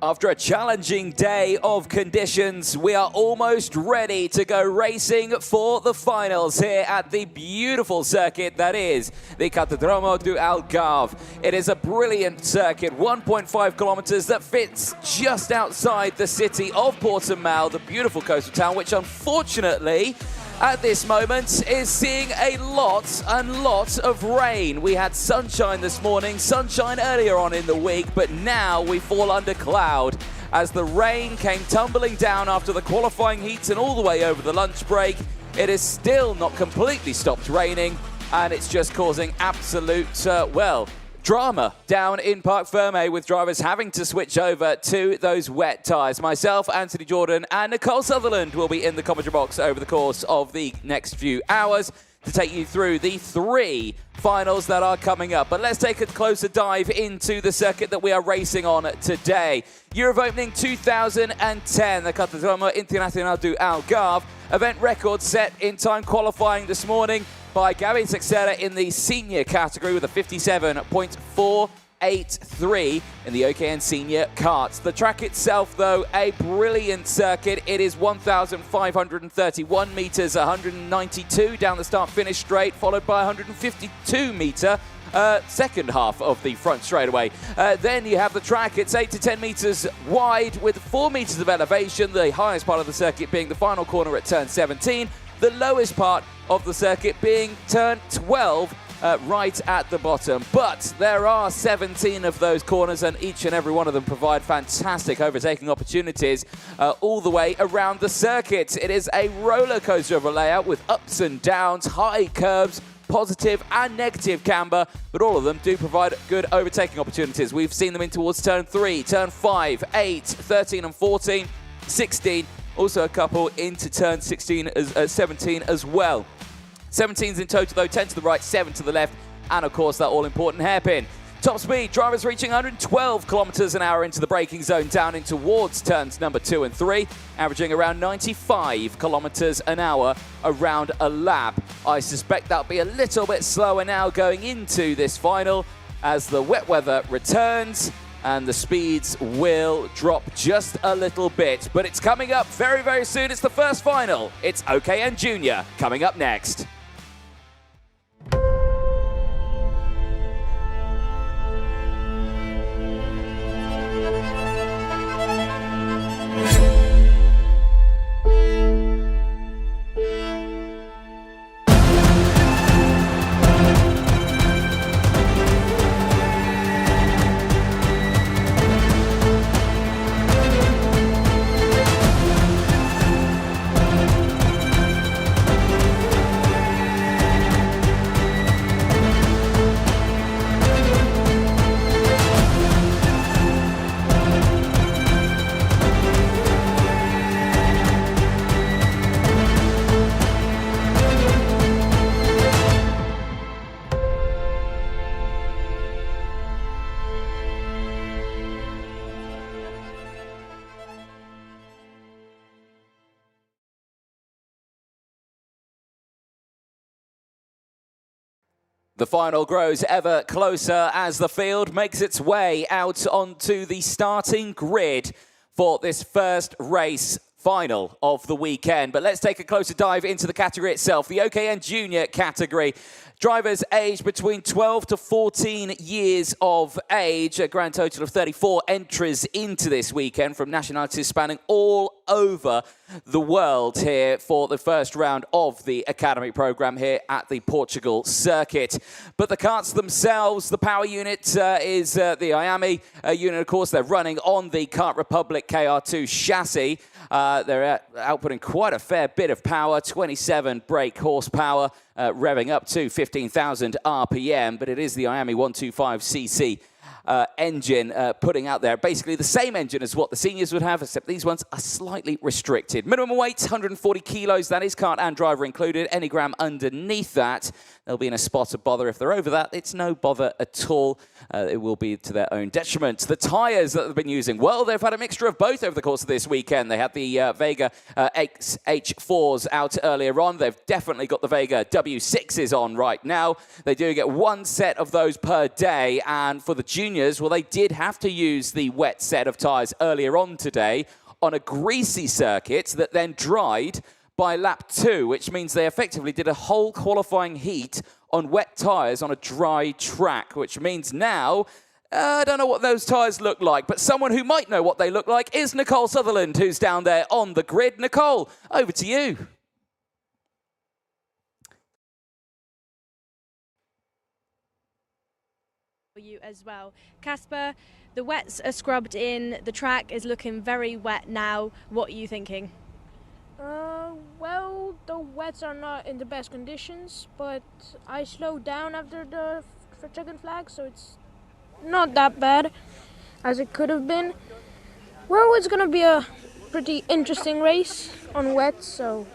After a challenging day of conditions, we are almost ready to go racing for the finals here at the beautiful circuit that is the Kartódromo do Algarve. It is a brilliant circuit, 1.5 kilometers that fits just outside the city of Portimão, the beautiful coastal town, which unfortunately at this moment is seeing a lot of rain. We had sunshine this morning, sunshine earlier on in the week, but now we fall under cloud as the rain came tumbling down after the qualifying heats and all the way over the lunch break. It is still not completely stopped raining, and it's just causing absolute, drama down in Parc Fermé, with drivers having to switch over to those wet tyres. Myself, Anthony Jordan, and Nicole Sutherland will be in the commentary box over the course of the next few hours to take you through the three finals that are coming up. But let's take a closer dive into the circuit that we are racing on today. Year of opening 2010, the Kartódromo Internacional do Algarve. Event record set in time qualifying this morning by Gabi Teixeira in the senior category with a 57.483 in the OKN senior karts. The track itself, though, a brilliant circuit. It is 1,531 meters, 192 down the start-finish straight, followed by 152 meter second half of the front straightaway. Then you have the track. It's 8 to 10 meters wide with 4 meters of elevation, the highest part of the circuit being the final corner at turn 17, the lowest part of the circuit being turn 12 right at the bottom. But there are 17 of those corners, and each and every one of them provide fantastic overtaking opportunities all the way around the circuit. It is a roller coaster of a layout with ups and downs, high curves, positive and negative camber, but all of them do provide good overtaking opportunities. We've seen them in towards turn 3, turn 5, 8, 13 and 14, 16, also a couple into turn 17 as well. 17s in total though, 10 to the right, 7 to the left, and of course that all-important hairpin. Top speed, drivers reaching 112 kilometers an hour into the braking zone down in towards turns number 2 and 3, averaging around 95 kilometers an hour around a lap. I suspect that'll be a little bit slower now going into this final as the wet weather returns and the speeds will drop just a little bit. But it's coming up very, very soon. It's the first final. It's OKN Junior coming up next. The final grows ever closer as the field makes its way out onto the starting grid for this first race final of the weekend. But let's take a closer dive into the category itself, the OKN Junior category. Drivers aged between 12 to 14 years of age, a grand total of 34 entries into this weekend from nationalities spanning all over the world here for the first round of the academy program here at the Portugal circuit. But the karts themselves, the power unit is the IAMI unit, of course. They're running on the Kart Republic KR2 chassis. They're outputting quite a fair bit of power, 27 brake horsepower, revving up to 15,000 RPM, but it is the IAMI 125cc engine putting out there. Basically the same engine as what the seniors would have, except these ones are slightly restricted. Minimum weight, 140 kilos. That is kart and driver included. Any gram underneath that, they'll be in a spot of bother. If they're over that, it's no bother at all. It will be to their own detriment. The tyres that they've been using, well, they've had a mixture of both over the course of this weekend. They had the Vega XH4s out earlier on. They've definitely got the Vega W6s on right now. They do get one set of those per day, and for the juniors, well, they did have to use the wet set of tyres earlier on today on a greasy circuit that then dried by lap 2, which means they effectively did a whole qualifying heat on wet tyres on a dry track, which means now, I don't know what those tyres look like, but someone who might know what they look like is Nicole Sutherland, who's down there on the grid. Nicole, over to you. You as well. Casper, the wets are scrubbed in, the track is looking very wet now. What are you thinking? Well, the wets are not in the best conditions, but I slowed down after the checkered flag, so it's not that bad as it could have been. Well, it's going to be a pretty interesting race on wet, so...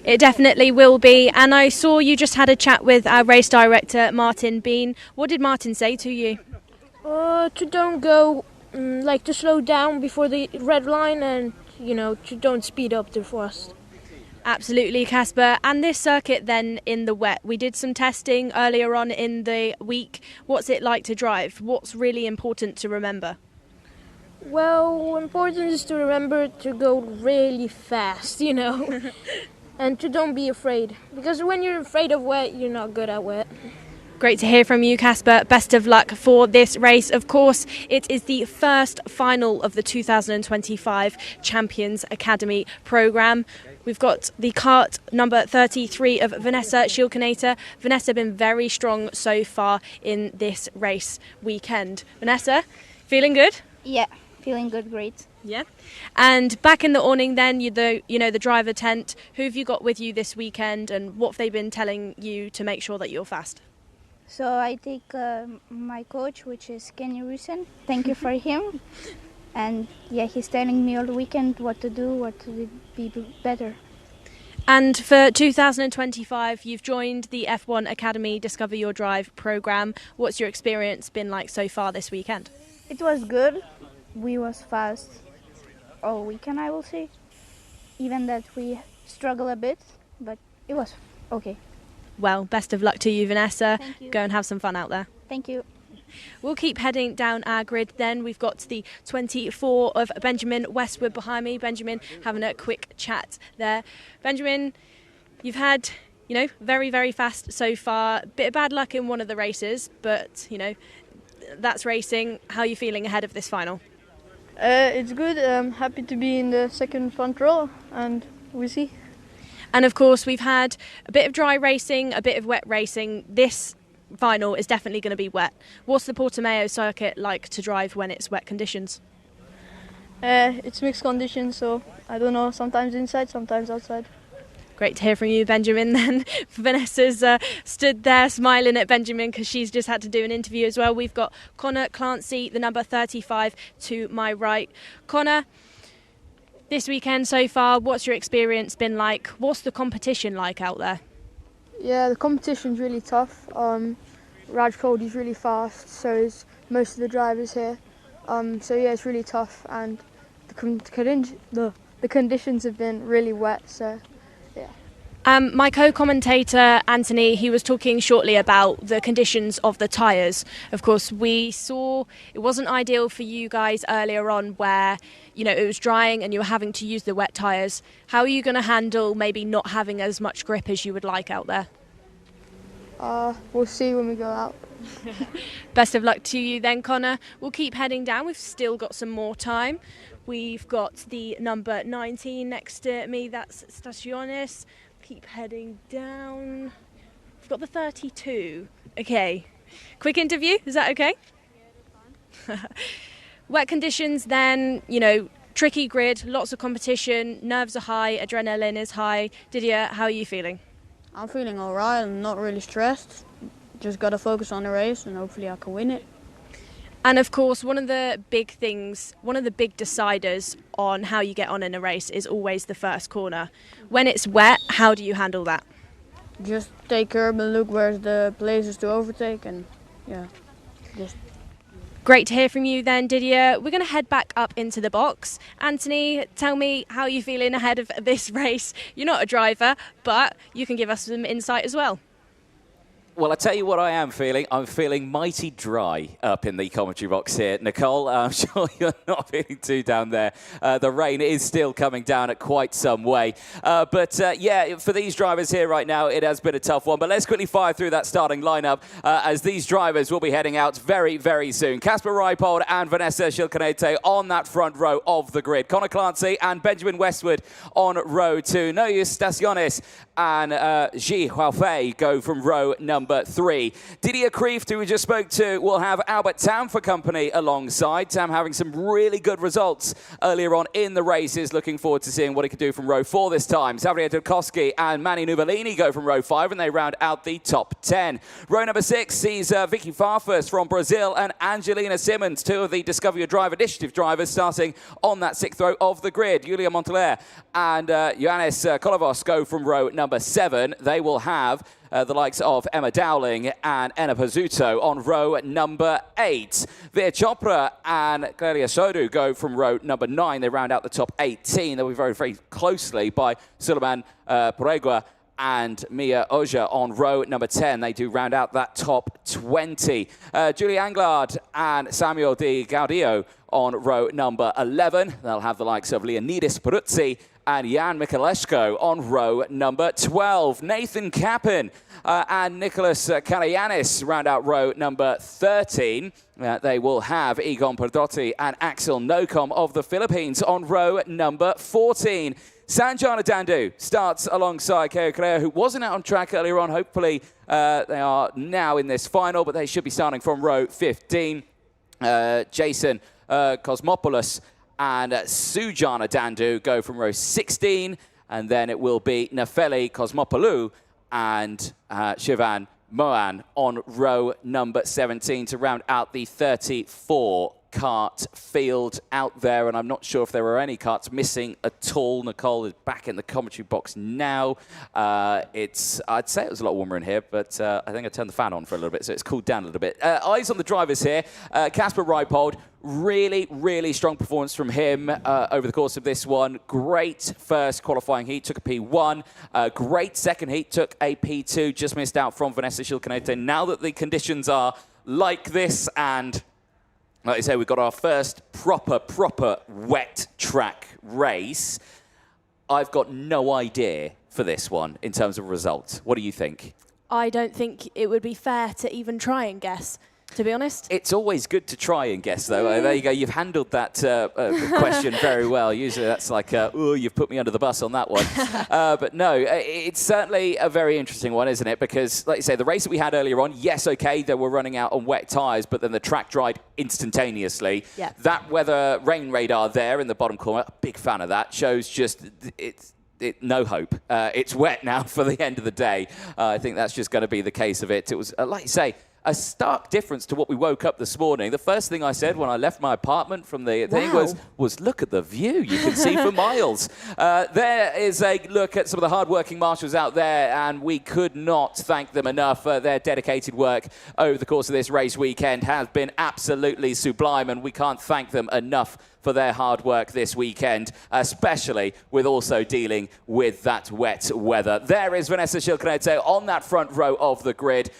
It definitely will be, and I saw you just had a chat with our race director, Martin Bean. What did Martin say to you? To don't go, to slow down before the red line and, to don't speed up too fast. Absolutely, Casper. And this circuit then in the wet, we did some testing earlier on in the week. What's it like to drive? What's really important to remember? Well, important is to remember to go really fast, and to don't be afraid. Because when you're afraid of wet, you're not good at wet. Great to hear from you, Casper. Best of luck for this race. Of course, it is the first final of the 2025 Champions Academy programme. We've got the kart number 33 of Vanessa Schilkenater. Vanessa been very strong so far in this race weekend. Vanessa, feeling good? Yeah, feeling good, great. Yeah. And back in the awning then, the driver tent, who have you got with you this weekend and what have they been telling you to make sure that you're fast? So I take my coach, which is Kenny Rusin. Thank you for him. And yeah, he's telling me all the weekend what to do, what to be better. And for 2025, you've joined the F1 Academy Discover Your Drive programme. What's your experience been like so far this weekend? It was good. We was fast all weekend, I will say. Even that we struggle a bit, but it was okay. Well, best of luck to you, Vanessa. Thank you. Go and have some fun out there. Thank you. We'll keep heading down our grid then. We've got the 24 of Benjamin Westwood behind me. Benjamin having a quick chat there. Benjamin, you've had, very, very fast so far. Bit of bad luck in one of the races, but, that's racing. How are you feeling ahead of this final? It's good. I'm happy to be in the second front row, and we'll see. And of course, we've had a bit of dry racing, a bit of wet racing. This final is definitely going to be wet. What's the Portimão circuit like to drive when it's wet conditions? It's mixed conditions, so I don't know, sometimes inside, sometimes outside. Great to hear from you, Benjamin. Then Vanessa's stood there smiling at Benjamin because she's just had to do an interview as well. We've got Connor Clancy, the number 35, to my right. Connor, this weekend so far, what's your experience been like? What's the competition like out there? Yeah, the competition's really tough. Raj Cody's really fast, so is most of the drivers here. So yeah, it's really tough, and the conditions have been really wet, so yeah. My co-commentator, Anthony, he was talking shortly about the conditions of the tyres. Of course, we saw it wasn't ideal for you guys earlier on where, it was drying and you were having to use the wet tyres. How are you going to handle maybe not having as much grip as you would like out there? We'll see when we go out. Best of luck to you then, Connor. We'll keep heading down. We've still got some more time. We've got the number 19 next to me. That's Staciones. Keep heading down. We've got the 32. Okay. Quick interview. Is that okay? Yeah, that's fine. Wet conditions then, tricky grid, lots of competition, nerves are high, adrenaline is high. Didier, how are you feeling? I'm feeling all right. I'm not really stressed. Just got to focus on the race and hopefully I can win it. And of course, one of the big deciders on how you get on in a race is always the first corner. When it's wet, how do you handle that? Just take curb and look where's the places to overtake and just... Great to hear from you then, Didier. We're going to head back up into the box. Anthony, tell me how you're feeling ahead of this race. You're not a driver, but you can give us some insight as well. Well, I tell you what I am feeling. I'm feeling mighty dry up in the commentary box here. Nicole, I'm sure you're not feeling too down there. The rain is still coming down at quite some way. Yeah, for these drivers here right now, it has been a tough one. But let's quickly fire through that starting lineup as these drivers will be heading out very, very soon. Casper Reipold and Vanessa Schilkanete on that front row of the grid. Connor Clancy and Benjamin Westwood on row 2. Noyes Staciones and Ji Huafei go from row number 3. Didier Kreeft, who we just spoke to, will have Albert Tam for company alongside. Tam having some really good results earlier on in the races. Looking forward to seeing what he can do from row 4 this time. Xavier Dudkowski and Manny Nuvolini go from row 5 and they round out the top 10. Row number 6 sees Vicky Farfus from Brazil and Angelina Simmons, 2 of the Discover Your Drive Initiative drivers, starting on that 6th row of the grid. Julia Montaler and Ioannis Kolovos go from row number 7. They will have the likes of Emma Dowling and Enna Pizzuto on row number 8. Veer Chopra and Clelia Sodu go from row number 9. They round out the top 18. They'll be very, very closely by Suleiman Puregua and Mia Oja on row number 10. They do round out that top 20. Julie Anglard and Samuel Di Gaudio on row number 11. They'll have the likes of Leonidis Peruzzi and Jan Michaleshko on row number 12. Nathan Kappen and Nicholas Karayanis round out row number 13. They will have Egon Perdotti and Axel Nocom of the Philippines on row number 14. Sanjana Dandu starts alongside Keo Correa, who wasn't out on track earlier on. Hopefully they are now in this final, but they should be starting from row 15. Jason Cosmopoulos and Sujana Dandu go from row 16, and then it will be Nefeli Cosmopoulou and Shivan Mohan on row number 17 to round out the 34 kart field out there, and I'm not sure if there are any karts missing at all. Nicole is back in the commentary box now. I'd say it was a lot warmer in here, but I think I turned the fan on for a little bit, so it's cooled down a little bit. Eyes on the drivers here. Casper Reipold, really, really strong performance from him over the course of this one. Great first qualifying heat, took a P1. Great second heat, took a P2. Just missed out from Vanessa Schilkanete. Now that the conditions are like this, and like I say, we've got our first proper wet track race. I've got no idea for this one in terms of results. What do you think? I don't think it would be fair to even try and guess, to be honest. It's always good to try and guess, though. There you go. You've handled that question very well. Usually that's like, oh, you've put me under the bus on that one. But no, it's certainly a very interesting one, isn't it? Because, like you say, the race that we had earlier on, yes, okay, they were running out on wet tyres, but then the track dried instantaneously. Yeah. That weather rain radar there in the bottom corner, big fan of that, shows just no hope. It's wet now for the end of the day. I think that's just going to be the case of it. It was, like you say, a stark difference to what we woke up this morning. The first thing I said when I left my apartment from the thing was look at the view. You can see for miles. There is a look at some of the hard-working marshals out there, and we could not thank them enough. Their dedicated work over the course of this race weekend has been absolutely sublime, and we can't thank them enough for their hard work this weekend, especially with also dealing with that wet weather. There is Vanessa Schilkanete on that front row of the grid.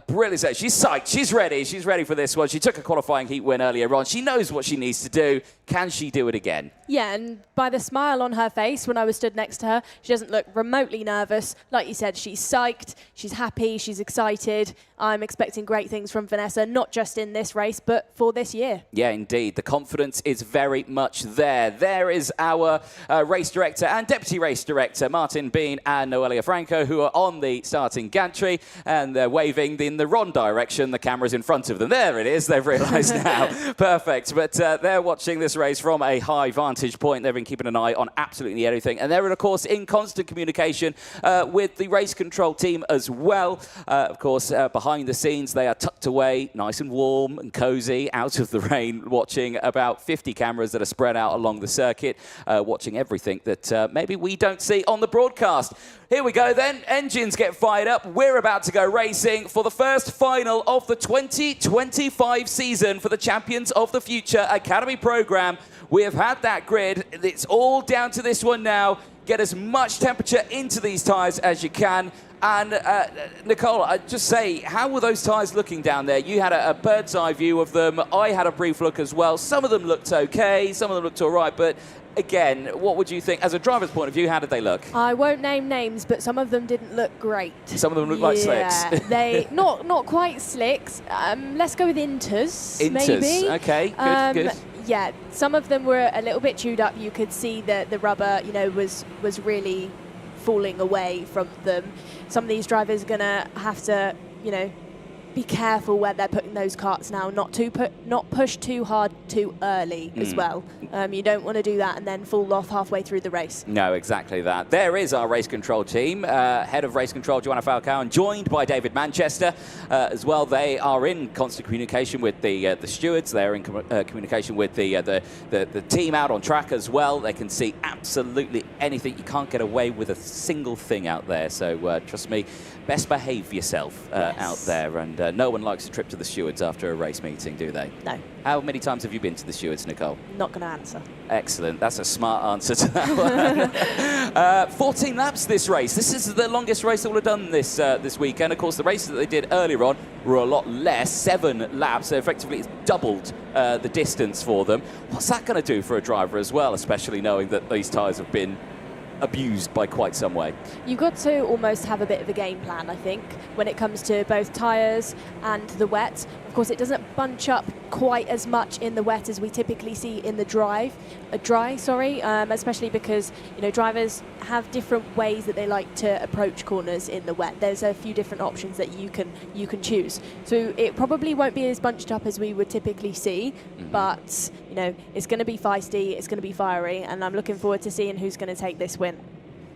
Brilliant. She's psyched. She's ready. She's ready for this one. She took a qualifying heat win earlier on. She knows what she needs to do. Can she do it again? Yeah, and by the smile on her face when I was stood next to her, she doesn't look remotely nervous. Like you said, she's psyched, she's happy, she's excited. I'm expecting great things from Vanessa, not just in this race, but for this year. Yeah, indeed. The confidence is very much there. There is our race director and deputy race director, Martin Bean and Noelia Franco, who are on the starting gantry, and they're waving in the wrong direction. The camera's in front of them. There it is. They've realised now. Perfect. But they're watching this race from a high vantage point. They've been keeping an eye on absolutely everything. And they're, of course, in constant communication with the race control team as well. Of course, behind the scenes, they are tucked away, nice and warm and cozy, out of the rain, watching about 50 cameras that are spread out along the circuit, watching everything that maybe we don't see on the broadcast. Here we go then. Engines get fired up. We're about to go racing for the first final of the 2025 season for the Champions of the Future Academy program. We have had that grid. It's all down to this one now. get as much temperature into these tyres as you can. And Nicole, I'd just say, how were those tyres looking down there? You had a bird's eye view of them. I had a brief look as well. Some of them looked okay, some of them looked all right, but again, what would you think, as a driver's point of view, how did they look? I won't name names, but some of them didn't look great. Some of them looked like slicks. They not quite slicks. Let's go with inters, maybe. Okay, good. Yeah, some of them were a little bit chewed up. You could see that the rubber, was really falling away from them. Some of these drivers are gonna have to, be careful where they're putting those karts now, not push too hard too early as well. You don't want to do that and then fall off halfway through the race. No, exactly that. There is our race control team. Head of race control, Joanna Falcao, and joined by David Manchester as well. They are in constant communication with the stewards. They're in communication with the team out on track as well. They can see absolutely anything. You can't get away with a single thing out there. So trust me, best behave yourself out there. And no one likes a trip to the stewards after a race meeting, do they? No. How many times have you been to the stewards, Nicole? Not going to answer. Excellent. That's a smart answer to that one. 14 laps this race. This is the longest race they'll have done this weekend. Of course, the races that they did earlier on were a lot less, 7 laps. So effectively, it's doubled the distance for them. What's that going to do for a driver as well, especially knowing that these tyres have been abused by quite some way? You've got to almost have a bit of a game plan, I think, when it comes to both tyres and the wet. Of course, it doesn't bunch up quite as much in the wet as we typically see in the dry, especially because drivers have different ways that they like to approach corners in the wet. There's a few different options that you can choose. So it probably won't be as bunched up as we would typically see, but it's going to be feisty, it's going to be fiery, and I'm looking forward to seeing who's going to take this win.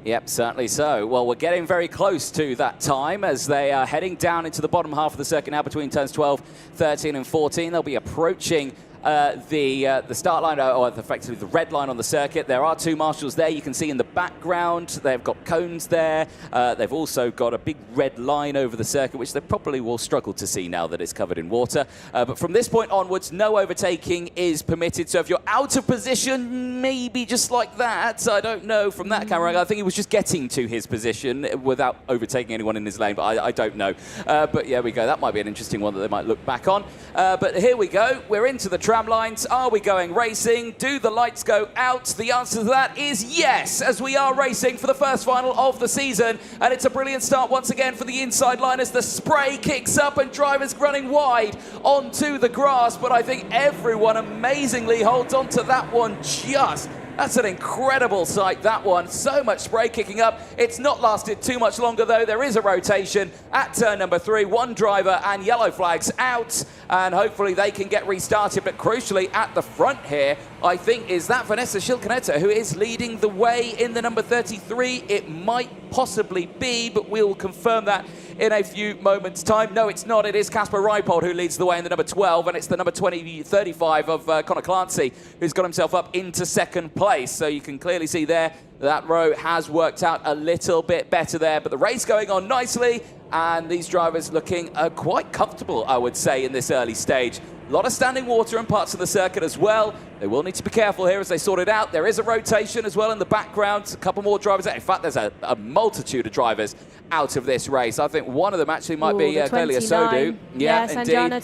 Yep, certainly so. Well, we're getting very close to that time as they are heading down into the bottom half of the circuit now between turns 12, 13 and 14. They'll be approaching the start line, or effectively the red line on the circuit. There are 2 marshals there. You can see in the background they've got cones there. They've also got a big red line over the circuit, which they probably will struggle to see now that it's covered in water. But from this point onwards, no overtaking is permitted. So if you're out of position, maybe just like that, I don't know from that camera. I think he was just getting to his position without overtaking anyone in his lane, but I don't know. But yeah, we go. That might be an interesting one that they might look back on. But here we go. We're into the tram lines. Are we going racing? Do the lights go out? The answer to that is yes, as we are racing for the first final of the season. And it's a brilliant start once again for the inside line as the spray kicks up and drivers running wide onto the grass. But I think everyone amazingly holds on to that one just. That's an incredible sight, that one. So much spray kicking up. It's not lasted too much longer, though. There is a rotation at turn number 3. 1 driver and yellow flags out, and hopefully they can get restarted. But crucially, at the front here, I think, is that Vanessa Schilcanetta, who is leading the way in the number 33. It might possibly be, but we'll confirm that in a few moments' time. No, it's not. It is Casper Reipold who leads the way in the number 12, and it's the number 35 of Connor Clancy who's got himself up into second place. So you can clearly see there that row has worked out a little bit better there, but the race going on nicely, and these drivers looking quite comfortable, I would say, in this early stage. A lot of standing water in parts of the circuit as well. They will need to be careful here as they sort it out. There is a rotation as well in the background. A couple more drivers. In fact, there's a multitude of drivers out of this race. I think one of them actually might be Clelia Sodu. Yeah, Sejana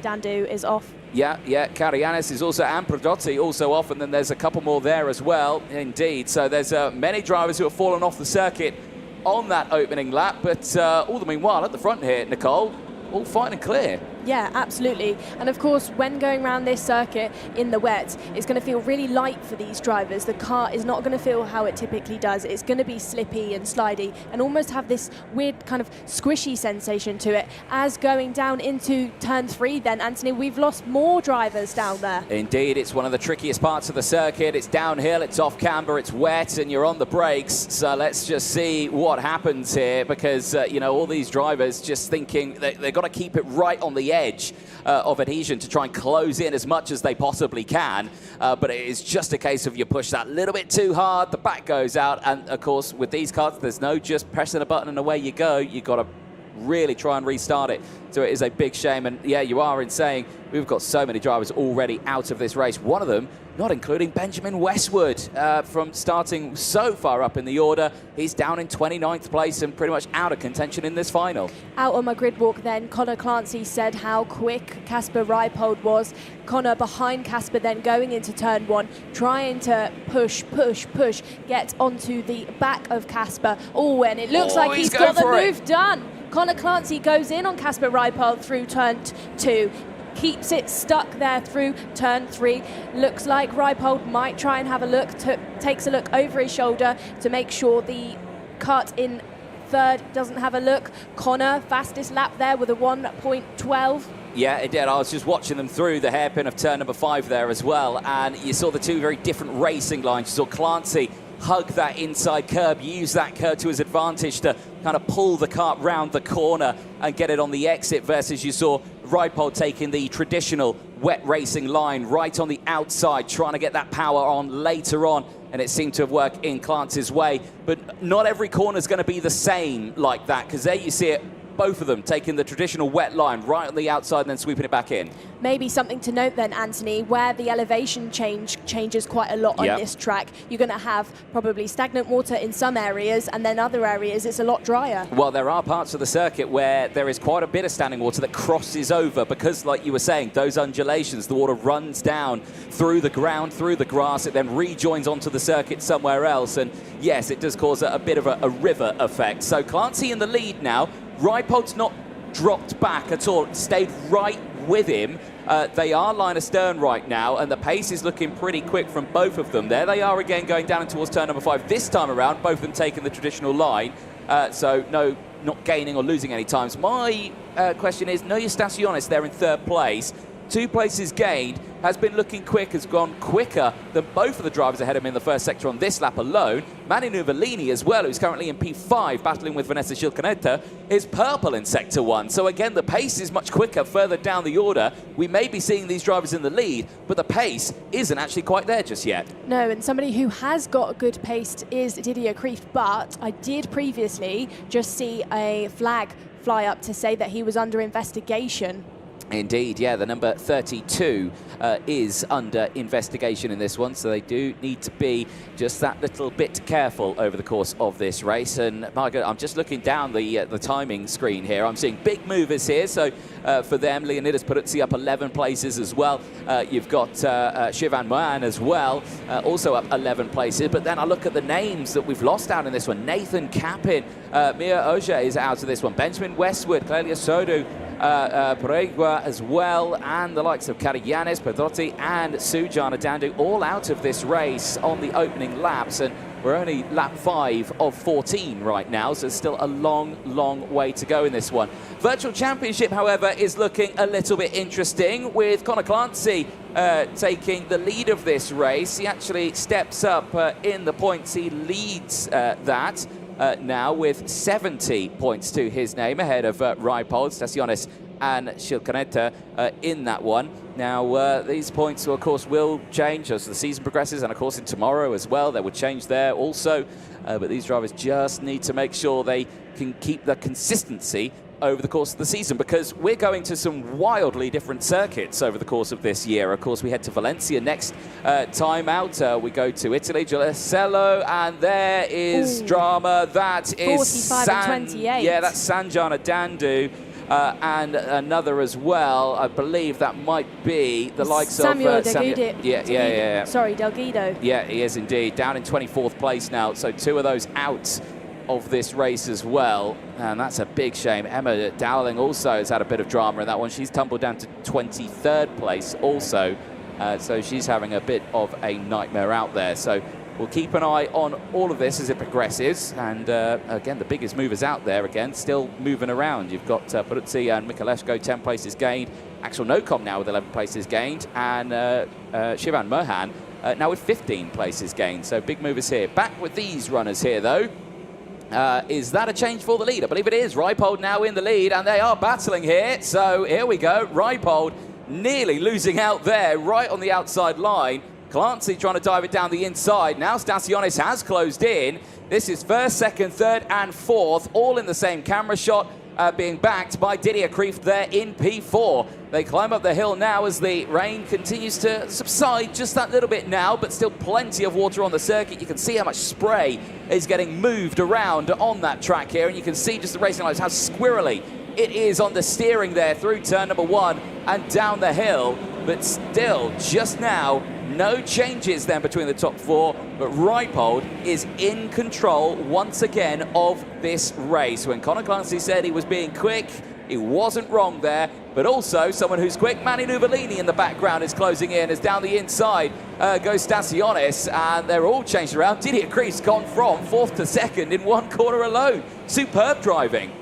Dandu is off. Yeah, Karianis is also, and Prodotti also off, and then there's a couple more there as well, indeed. So there's many drivers who have fallen off the circuit on that opening lap, but all the meanwhile at the front here, Nicole, all fine and clear. Yeah, absolutely. And of course, when going around this circuit in the wet, it's going to feel really light for these drivers. The car is not going to feel how it typically does. It's going to be slippy and slidey and almost have this weird kind of squishy sensation to it. As going down into turn 3 then, Anthony, we've lost more drivers down there. Indeed, it's one of the trickiest parts of the circuit. It's downhill, it's off camber, it's wet, and you're on the brakes. So let's just see what happens here, because, all these drivers just thinking they've got to keep it right on the edge of adhesion to try and close in as much as they possibly can. But it is just a case of you push that little bit too hard, the back goes out. And of course, with these cars, there's no just pressing a button and away you go. You've got to really try and restart it. So it is a big shame. And yeah, you are in saying we've got so many drivers already out of this race. One of them, not including Benjamin Westwood, from starting so far up in the order. He's down in 29th place and pretty much out of contention in this final. Out on my grid walk then, Connor Clancy said how quick Casper Reipold was. Connor behind Casper then going into turn 1, trying to push, get onto the back of Casper. Oh, and it looks like he's got the move done. Connor Clancy goes in on Casper Reipold through turn 2. Keeps it stuck there through turn 3. Looks like Reipold might try and have a look, takes a look over his shoulder to make sure the kart in third doesn't have a look. Connor, fastest lap there with a 1.12. Yeah, it did. I was just watching them through the hairpin of turn number 5 there as well, and you saw the two very different racing lines. You saw Clancy hug that inside curb, use that curb to his advantage to kind of pull the kart round the corner and get it on the exit, versus you saw Reipold taking the traditional wet racing line right on the outside, trying to get that power on later on, and it seemed to have worked in Clancy's way. But not every corner is going to be the same like that, because there you see it, both of them taking the traditional wet line right on the outside and then sweeping it back in. Maybe something to note then, Anthony, where the elevation changes quite a lot on this track. You're going to have probably stagnant water in some areas, and then other areas it's a lot drier. Well, there are parts of the circuit where there is quite a bit of standing water that crosses over, because like you were saying, those undulations, the water runs down through the ground, through the grass, it then rejoins onto the circuit somewhere else, and yes, it does cause a bit of a river effect. So Clancy in the lead now. Reipold's not dropped back at all, stayed right with him. They are line astern right now, and the pace is looking pretty quick from both of them. There they are again, going down towards turn number 5. This time around, both of them taking the traditional line, so no, not gaining or losing any times. My question is, no Eustaciones there in third place. 2 places gained, has been looking quick, has gone quicker than both of the drivers ahead of him in the first sector on this lap alone. Manny Nuvolini as well, who's currently in P5, battling with Vanessa Schilcaneta, is purple in sector 1. So again, the pace is much quicker further down the order. We may be seeing these drivers in the lead, but the pace isn't actually quite there just yet. No, and somebody who has got a good pace is Didier Krieft, but I did previously just see a flag fly up to say that he was under investigation. Indeed, yeah, the number 32 is under investigation in this one, so they do need to be just that little bit careful over the course of this race. And Margaret, I'm just looking down the timing screen here. I'm seeing big movers here, so for them, Leonidas Peruzzi up 11 places as well. You've got Shivan Mohan as well, also up 11 places. But then I look at the names that we've lost out in this one. Nathan Capin, Mia Oja is out of this one. Benjamin Westwood, Clelia Sodu, Peregua as well, and the likes of Karayanis, Pedrotti and Sujana Dandu all out of this race on the opening laps, and we're only lap 5 of 14 right now, so still a long way to go in this one. Virtual Championship, however, is looking a little bit interesting, with Connor Clancy taking the lead of this race. He actually steps up in the points. He leads that now with 70 points to his name, ahead of Reipold, Staciones and Schilcaneta in that one. Now, these points, of course, will change as the season progresses, and of course in tomorrow as well, they will change there also. But these drivers just need to make sure they can keep the consistency over the course of the season, because we're going to some wildly different circuits over the course of this year. Of course, we head to Valencia next time out. We go to Italy, Giolesello, and there is drama. That is 45 and 28. Yeah, that's Sanjana Dandu. And another as well. I believe that might be the likes of Delguido. Yeah. Sorry, Delguido. Yeah, he is indeed. Down in 24th place now. So 2 of those out of this race as well, and that's a big shame. Emma Dowling also has had a bit of drama in that one. She's tumbled down to 23rd place also, so she's having a bit of a nightmare out there. So we'll keep an eye on all of this as it progresses, and again, the biggest movers out there again still moving around. You've got Peruzzi and Mikaleshko, 10 places gained. Axel Nocom now with 11 places gained, and Shivan Mohan now with 15 places gained. So big movers here. Back with these runners here though. Is that a change for the lead? I believe it is. Reipold now in the lead, and they are battling here. So here we go. Reipold nearly losing out there, right on the outside line. Clancy trying to dive it down the inside. Now Staciones has closed in. This is first, second, third, and fourth, all in the same camera shot. being backed by Didier Kreeft there in P4. They climb up the hill now as the rain continues to subside just that little bit now, but still plenty of water on the circuit. You can see how much spray is getting moved around on that track here, and you can see just the racing lights, how squirrely it is on the steering there through turn number 1 and down the hill. But still, just now, no changes then between the top 4, but Reipold is in control once again of this race. When Conor Clancy said he was being quick, he wasn't wrong there, but also someone who's quick. Manny Nuvolini in the background is closing in as down the inside goes Stasionis, and they're all changed around. Didier Kreeft's gone from 4th to 2nd in 1 corner alone. Superb driving.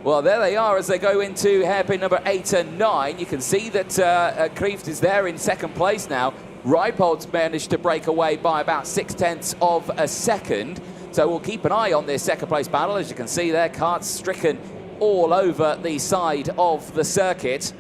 Well, there they are as they go into hairpin number 8 and 9. You can see that Kreeft is there in 2nd place now. Reipold's managed to break away by about 0.6 of a second. So we'll keep an eye on this 2nd place battle. As you can see there, karts stricken all over the side of the circuit.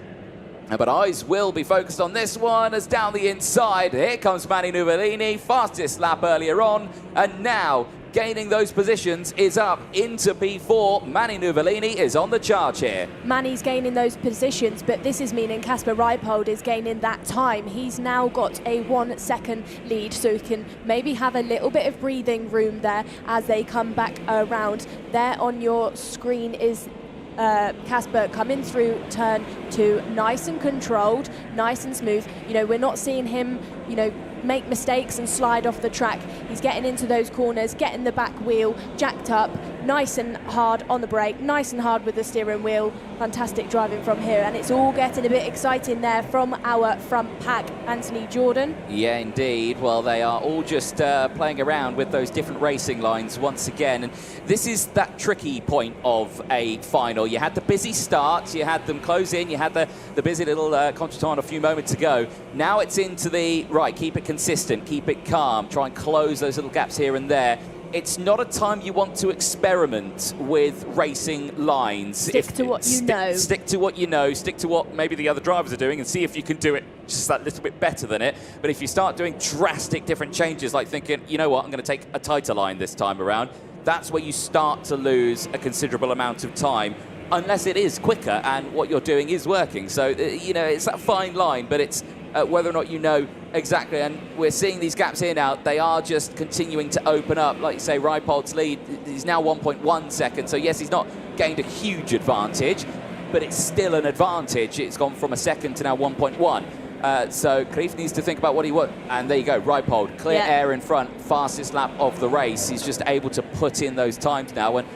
But eyes will be focused on this one as down the inside, here comes Manny Nuvolini, fastest lap earlier on, and now gaining those positions is up into P4. Manny Nuvolini is on the charge here. Manny's gaining those positions, but this is meaning Casper Reipold is gaining that time. He's now got a 1 second lead, so he can maybe have a little bit of breathing room there as they come back around. There on your screen is Casper coming through turn 2, nice and controlled, nice and smooth. You know, we're not seeing him, you know, make mistakes and slide off the track. He's getting into those corners, getting the back wheel jacked up, nice and hard on the brake, nice and hard with the steering wheel. Fantastic driving from here, and it's all getting a bit exciting there from our front pack. Anthony Jordan. Yeah, indeed. Well, they are all just playing around with those different racing lines once again, and this is that tricky point of a final. You had the busy start, you had them close in, you had the busy little contretemps a few moments ago. Now it's into the, right, keep it consistent, keep it calm, try and close those little gaps here and there. It's not a time you want to experiment with racing lines. Stick to what you know. Stick to what you know, stick to what maybe the other drivers are doing and see if you can do it just that little bit better than it. But if you start doing drastic different changes, like thinking, you know what, I'm going to take a tighter line this time around, that's where you start to lose a considerable amount of time, unless it is quicker and what you're doing is working. So, you know, it's that fine line, but it's whether or not you know exactly. And we're seeing these gaps here now. They are just continuing to open up. Like you say, Reipold's lead is now 1.1 seconds. So, yes, he's not gained a huge advantage, but it's still an advantage. It's gone from a second to now 1.1. So Kreeft needs to think about what he wants. And there you go, Reipold, clear air in front, fastest lap of the race. He's just able to put in those times now. And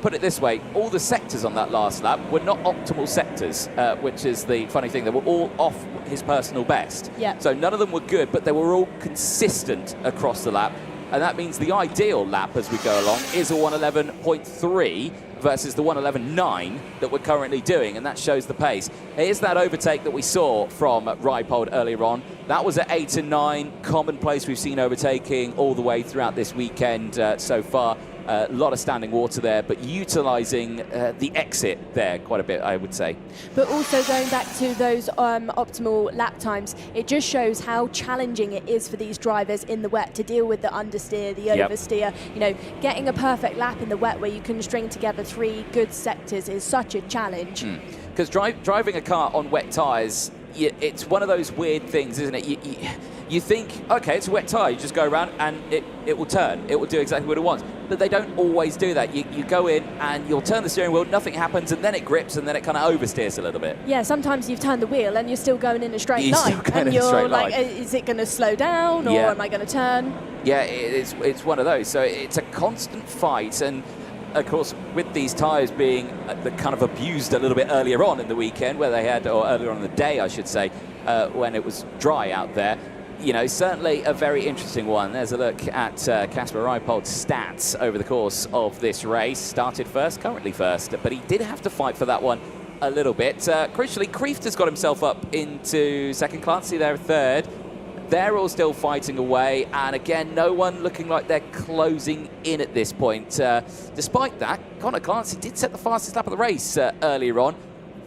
put it this way, all the sectors on that last lap were not optimal sectors, which is the funny thing. They were all off his personal best. Yeah. So none of them were good, but they were all consistent across the lap. And that means the ideal lap as we go along is a 111.3 versus the 111.9 that we're currently doing, and that shows the pace. Here's that overtake that we saw from Reipold earlier on. That was at 8 and 9, commonplace. We've seen overtaking all the way throughout this weekend so far. A lot of standing water there, but utilising the exit there quite a bit, I would say. But also going back to those optimal lap times, it just shows how challenging it is for these drivers in the wet to deal with the understeer, the oversteer. You know, getting a perfect lap in the wet where you can string together 3 good sectors is such a challenge. Because driving a car on wet tyres, it's one of those weird things, isn't it? You think, okay, it's a wet tyre, you just go around and it will turn. It will do exactly what it wants. But they don't always do that. You go in and you'll turn the steering wheel, nothing happens, and then it grips and then it kind of oversteers a little bit. Yeah, sometimes you've turned the wheel and you're still going in a straight line. And you're like, is it going to slow down or am I going to turn? Yeah, it's one of those. So it's a constant fight. And of course, with these tyres being kind of abused a little bit earlier on in the weekend, where they had, or earlier on in the day, I should say, when it was dry out there, you know, certainly a very interesting one. There's a look at Casper Reipold's stats over the course of this race. Started first, currently first, but he did have to fight for that one a little bit. Crucially, Kreeft has got himself up into second. Clancy there third. They're all still fighting away, and again, no one looking like they're closing in at this point. Despite that, Conor Clancy did set the fastest lap of the race earlier on.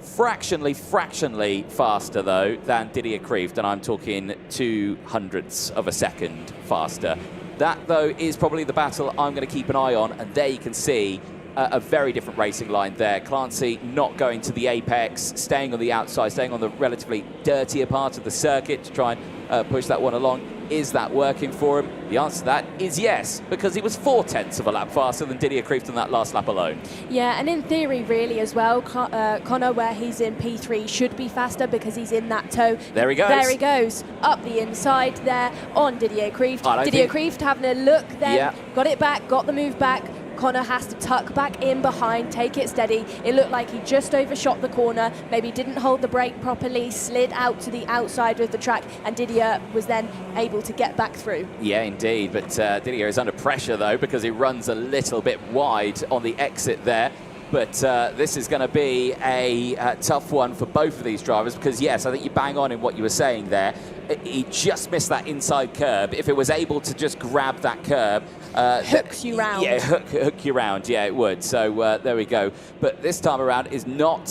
Fractionally faster, though, than Didier Kreeft, and I'm talking 0.02 of a second faster. That, though, is probably the battle I'm going to keep an eye on, and there you can see a very different racing line there. Clancy not going to the apex, staying on the outside, staying on the relatively dirtier part of the circuit to try and push that one along. Is that working for him? The answer to that is yes, because he was 0.4 of a lap faster than Didier Kreeft on that last lap alone. Yeah, and in theory, really, as well, Connor, where he's in P3, should be faster because he's in that toe. There he goes. There he goes, up the inside there on Didier Kreeft. Didier Kreeft having a look then, got it back, got the move back. Connor has to tuck back in behind, take it steady. It looked like he just overshot the corner, maybe didn't hold the brake properly, slid out to the outside of the track, and Didier was then able to get back through. Yeah, indeed, but Didier is under pressure though because he runs a little bit wide on the exit there. But this is going to be a tough one for both of these drivers because, yes, I think you bang on in what you were saying there. He just missed that inside curb. If it was able to just grab that curb... hooks you round. Yeah, hook you round. Yeah, it would. So there we go. But this time around is not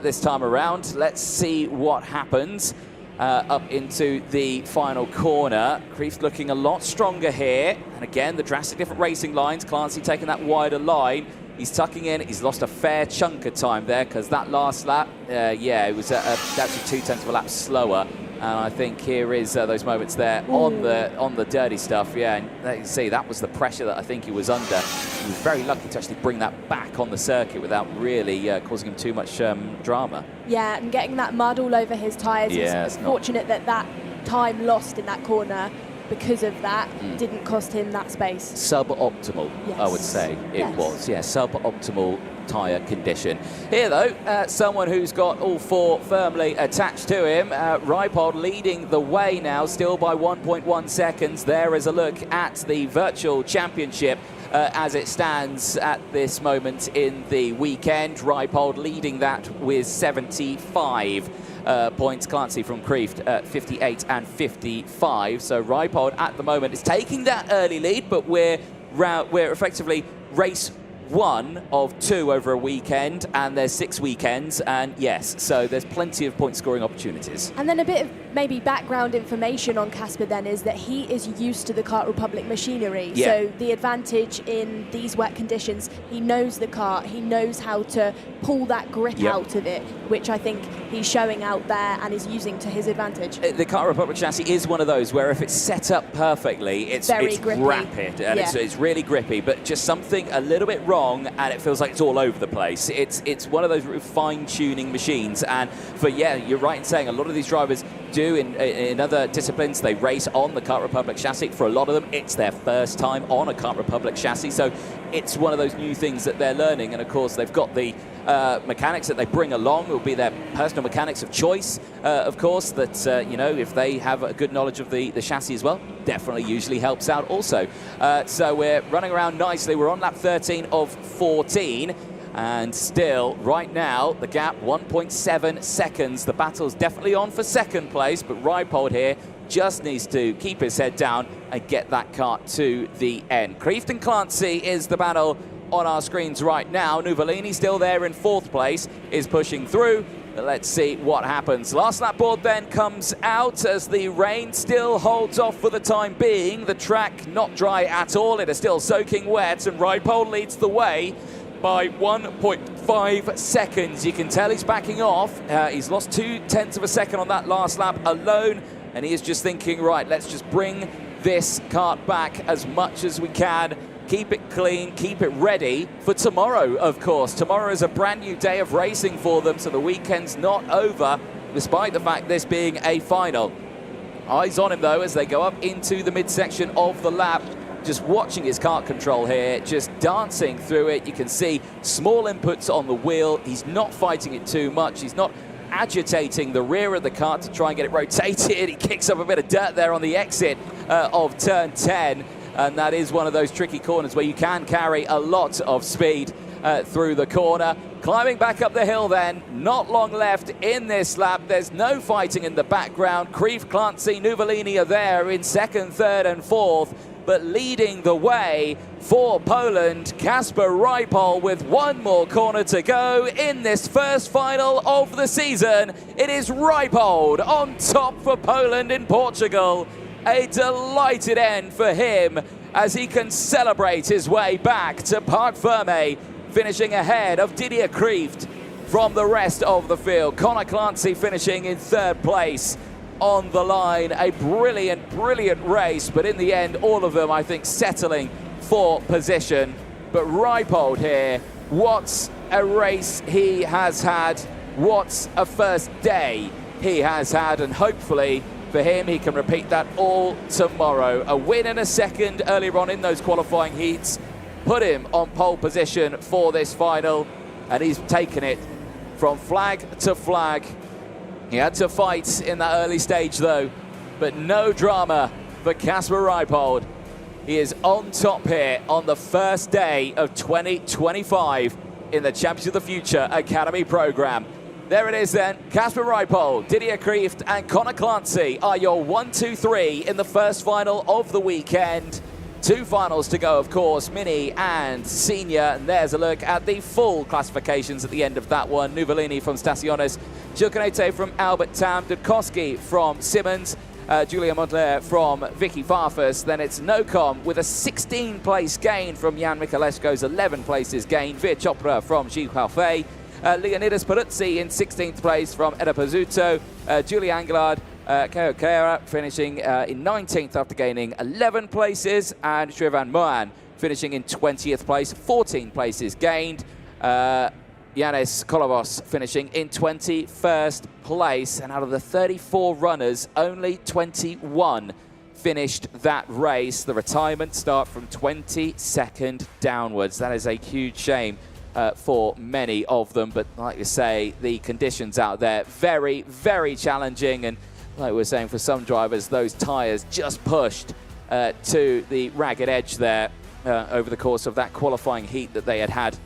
this time around. Let's see what happens up into the final corner. Kreeft looking a lot stronger here. And again, the drastic different racing lines. Clancy taking that wider line. He's tucking in. He's lost a fair chunk of time there because that last lap, it was actually 0.2 of a lap slower. And I think here is those moments there on the dirty stuff. Yeah, and you can see that was the pressure that I think he was under. He was very lucky to actually bring that back on the circuit without really causing him too much drama. Yeah, and getting that mud all over his tyres. Yeah, it's fortunate that that time lost in that corner because of that didn't cost him that space. Suboptimal, yes. I would say it was. Yeah, suboptimal tyre condition. Here though, someone who's got all four firmly attached to him, Rijpol leading the way now, still by 1.1 seconds. There is a look at the virtual championship as it stands at this moment in the weekend. Rijpol leading that with 75 points. Clancy from Kreeft 58 and 55. So Rijpol at the moment is taking that early lead, but we're effectively race 1 of 2 over a weekend, and there's 6 weekends, and yes, so there's plenty of point scoring opportunities. And then a bit of maybe background information on Casper then is that he is used to the Kart Republic machinery. Yeah. So the advantage in these wet conditions, he knows the kart, he knows how to pull that grip out of it, which I think he's showing out there and is using to his advantage. The Kart Republic chassis is one of those where if it's set up perfectly, it's rapid and it's really grippy, but just something a little bit wrong and it feels like it's all over the place. It's one of those fine-tuning machines, and you're right in saying a lot of these drivers do in other disciplines. They race on the Kart Republic chassis. For a lot of them, it's their first time on a Kart Republic chassis, so it's one of those new things that they're learning. And of course, they've got the mechanics that they bring along. It will be their personal mechanics of choice, of course, that if they have a good knowledge of the chassis as well, definitely usually helps out also. So we're running around nicely. We're on lap 13 of 14. And still, right now, the gap 1.7 seconds. The battle's definitely on for second place, but Rijpol here just needs to keep his head down and get that kart to the end. Kreeft and Clancy is the battle on our screens right now. Nuvolini still there in 4th place, is pushing through. But let's see what happens. Last lap board then comes out as the rain still holds off for the time being. The track not dry at all. It is still soaking wet, and Rijpol leads the way by 1.5 seconds. You can tell he's backing off. He's lost 0.2 of a second on that last lap alone, and he is just thinking, right, let's just bring this kart back as much as we can. Keep it clean, keep it ready for tomorrow, of course. Tomorrow is a brand new day of racing for them, so the weekend's not over, despite the fact this being a final. Eyes on him, though, as they go up into the midsection of the lap. Just watching his kart control here, just dancing through it. You can see small inputs on the wheel. He's not fighting it too much. He's not agitating the rear of the kart to try and get it rotated. He kicks up a bit of dirt there on the exit of turn 10. And that is one of those tricky corners where you can carry a lot of speed through the corner. Climbing back up the hill then, not long left in this lap. There's no fighting in the background. Kreeft, Clancy, Nuvolini are there in 2nd, 3rd and 4th. But leading the way for Poland, Kasper Rijpol with one more corner to go in this first final of the season. It is Rijpol on top for Poland in Portugal. A delighted end for him as he can celebrate his way back to Parc Fermé, finishing ahead of Didier Kreeft from the rest of the field. Conor Clancy finishing in 3rd place on the line. A brilliant, brilliant race, but in the end, all of them, I think, settling for position. But Reipold here, what a race he has had. What a first day he has had, and hopefully for him, he can repeat that all tomorrow. A win and a second earlier on in those qualifying heats put him on pole position for this final, and he's taken it from flag to flag. He had to fight in that early stage though, but no drama for Casper Reipold. He is on top here on the first day of 2025 in the Champions of the Future Academy program. There it is then, Casper Reipold, Didier Kreeft and Conor Clancy are your 1, 2, 3 in the first final of the weekend. 2 finals to go, of course, mini and senior. And there's a look at the full classifications at the end of that one. Nuvolini from Staciones, Gilcanete from Albert Tam, Dudkowski from Simmons, Julia Montler from Vicky Farfus. Then it's Nocom with a 16-place gain from Jan Michalesco's 11 places gain. Veer Chopra from Gilles Halfay. Leonidas Peruzzi in 16th place from Eda Pazzuto. Julie Anglard, Keo Kera finishing in 19th after gaining 11 places. And Shrivan Mohan finishing in 20th place, 14 places gained. Yanis Kolovos finishing in 21st place. And out of the 34 runners, only 21 finished that race. The retirement start from 22nd downwards. That is a huge shame for many of them, but like you say, the conditions out there very, very challenging, and like we were saying, for some drivers, those tyres just pushed to the ragged edge there over the course of that qualifying heat that they had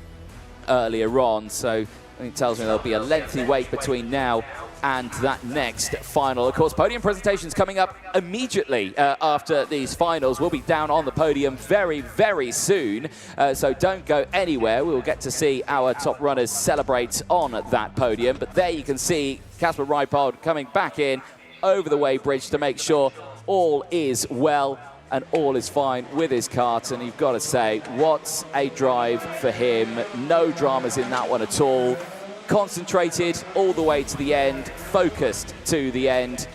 earlier on. So it tells me there'll be a lengthy wait between now and that next final. Of course, podium presentations coming up immediately after these finals. We'll be down on the podium very, very soon, so don't go anywhere. We will get to see our top runners celebrate on that podium. But there you can see Casper Reipold coming back in over the weighbridge to make sure all is well and all is fine with his kart. And you've got to say, what a drive for him. No dramas in that one at all. Concentrated all the way to the end, focused to the end,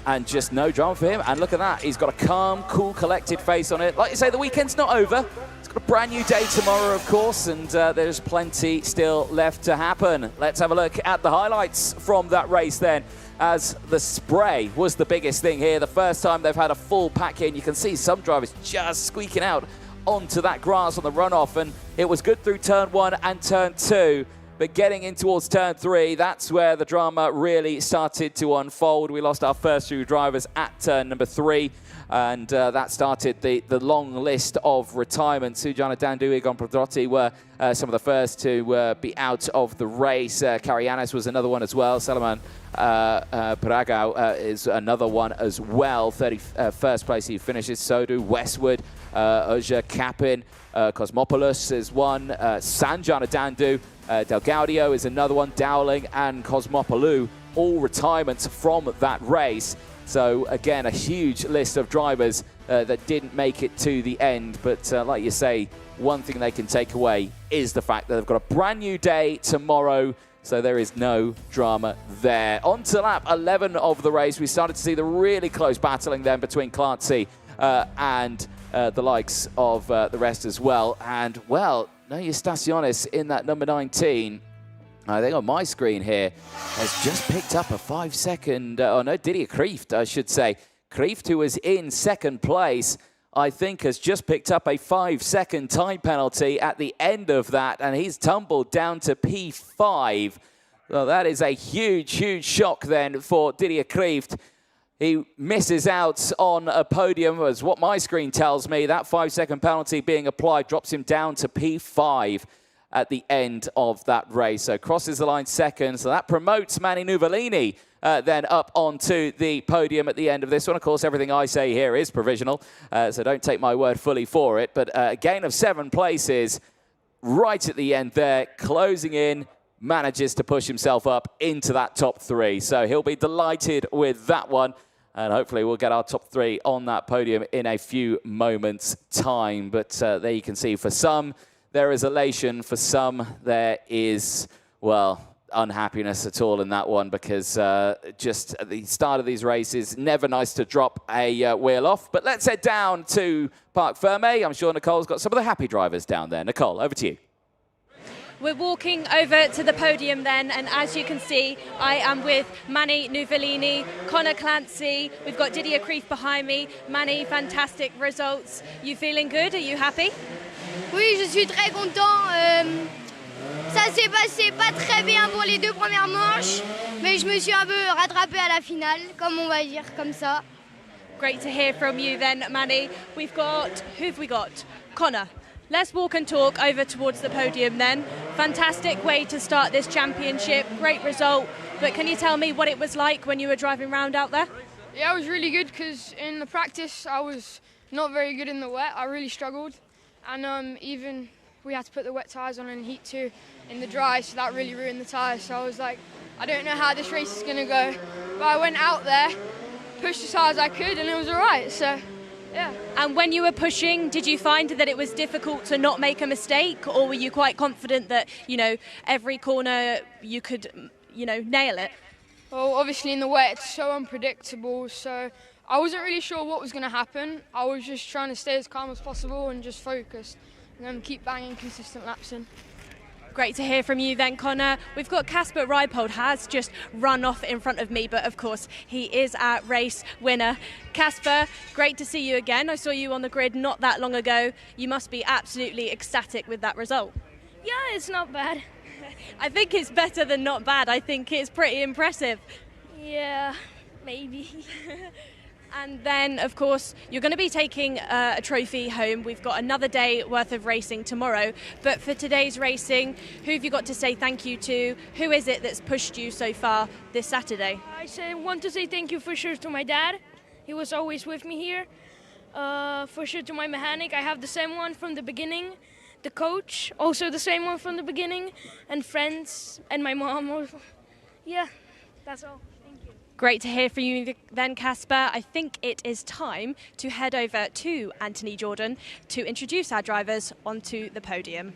and just no drama for him. And look at that, he's got a calm, cool, collected face on it. Like you say, the weekend's not over. It's got a brand new day tomorrow, of course, and there's plenty still left to happen. Let's have a look at the highlights from that race then, as the spray was the biggest thing here. The first time they've had a full pack in. You can see some drivers just squeaking out onto that grass on the runoff, and it was good through turn 1 and turn 2. But getting in towards turn 3, that's where the drama really started to unfold. We lost our first 2 drivers at turn number 3, and that started the long list of retirements. Sujana Dandu, Egon Prodrotti were some of the first to be out of the race. Karianis was another one as well. Salaman Paragao is another one as well. 31st place he finishes. So do Westwood, Oja Kapin, Cosmopoulos is one. Sanjana Dandu, Del Gaudio is another one. Dowling and Cosmopoulou, all retirements from that race. So again, a huge list of drivers that didn't make it to the end. But like you say, one thing they can take away is the fact that they've got a brand new day tomorrow. So there is no drama there. On to lap 11 of the race, we started to see the really close battling then between Clancy and the likes of the rest as well. And, well, Noya Staciones in that number 19, I think on my screen here, has just picked up a 5-second, Didier Kreeft, I should say. Kreeft, who was in second place, I think has just picked up a 5-second time penalty at the end of that, and he's tumbled down to P5. Well, that is a huge, huge shock then for Didier Kreeft. He misses out on a podium, as what my screen tells me. That 5-second penalty being applied drops him down to P5 at the end of that race. So crosses the line second. So that promotes Manny Nuvolini then up onto the podium at the end of this one. Of course, everything I say here is provisional, so don't take my word fully for it. But a gain of 7 places right at the end there, closing in, manages to push himself up into that top 3. So he'll be delighted with that one. And hopefully we'll get our top 3 on that podium in a few moments' time. But there you can see, for some, there is elation. For some, there is, well, unhappiness at all in that one, because just at the start of these races, never nice to drop a wheel off. But let's head down to Parc Fermé. I'm sure Nicole's got some of the happy drivers down there. Nicole, over to you. We're walking over to the podium then, and as you can see, I am with Manny Nuvolini, Connor Clancy, we've got Didier Krief behind me. Manny, fantastic results. You feeling good? Are you happy? Oui, je suis très content. Ça s'est passé pas très bien pour les deux premières manches, mais je me suis un peu rattrapé à la finale, comme on va dire, comme ça. Great to hear from you then, Manny. We've got, who've we got? Connor. Let's walk and talk over towards the podium then. Fantastic way to start this championship, great result. But can you tell me what it was like when you were driving around out there? Yeah, it was really good because in the practice I was not very good in the wet. I really struggled. And even we had to put the wet tyres on in heat 2 in the dry, so that really ruined the tyres. So I was like, I don't know how this race is going to go. But I went out there, pushed as hard as I could, and it was all right. So. Yeah. And when you were pushing, did you find that it was difficult to not make a mistake, or were you quite confident that, you know, every corner you could, you know, nail it? Well, obviously in the wet it's so unpredictable, so I wasn't really sure what was going to happen. I was just trying to stay as calm as possible and just focus and then keep banging consistent laps in. Great to hear from you then, Connor. We've got Casper Reipold has just run off in front of me, but of course he is our race winner. Casper, great to see you again. I saw you on the grid not that long ago. You must be absolutely ecstatic with that result. Yeah, it's not bad. I think it's better than not bad. I think it's pretty impressive. Yeah, maybe. And then, of course, you're going to be taking a trophy home. We've got another day worth of racing tomorrow. But for today's racing, who have you got to say thank you to? Who is it that's pushed you so far this Saturday? I want to say thank you for sure to my dad. He was always with me here. For sure to my mechanic. I have the same one from the beginning. The coach, also the same one from the beginning. And friends and my mom. Yeah, that's all. Great to hear from you then, Casper. I think it is time to head over to Anthony Jordan to introduce our drivers onto the podium.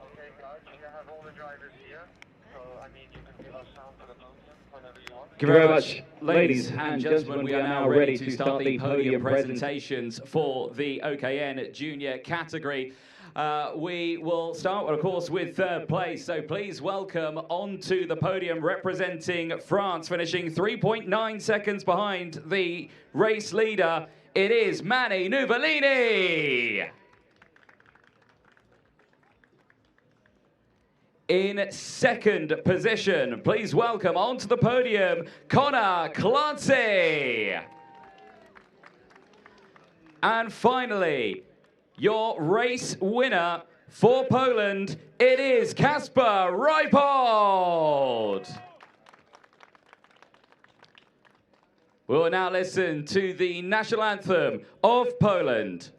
Okay, guys, you have all the drivers here, so you can give us sound for the podium whenever you want. Thank you very much, ladies and gentlemen. We are now ready to start the podium presentations for the OKN Junior category. We will start, of course, with third place. So please welcome onto the podium, representing France, finishing 3.9 seconds behind the race leader. It is Manny Nuvolini. In second position, please welcome onto the podium, Connor Clancy. And finally, your race winner for Poland, it is Kasper Reipold. We will now listen to the national anthem of Poland.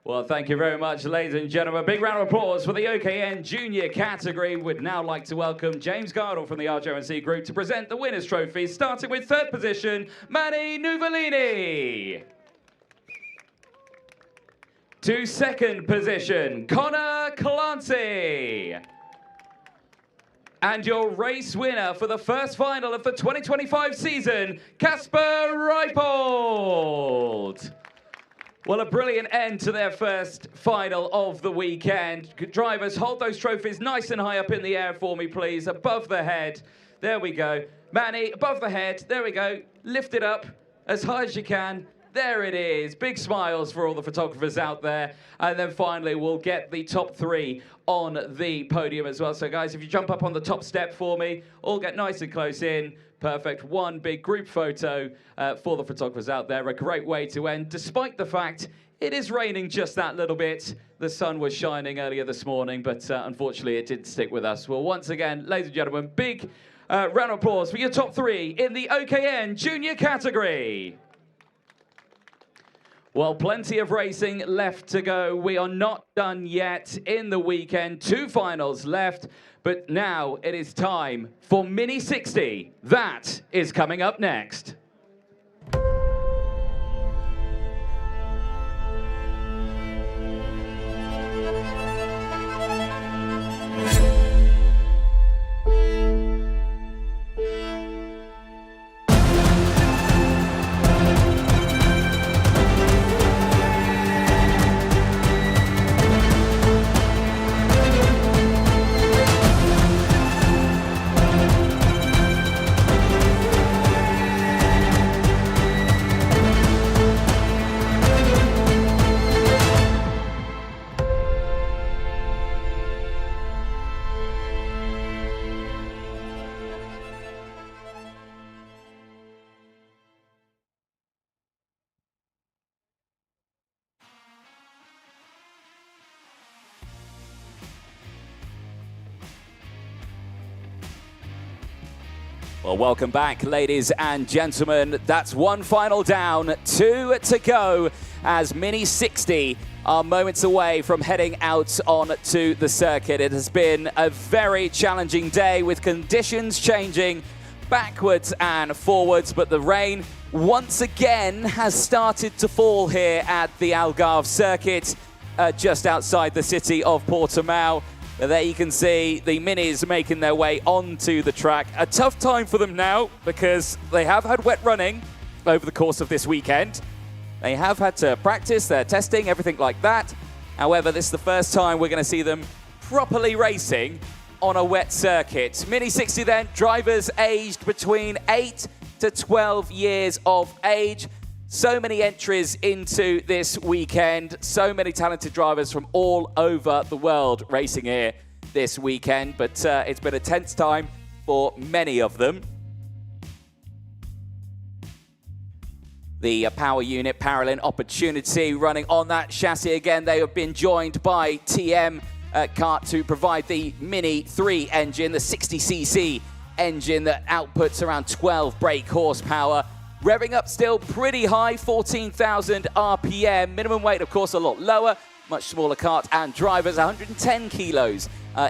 Well, thank you very much, ladies and gentlemen. Big round of applause for the OKN Junior category. We'd now like to welcome James Gardle from the RJC Group to present the winner's trophy, starting with third position, Manny Nuvolini. To second position, Connor Clancy. And your race winner for the first final of the 2025 season, Kasper Reipold. Well, a brilliant end to their first final of the weekend. Drivers, hold those trophies nice and high up in the air for me, please, above the head. There we go. Manny, above the head. There we go. Lift it up as high as you can. There it is. Big smiles for all the photographers out there. And then finally, we'll get the top 3 on the podium as well. So guys, if you jump up on the top step for me, all get nice and close in. Perfect. One big group photo for the photographers out there. A great way to end, despite the fact it is raining just that little bit. The sun was shining earlier this morning, but unfortunately it didn't stick with us. Well, once again, ladies and gentlemen, big round of applause for your top 3 in the OKN Junior category. Well, plenty of racing left to go. We are not done yet in the weekend. 2 finals left, but now it is time for Mini 60. That is coming up next. Well, welcome back, ladies and gentlemen. That's 1 final down, 2 to go, as Mini 60 are moments away from heading out onto the circuit. It has been a very challenging day with conditions changing backwards and forwards, but the rain once again has started to fall here at the Algarve circuit, just outside the city of Portimão. There you can see the minis making their way onto the track. A tough time for them now because they have had wet running over the course of this weekend. They have had to practice their testing, everything like that. However, this is the first time we're going to see them properly racing on a wet circuit. Mini 60 then, drivers aged between 8 to 12 years of age. So many entries into this weekend. So many talented drivers from all over the world racing here this weekend. But it's been a tense time for many of them. The power unit, Paralin Opportunity, running on that chassis again. They have been joined by TM Kart to provide the Mini 3 engine, the 60cc engine that outputs around 12 brake horsepower. Revving up still pretty high, 14,000 RPM. Minimum weight, of course, a lot lower. Much smaller kart and drivers, 110 kilos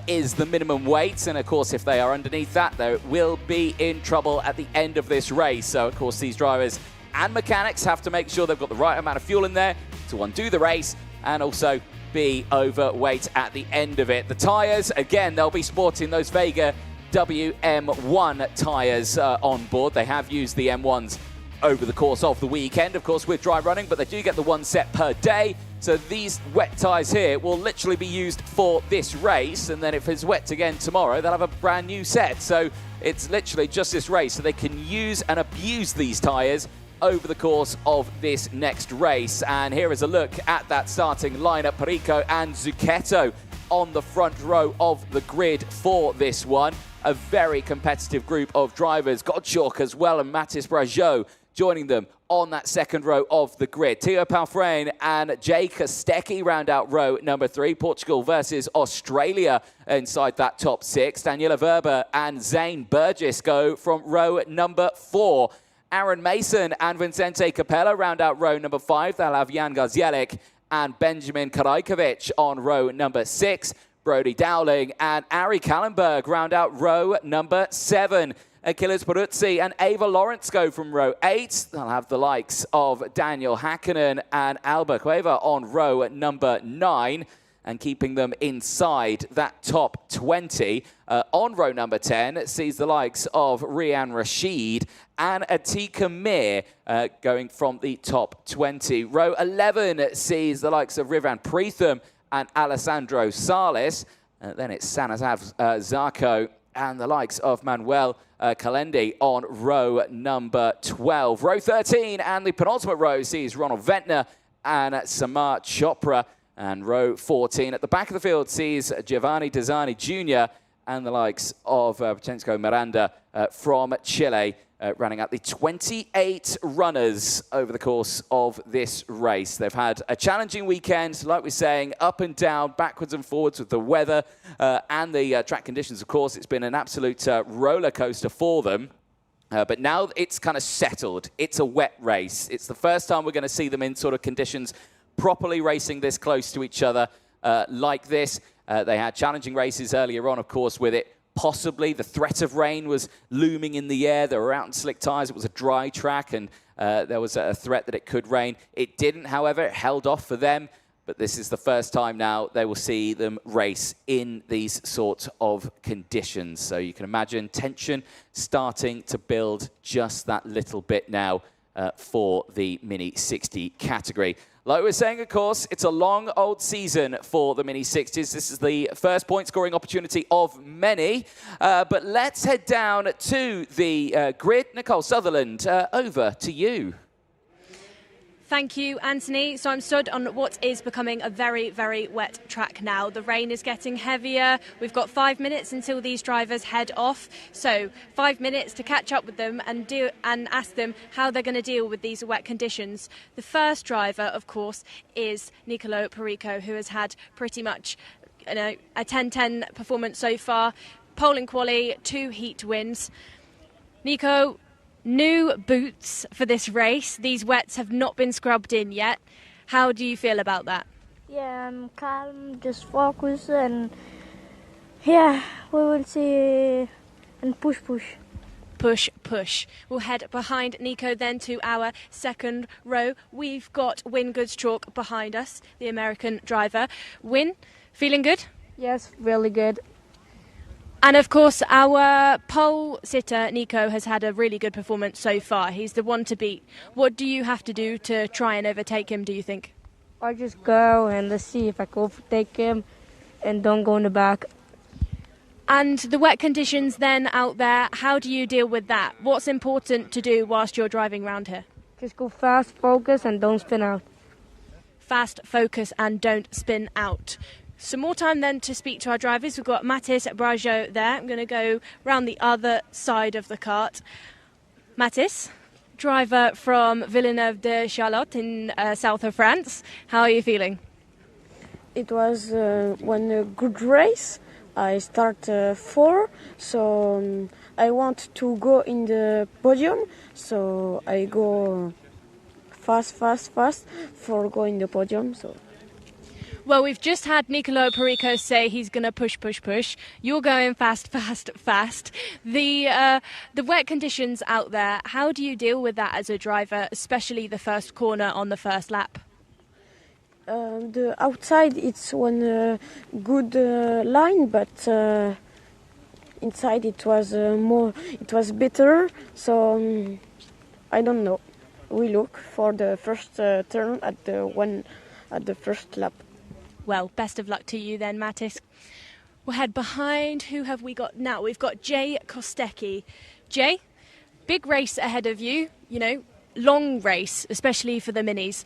is the minimum weight. And, of course, if they are underneath that, they will be in trouble at the end of this race. So, of course, these drivers and mechanics have to make sure they've got the right amount of fuel in there to undo the race and also be overweight at the end of it. The tyres, again, they'll be sporting those Vega WM1 tyres on board. They have used the M1s over the course of the weekend, of course, with dry running, but they do get the 1 set per day. So these wet tyres here will literally be used for this race, and then if it's wet again tomorrow, they'll have a brand new set. So it's literally just this race, so they can use and abuse these tyres over the course of this next race. And here is a look at that starting lineup. Perico and Zucchetto on the front row of the grid for this one. A very competitive group of drivers. Gottschalk as well, and Mathis Brajot joining them on that second row of the grid. Theo Palfrain and Jay Kostecki round out row number 3. Portugal versus Australia inside that top 6. Daniela Verber and Zane Burgess go from row number 4. Aaron Mason and Vincente Capella round out row number 5. They'll have Jan Gazielik and Benjamin Karajkovic on row number 6. Brody Dowling and Ari Kallenberg round out row number 7. Achilles Peruzzi and Ava Lawrence go from row 8. They'll have the likes of Daniel Hakkinen and Alba Cueva on row number 9. And keeping them inside that top 20. On row number 10 sees the likes of Rian Rashid and Atika Mir going from the top 20. Row 11 sees the likes of Rivan Preetham and Alessandro Salis. Then it's Stanislav Zarko and the likes of Manuel Kalendi on row number 12. Row 13 and the penultimate row sees Ronald Ventnor and Samar Chopra. And row 14 at the back of the field sees Giovanni Desani Jr. and the likes of Potensko Miranda from Chile, running out the 28 runners over the course of this race. They've had a challenging weekend, like we're saying, up and down, backwards and forwards with the weather and the track conditions, of course. It's been an absolute roller coaster for them. But now it's kind of settled. It's a wet race. It's the first time we're going to see them in sort of conditions properly racing this close to each other like this. They had challenging races earlier on, of course, with it. Possibly the threat of rain was looming in the air. They were out in slick tyres. It was a dry track, and there was a threat that it could rain. It didn't, however. It held off for them. But this is the first time now they will see them race in these sorts of conditions. So you can imagine tension starting to build just that little bit now for the Mini 60 category. Like we were saying, of course, it's a long old season for the Mini 60s. This is the first point scoring opportunity of many. But let's head down to the grid. Nicole Sutherland, over to you. Thank you, Anthony. So I'm stood on what is becoming a very, very wet track now. The rain is getting heavier. We've got 5 minutes until these drivers head off. So 5 minutes to catch up with them and ask them how they're going to deal with these wet conditions. The first driver, of course, is Nicolo Perico, who has had pretty much a 10-10 performance so far. Pole and quali, 2 heat wins. Nico, new boots for this race. These wets have not been scrubbed in yet. How do you feel about that? Yeah, I'm calm, just focus, and yeah, we will see and push. Push. We'll head behind Nico then to our second row. We've got Win Goodschalk behind us, the American driver. Win, feeling good? Yes, really good. And of course, our pole sitter, Nico, has had a really good performance so far. He's the one to beat. What do you have to do to try and overtake him, do you think? I just go and let's see if I can overtake him and don't go in the back. And the wet conditions then out there, how do you deal with that? What's important to do whilst you're driving around here? Just go fast, focus, and don't spin out. Fast, focus, and don't spin out. Some more time then to speak to our drivers. We've got Mathis Brajo there. I'm going to go round the other side of the kart. Mathis, driver from Villeneuve de Charlotte in south of France. How are you feeling? It was one good race. I start 4, so I want to go in the podium. So I go fast for going the podium. So. Well, we've just had Nicolo Perico say he's going to push. You're going fast. The wet conditions out there, how do you deal with that as a driver, especially the first corner on the first lap? The outside it's one good line, but inside it was better. So I don't know. We look for the first turn at the first lap. Well, best of luck to you then, Mathis. We'll head behind. Who have we got now? We've got Jay Kostecki. Jay, big race ahead of you, long race, especially for the minis.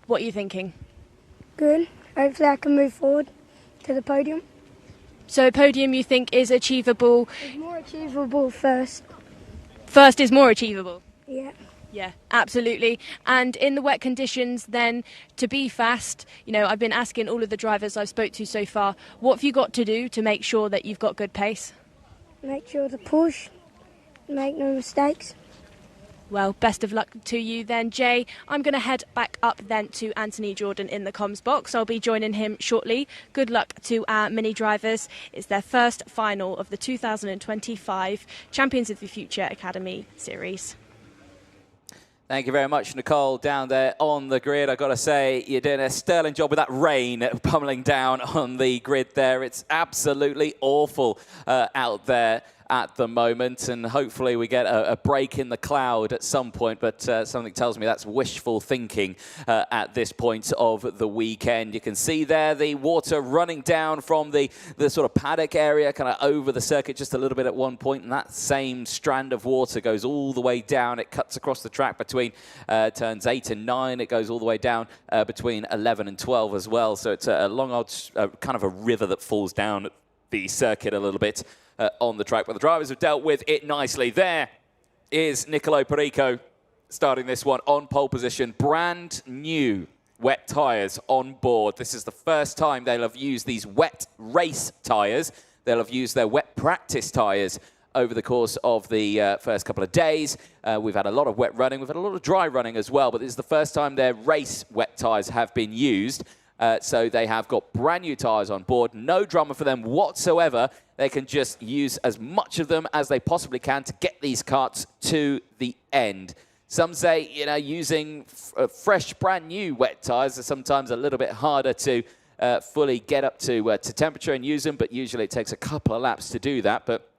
What are you thinking? Good. Hopefully I can move forward to the podium. So a podium you think is achievable? It's more achievable first. First is more achievable? Yeah. Yeah, absolutely. And in the wet conditions then, to be fast, I've been asking all of the drivers I've spoke to so far, what have you got to do to make sure that you've got good pace? Make sure to push, make no mistakes. Well, best of luck to you then, Jay. I'm going to head back up then to Anthony Jordan in the comms box. I'll be joining him shortly. Good luck to our mini drivers. It's their first final of the 2025 Champions of the Future Academy Series. Thank you very much, Nicole, down there on the grid. I've got to say, you're doing a sterling job with that rain pummeling down on the grid there. It's absolutely awful out there. at the moment, and hopefully we get a break in the cloud at some point, but something tells me that's wishful thinking at this point of the weekend. You can see there the water running down from the sort of paddock area, kind of over the circuit just a little bit at one point, and that same strand of water goes all the way down. It cuts across the track between turns 8 and 9. It goes all the way down between 11 and 12 as well, so it's a long old kind of a river that falls down the circuit a little bit on the track, but the drivers have dealt with it nicely. There is Nicolo Perico starting this one on pole position. Brand new wet tyres on board. This is the first time they'll have used these wet race tyres. They'll have used their wet practice tyres over the course of the first couple of days. We've had a lot of wet running. We've had a lot of dry running as well, but this is the first time their race wet tyres have been used. So they have got brand new tyres on board. No drama for them whatsoever. They can just use as much of them as they possibly can to get these karts to the end. Some say, you know, using fresh, brand new wet tyres are sometimes a little bit harder to fully get up to temperature and use them, but usually it takes a couple of laps to do that. But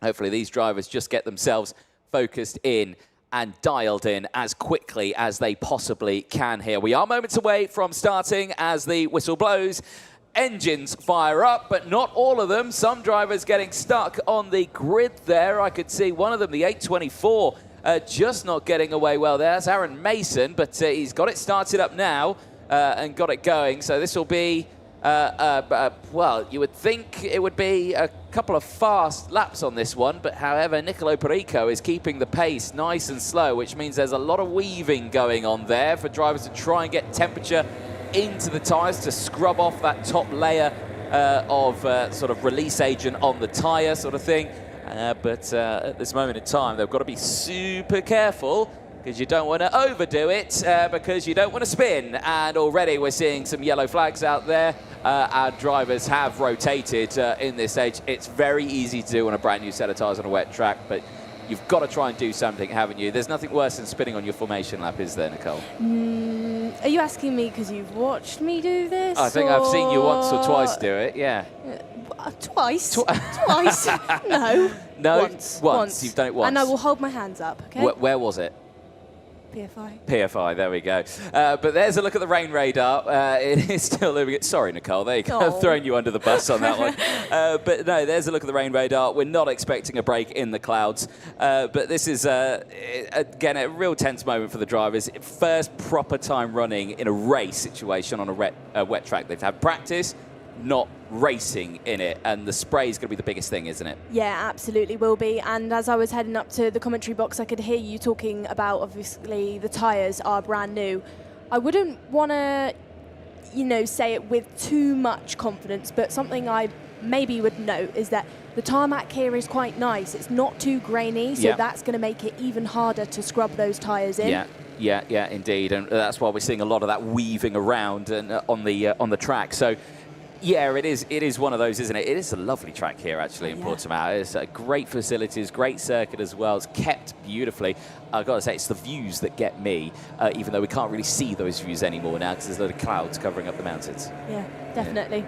hopefully these drivers just get themselves focused in and dialed in as quickly as they possibly can here. We are moments away from starting as the whistle blows. Engines fire up, but not all of them. Some drivers getting stuck on the grid there. I could see one of them, the 824, just not getting away well there. That's Aaron Mason, but he's got it started up now and got it going. So this will be, well, you would think it would be a couple of fast laps on this one, but however, Nicolo Perico is keeping the pace nice and slow, which means there's a lot of weaving going on there for drivers to try and get temperature into the tyres to scrub off that top layer of sort of release agent on the tyre sort of thing. But at this moment in time, they've got to be super careful because you don't want to overdo it because you don't want to spin. And already we're seeing some yellow flags out there. Our drivers have rotated in this stage. It's very easy to do on a brand new set of tyres on a wet track, but you've got to try and do something, haven't you? There's nothing worse than spinning on your formation lap, is there, Nicole? Are you asking me because you've watched me do this? I think I've seen you once or twice do it, yeah. Twice? Twice? No. No? Once. You've done it once. And I will hold my hands up, okay? Where was it? PFI. PFI, there we go. But there's a look at the rain radar. It is still moving. Sorry, Nicole, there you go. I've thrown you under the bus on that one. But no, there's a look at the rain radar. We're not expecting a break in the clouds. But this is, again, a real tense moment for the drivers. First proper time running in a race situation on a wet track. They've had practice, not racing in it, and the spray is going to be the biggest thing, isn't it? Yeah, absolutely will be. And as I was heading up to the commentary box, I could hear you talking about, obviously, the tyres are brand new. I wouldn't want to, you know, say it with too much confidence, but something I maybe would note is that the tarmac here is quite nice. It's not too grainy, so that's going to make it even harder to scrub those tyres in. Yeah, indeed, and that's why we're seeing a lot of that weaving around and on the track. So. Yeah, it is one of those, isn't it? It is a lovely track here, actually, in Portimão. It's great facilities, great circuit as well. It's kept beautifully. I've got to say, it's the views that get me, even though we can't really see those views anymore now because there's a lot of clouds covering up the mountains. Yeah, definitely.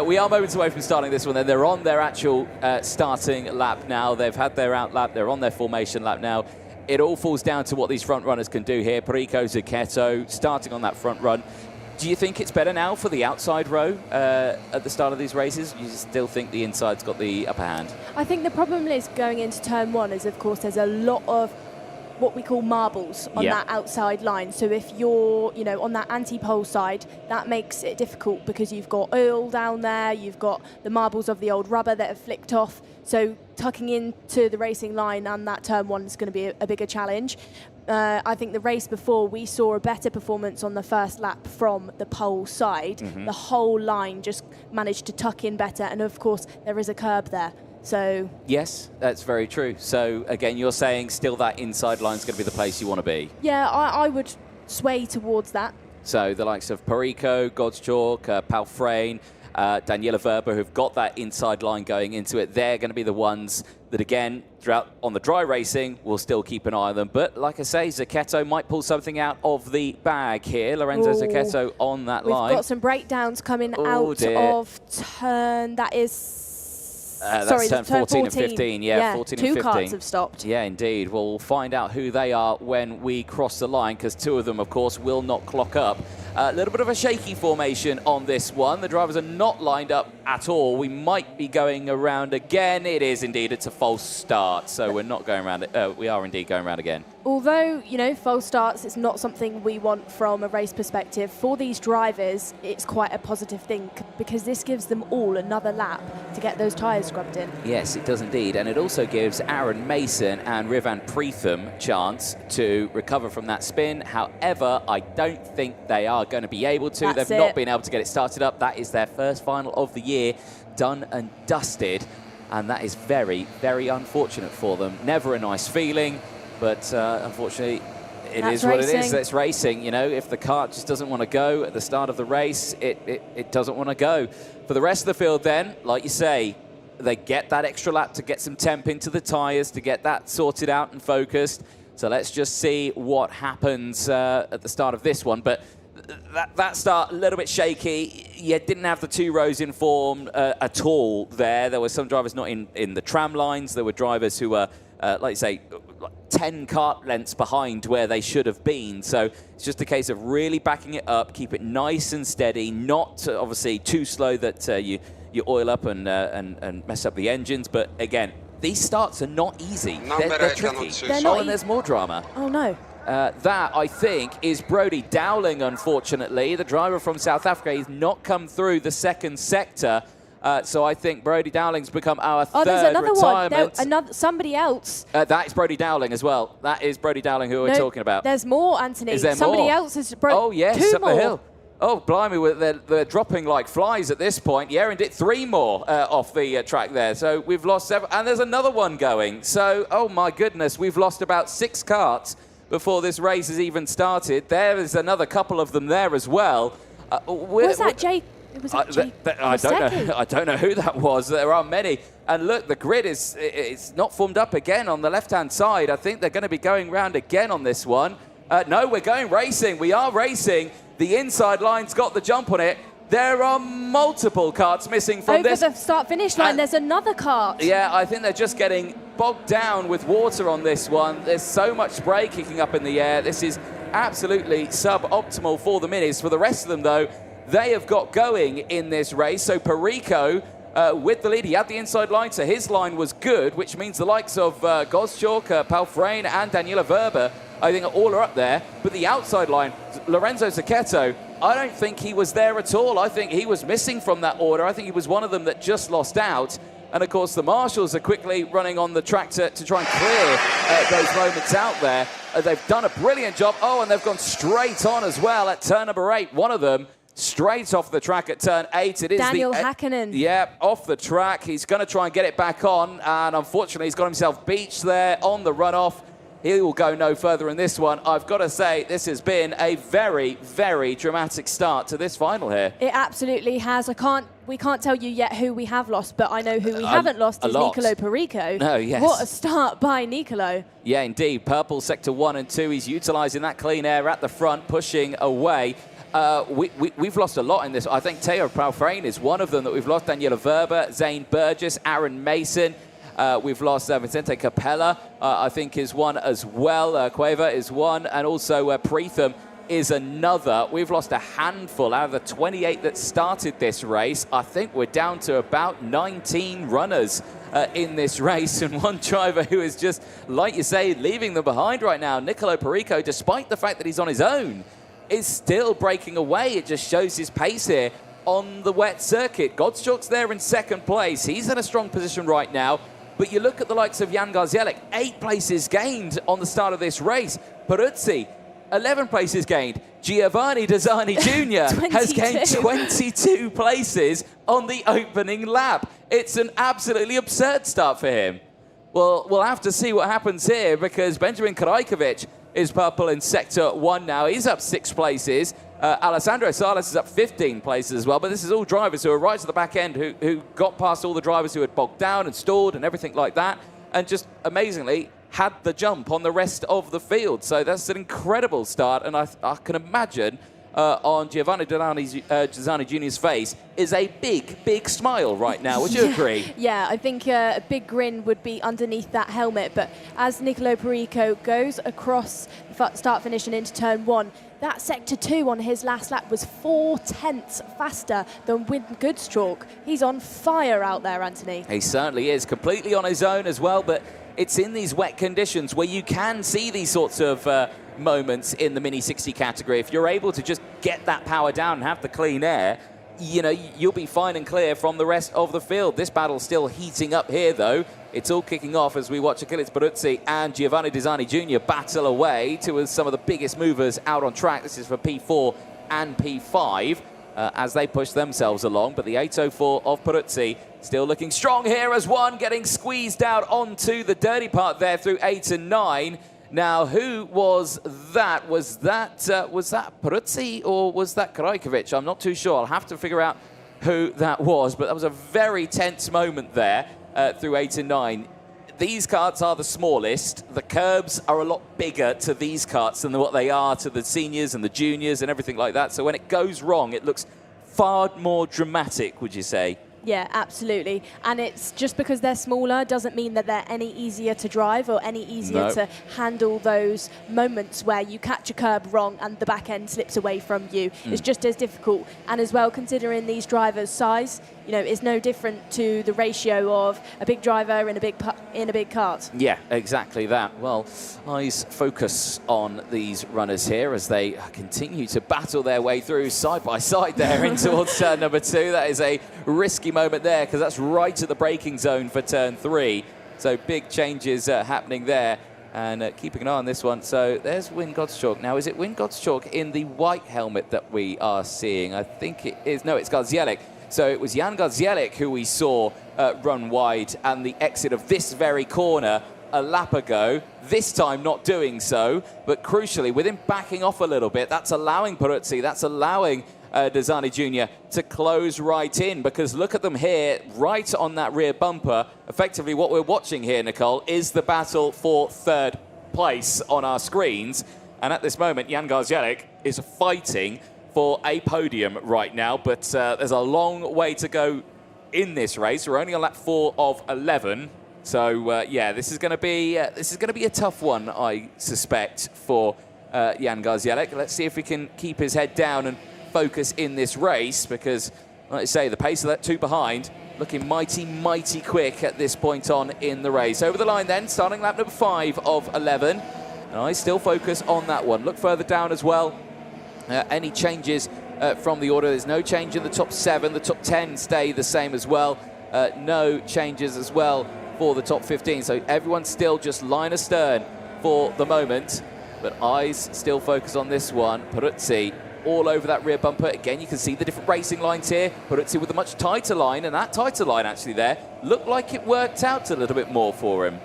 We are moments away from starting this one. Then they're on their actual starting lap now. They've had their out lap. They're on their formation lap now. It all falls down to what these front runners can do here. Perico, Zucchetto starting on that front run. Do you think it's better now for the outside row at the start of these races? You still think the inside's got the upper hand? I think the problem is going into turn one is, of course, there's a lot of what we call marbles on that outside line. So if you're, you know, on that anti-pole side, that makes it difficult because you've got oil down there, you've got the marbles of the old rubber that have flicked off. So tucking into the racing line and that turn one is going to be a bigger challenge. I think the race before, we saw a better performance on the first lap from the pole side. The whole line just managed to tuck in better, and of course there is a curb there. So yes, that's very true. So again, you're saying still that inside line is going to be the place you want to be? Yeah, I would sway towards that. So the likes of Perico, Gottschalk, Palfrain, Daniela Verber, who've got that inside line going into it, they're going to be the ones that, again, throughout on the dry racing, we'll still keep an eye on them. But like I say, Zucchetto might pull something out of the bag here. Lorenzo Zucchetto on that line. We've got some breakdowns coming out of turn. That is That's turn 14 and 15. Yeah, 14 and 15. Two karts have stopped. Yeah, indeed. We'll find out who they are when we cross the line, because two of them, of course, will not clock up. A little bit of a shaky formation on this one. The drivers are not lined up at all. We might be going around again. It is indeed. It's a false start, so we're not going around. We are indeed going around again. Although, you know, false starts, it's not something we want from a race perspective. For these drivers, it's quite a positive thing because this gives them all another lap to get those tyres scrubbed in. Yes, it does indeed. And it also gives Aaron Mason and Rivan Preetham a chance to recover from that spin. However, I don't think they are going to be able to. They've not been able to get it started up. That is their first final of the year, done and dusted. And that is very, very unfortunate for them. Never a nice feeling. But unfortunately, it is what it is. It's racing. You know, if the kart just doesn't want to go at the start of the race, it doesn't want to go. For the rest of the field then, like you say, they get that extra lap to get some temp into the tyres, to get that sorted out and focused. So let's just see what happens at the start of this one. But that start, a little bit shaky. You didn't have the two rows in form at all there. There were some drivers not in the tram lines. There were drivers who were, like you say, 10 kart lengths behind where they should have been. So it's just a case of really backing it up, keep it nice and steady, not obviously too slow that you oil up and mess up the engines. But again, these starts are not easy. They're tricky. And there's more drama. Oh, no. That, I think, is Brody Dowling, unfortunately. The driver from South Africa. He's not come through the second sector. So I think Brody Dowling's become our third retirement. There's another one. Somebody else. That is Brody Dowling as well. That is Brody Dowling who we're talking about. There's more, Anthony. Is there Somebody more? else is... Oh, yes, up more. the hill. Oh, blimey, they're dropping like flies at this point. Yeah, and did 3 more off the track there. So we've lost 7. And there's another one going. So, oh, my goodness, we've lost about 6 karts before this race has even started. There is another couple of them there as well. Was that Jake? I don't know who that was. There are many. And look, the grid it's not formed up again on the left-hand side. I think they're going to be going round again on this one. No, we're going racing. We are racing. The inside line's got the jump on it. There are multiple karts missing from this. Over the start-finish line, there's another kart. Yeah, I think they're just getting bogged down with water on this one. There's so much spray kicking up in the air. This is absolutely suboptimal for the minis. For the rest of them, though, they have got going in this race. So Perico with the lead. He had the inside line, so his line was good, which means the likes of Gozchuk, Palfrain and Daniela Verber, I think all are up there. But the outside line, Lorenzo Zucchetto, I don't think he was there at all. I think he was missing from that order. I think he was one of them that just lost out. And, of course, the marshals are quickly running on the track to try and clear those moments out there. They've done a brilliant job. Oh, and they've gone straight on as well at turn number 8. One of them straight off the track at turn 8. It is Daniel Hakkinen. Yeah, off the track. He's going to try and get it back on. And, unfortunately, he's got himself beached there on the runoff. He will go no further in this one. I've got to say, this has been a very, very dramatic start to this final here. It absolutely has. We can't tell you yet who we have lost, but I know who we haven't lost is Nicolo Perico. No, yes. What a start by Nicolo. Yeah, indeed. Purple sector 1 and 2. He's utilising that clean air at the front, pushing away. We've lost a lot in this. I think Teo Palfrain is one of them that we've lost. Daniela Verber, Zane Burgess, Aaron Mason. We've lost Vicente Capella, I think, is one as well. Cueva is one, and also Preetham is another. We've lost a handful out of the 28 that started this race. I think we're down to about 19 runners in this race, and one driver who is just, like you say, leaving them behind right now. Nicolo Perico, despite the fact that he's on his own, is still breaking away. It just shows his pace here on the wet circuit. Godschuk's there in second place. He's in a strong position right now. But you look at the likes of Jan Garzielek, 8 places gained on the start of this race. Peruzzi, 11 places gained. Giovanni Desani Jr. has gained 22 places on the opening lap. It's an absolutely absurd start for him. Well, we'll have to see what happens here, because Benjamin Karajkovic is purple in sector 1 now. He's up 6 places. Alessandro Salas is up 15 places as well, but this is all drivers who are right to the back end who got past all the drivers who had bogged down and stalled and everything like that, and just amazingly had the jump on the rest of the field. So that's an incredible start, and I can imagine on Giovanni Desani Jr.'s face is a big smile right now. Would you agree? Yeah, I think a big grin would be underneath that helmet. But as Nicolo Perico goes across the start finish and into turn 1, that sector 2 on his last lap was 4/10 faster than Wyn Goodschalk. He's on fire out there, Anthony. He certainly is, completely on his own as well, but it's in these wet conditions where you can see these sorts of moments in the Mini 60 category. If you're able to just get that power down and have the clean air, you know, you'll be fine and clear from the rest of the field. This battle's still heating up here, though. It's all kicking off as we watch Achilles Peruzzi and Giovanni Desani Jr. battle away to some of the biggest movers out on track. This is for P4 and P5 as they push themselves along. But the 804 of Peruzzi still looking strong here as one, getting squeezed out onto the dirty part there through 8 and 9. Now, who was that? Was that Peruzzi or was that Krajkovic? I'm not too sure. I'll have to figure out who that was. But that was a very tense moment there through 8 and 9. These karts are the smallest. The curbs are a lot bigger to these karts than what they are to the seniors and the juniors and everything like that. So when it goes wrong, it looks far more dramatic, would you say? Yeah, absolutely. And it's just because they're smaller doesn't mean that they're any easier to drive or any easier to handle those moments where you catch a curb wrong and the back end slips away from you. It's just as difficult. And as well, considering these drivers' size, you know, is no different to the ratio of a big driver in a big kart. Yeah, exactly that. Well, eyes focus on these runners here as they continue to battle their way through side by side there in towards turn number 2. That is a risky moment there because that's right at the braking zone for turn 3. So big changes happening there. And keeping an eye on this one. So there's Wyn Gottschalk. Now, is it Wyn Gottschalk in the white helmet that we are seeing? I think it is. No, it's Garzielek. So it was Jan Garzielek who we saw run wide and the exit of this very corner a lap ago. This time not doing so, but crucially, with him backing off a little bit, that's allowing Peruzzi, that's allowing Desani Jr. to close right in, because look at them here, right on that rear bumper. Effectively, what we're watching here, Nicole, is the battle for third place on our screens. And at this moment, Jan Garzielek is fighting for a podium right now, but there's a long way to go in this race. We're only on lap 4 of 11, so yeah, this is going to be a tough one, I suspect, for Jan Garzielek. Let's see if we can keep his head down and focus in this race, because, like I say, the pace of that 2 behind looking mighty quick at this point on in the race. Over the line then, starting lap number 5 of 11, and I still focus on that one. Look further down as well. Any changes from the order? There's no change in the top 7. The top 10 stay the same as well. No changes as well for the top 15. So everyone's still just line astern for the moment. But eyes still focus on this one. Peruzzi all over that rear bumper. Again, you can see the different racing lines here. Peruzzi with a much tighter line. And that tighter line actually there looked like it worked out a little bit more for him.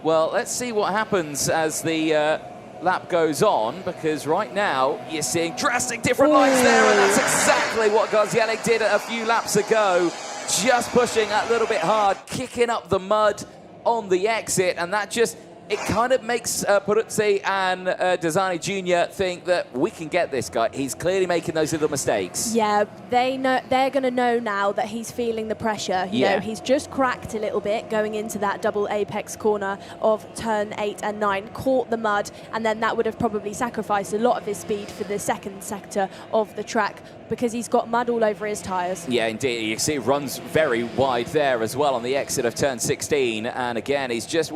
Well, let's see what happens as the lap goes on, because right now you're seeing drastic different lines there, and that's exactly what Garzielek did a few laps ago, just pushing a little bit hard, kicking up the mud on the exit, and that just, it kind of makes Peruzzi and Desani Jr. think that we can get this guy. He's clearly making those little mistakes. Yeah, they're going to know now that he's feeling the pressure. You know, he's just cracked a little bit going into that double apex corner of turn 8 and 9, caught the mud, and then that would have probably sacrificed a lot of his speed for the second sector of the track, because he's got mud all over his tyres. Yeah, indeed. You can see it runs very wide there as well on the exit of turn 16, and again, he's just...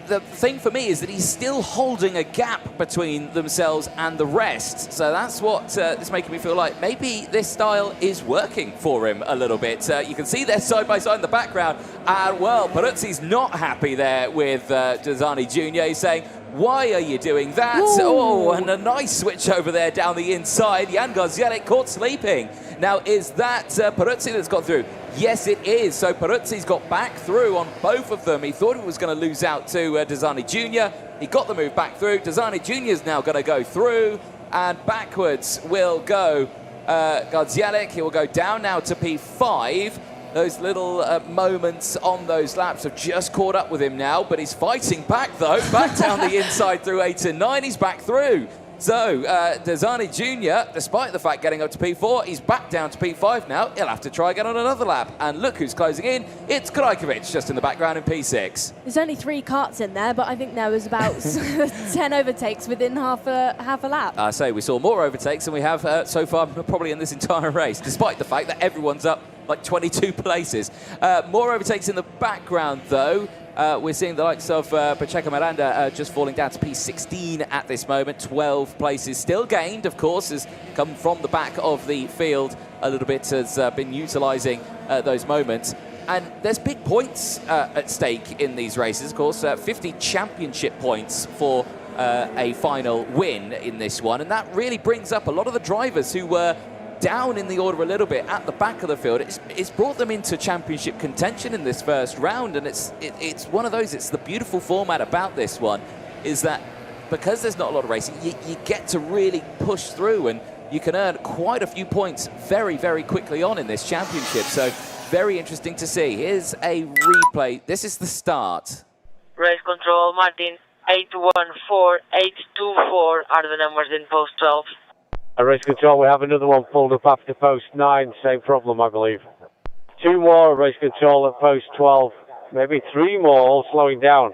The thing for me is that he's still holding a gap between themselves and the rest. So that's what it's making me feel like maybe this style is working for him a little bit. You can see they're side by side in the background. And, well, Peruzzi's not happy there with Desani Jr. He's saying, why are you doing that? Ooh. Oh, and a nice switch over there down the inside. Jan Garzielek caught sleeping. Now, is that Peruzzi that's got through? Yes, it is. So Peruzzi's got back through on both of them. He thought he was going to lose out to Desani Jr. He got the move back through. Desani Jr. is now going to go through, and backwards will go Garzielek. He will go down now to P5. Those little moments on those laps have just caught up with him now, but he's fighting back, though. Back down the inside through 8 and 9. He's back through. So, Desani Jr., despite the fact getting up to P4, he's back down to P5 now. He'll have to try again on another lap. And look who's closing in. It's Krajkovic just in the background in P6. There's only 3 karts in there, but I think there was about 10 overtakes within half a lap. I say we saw more overtakes than we have so far probably in this entire race, despite the fact that everyone's up like 22 places. More overtakes in the background, though. We're seeing the likes of Pacheco Miranda just falling down to P16 at this moment. 12 places still gained, of course, has come from the back of the field a little bit, has been utilising those moments. And there's big points at stake in these races, of course. 50 championship points for a final win in this one. And that really brings up a lot of the drivers who were down in the order a little bit at the back of the field. It's brought them into championship contention in this first round, and it's one of those, it's the beautiful format about this one, is that because there's not a lot of racing, you get to really push through, and you can earn quite a few points very, very quickly on in this championship. So very interesting to see. Here's a replay. This is the start. Race control, Martin, 814, 824 are the numbers in post 12. Race control, we have another one pulled up after post 9, same problem I believe. 2 more race control at post 12, maybe 3 more, all slowing down.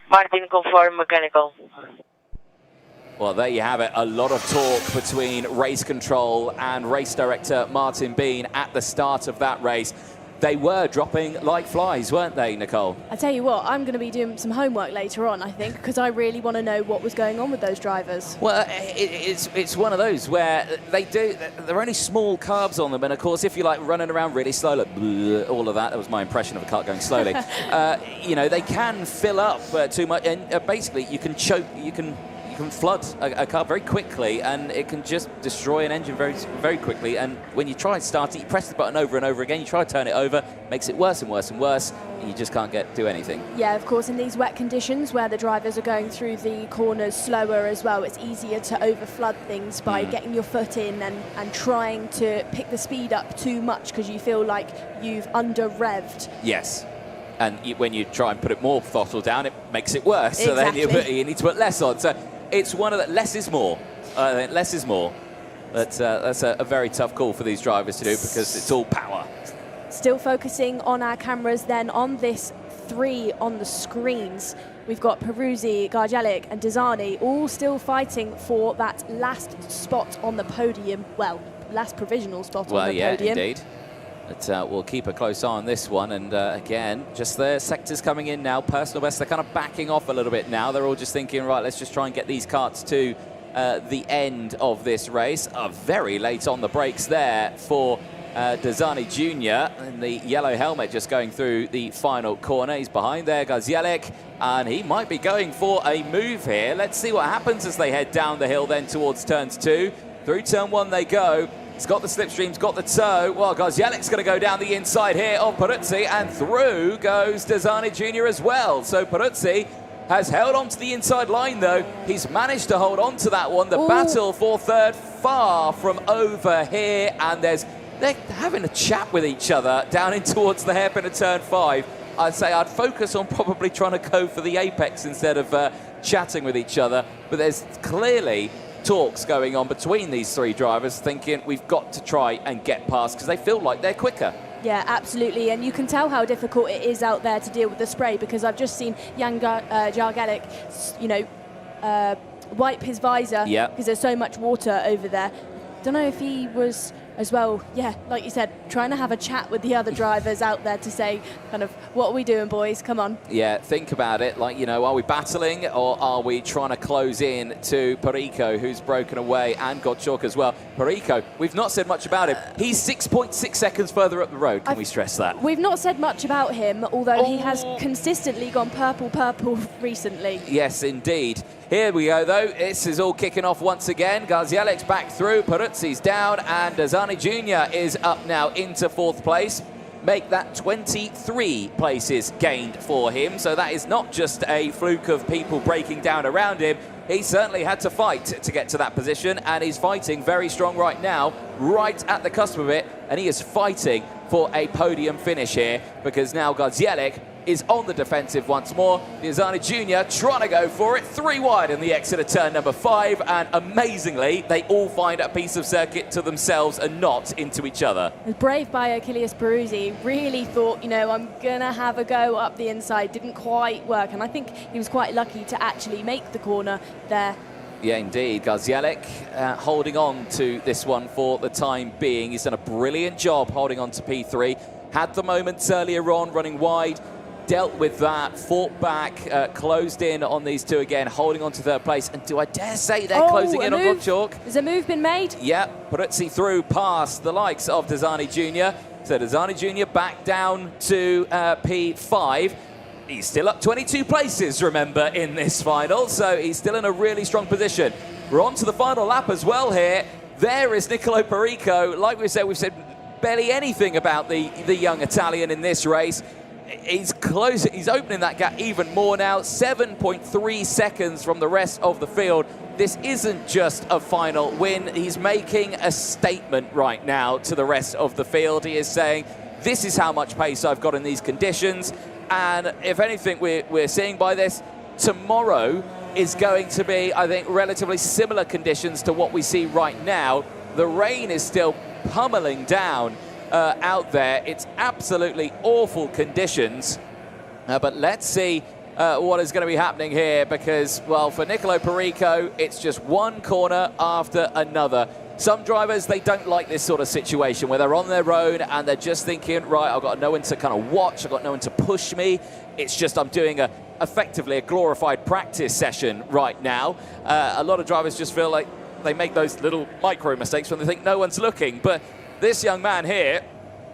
Martin, confirm mechanical. Well, there you have it. A lot of talk between race control and race director Martin Bean at the start of that race. They were dropping like flies, weren't they, Nicole? I tell you what, I'm going to be doing some homework later on, I think, because I really want to know what was going on with those drivers. Well, it's one of those where there are only small carbs on them, and of course, if you're like running around really slow, like bleh, all of that was my impression of a car going slowly. You know, they can fill up too much, and basically you can choke, you can flood a car very quickly, and it can just destroy an engine very, very quickly. And when you try and start it, you press the button over and over again, you try to turn it over, makes it worse and worse and worse, and you just can't do anything. Yeah, of course, in these wet conditions where the drivers are going through the corners slower as well, it's easier to overflood things by getting your foot in and trying to pick the speed up too much because you feel like you've under-revved. Yes. And when you try and put it more throttle down, it makes it worse. Exactly. So then you need to put less on. So it's one of the less is more. Less is more. That's a very tough call for these drivers to do because it's all power. Still focusing on our cameras then on this 3 on the screens. We've got Peruzzi, Garjelik and Desani all still fighting for that last spot on the podium. Well, last provisional spot on the podium. Well, yeah, indeed. But we'll keep a close eye on this one. And again, just the sectors coming in now. Personal best, they're kind of backing off a little bit now. They're all just thinking, right, let's just try and get these karts to the end of this race. Very late on the brakes there for Desani Jr. in the yellow helmet just going through the final corner. He's behind there, Garjelik, and he might be going for a move here. Let's see what happens as they head down the hill then towards turns 2. Through turn 1 they go. He's got the slipstreams, got the toe. Well, Garjelik's going to go down the inside here of Peruzzi, and through goes Desani Jr. as well. So Peruzzi has held on to the inside line, though. He's managed to hold on to that one. The battle for third far from over here, and they're having a chat with each other down in towards the hairpin of turn 5. I'd say I'd focus on probably trying to go for the apex instead of chatting with each other. But there's clearly talks going on between these 3 drivers, thinking we've got to try and get past because they feel like they're quicker. Yeah, absolutely, and you can tell how difficult it is out there to deal with the spray because I've just seen Jan Garjelik, wipe his visor because there's so much water over there. Don't know if he was as well, like you said, trying to have a chat with the other drivers out there to say kind of, what are we doing, boys? Come on. Yeah, think about it. Like, are we battling or are we trying to close in to Perico, who's broken away, and Gottschalk as well? Perico, we've not said much about him. He's 6.6 seconds further up the road. Can we stress that? We've not said much about him, although he has consistently gone purple recently. Yes, indeed. Here we go, though. This is all kicking off once again. Garjelik's back through, Peruzzi's down, and Desani Jr. is up now into 4th place. Make that 23 places gained for him. So that is not just a fluke of people breaking down around him. He certainly had to fight to get to that position, and he's fighting very strong right now, right at the cusp of it, and he is fighting for a podium finish here, because now Garjelik is on the defensive once more. Ghiazzani Jr. trying to go for it, 3 wide in the exit of turn number 5, and amazingly, they all find a piece of circuit to themselves and not into each other. Brave by Achilles Peruzzi, really thought, you know, I'm going to have a go up the inside, didn't quite work, and I think he was quite lucky to actually make the corner there. Yeah, indeed. Garzielek holding on to this one for the time being. He's done a brilliant job holding on to P3. Had the moments earlier on, running wide, dealt with that, fought back, closed in on these two again, holding on to third place. And do I dare say they're closing in on Gottschalk? Has a move been made? Yeah, Peruzzi through past the likes of Ghiazzani Jr. So Ghiazzani Jr. back down to P5. He's still up 22 places, remember, in this final, so he's still in a really strong position. We're on to the final lap as well here. There is Nicolo Perico. Like we've said barely anything about the young Italian in this race. He's closing, he's opening that gap even more now, 7.3 seconds from the rest of the field. This isn't just a final win. He's making a statement right now to the rest of the field. He is saying, this is how much pace I've got in these conditions. And if anything we're seeing by this, tomorrow is going to be, I think, relatively similar conditions to what we see right now. The rain is still pummeling down out there. It's absolutely awful conditions. But let's see what is going to be happening here because, well, for Nicolo Perico, it's just one corner after another. Some drivers, they don't like this sort of situation where they're on their own and they're just thinking, right, I've got no one to kind of watch, I've got no one to push me. It's just I'm doing effectively a glorified practice session right now. A lot of drivers just feel like they make those little micro mistakes when they think no one's looking. But this young man here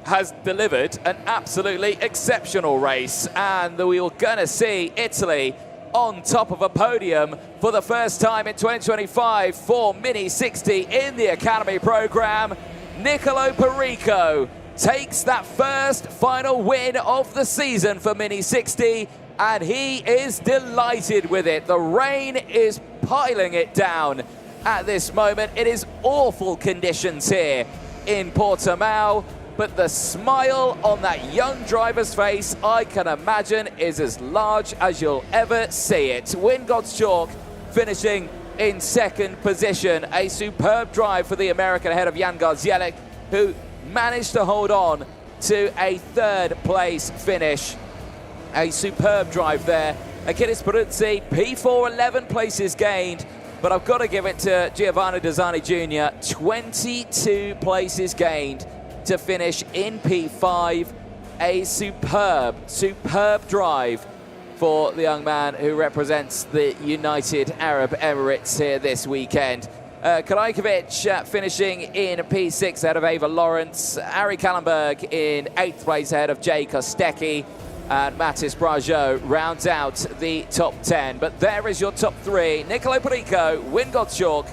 has delivered an absolutely exceptional race, and we are going to see Italy on top of a podium for the first time in 2025 for Mini 60 in the Academy program. Nicolo Perico takes that first final win of the season for Mini 60, and he is delighted with it. The rain is piling it down at this moment. It is awful conditions here in Portimão, but the smile on that young driver's face, I can imagine, is as large as you'll ever see it. Win Gottschalk finishing in second position. A superb drive for the American ahead of Jan Garzielek, who managed to hold on to a third place finish. A superb drive there. Achilles Peruzzi, P4, 11 places gained. But I've got to give it to Giovanni Ghiazzani Jr., 22 places gained to finish in P5. A superb drive for the young man who represents the United Arab Emirates here this weekend. Krajkovic finishing in P6 ahead of Ava Lawrence. Ari Kallenberg in 8th place ahead of Jay Kostecki. And Matis Brageau rounds out the top 10. But there is your top 3. Nicolo Perico, Win Gottschalk,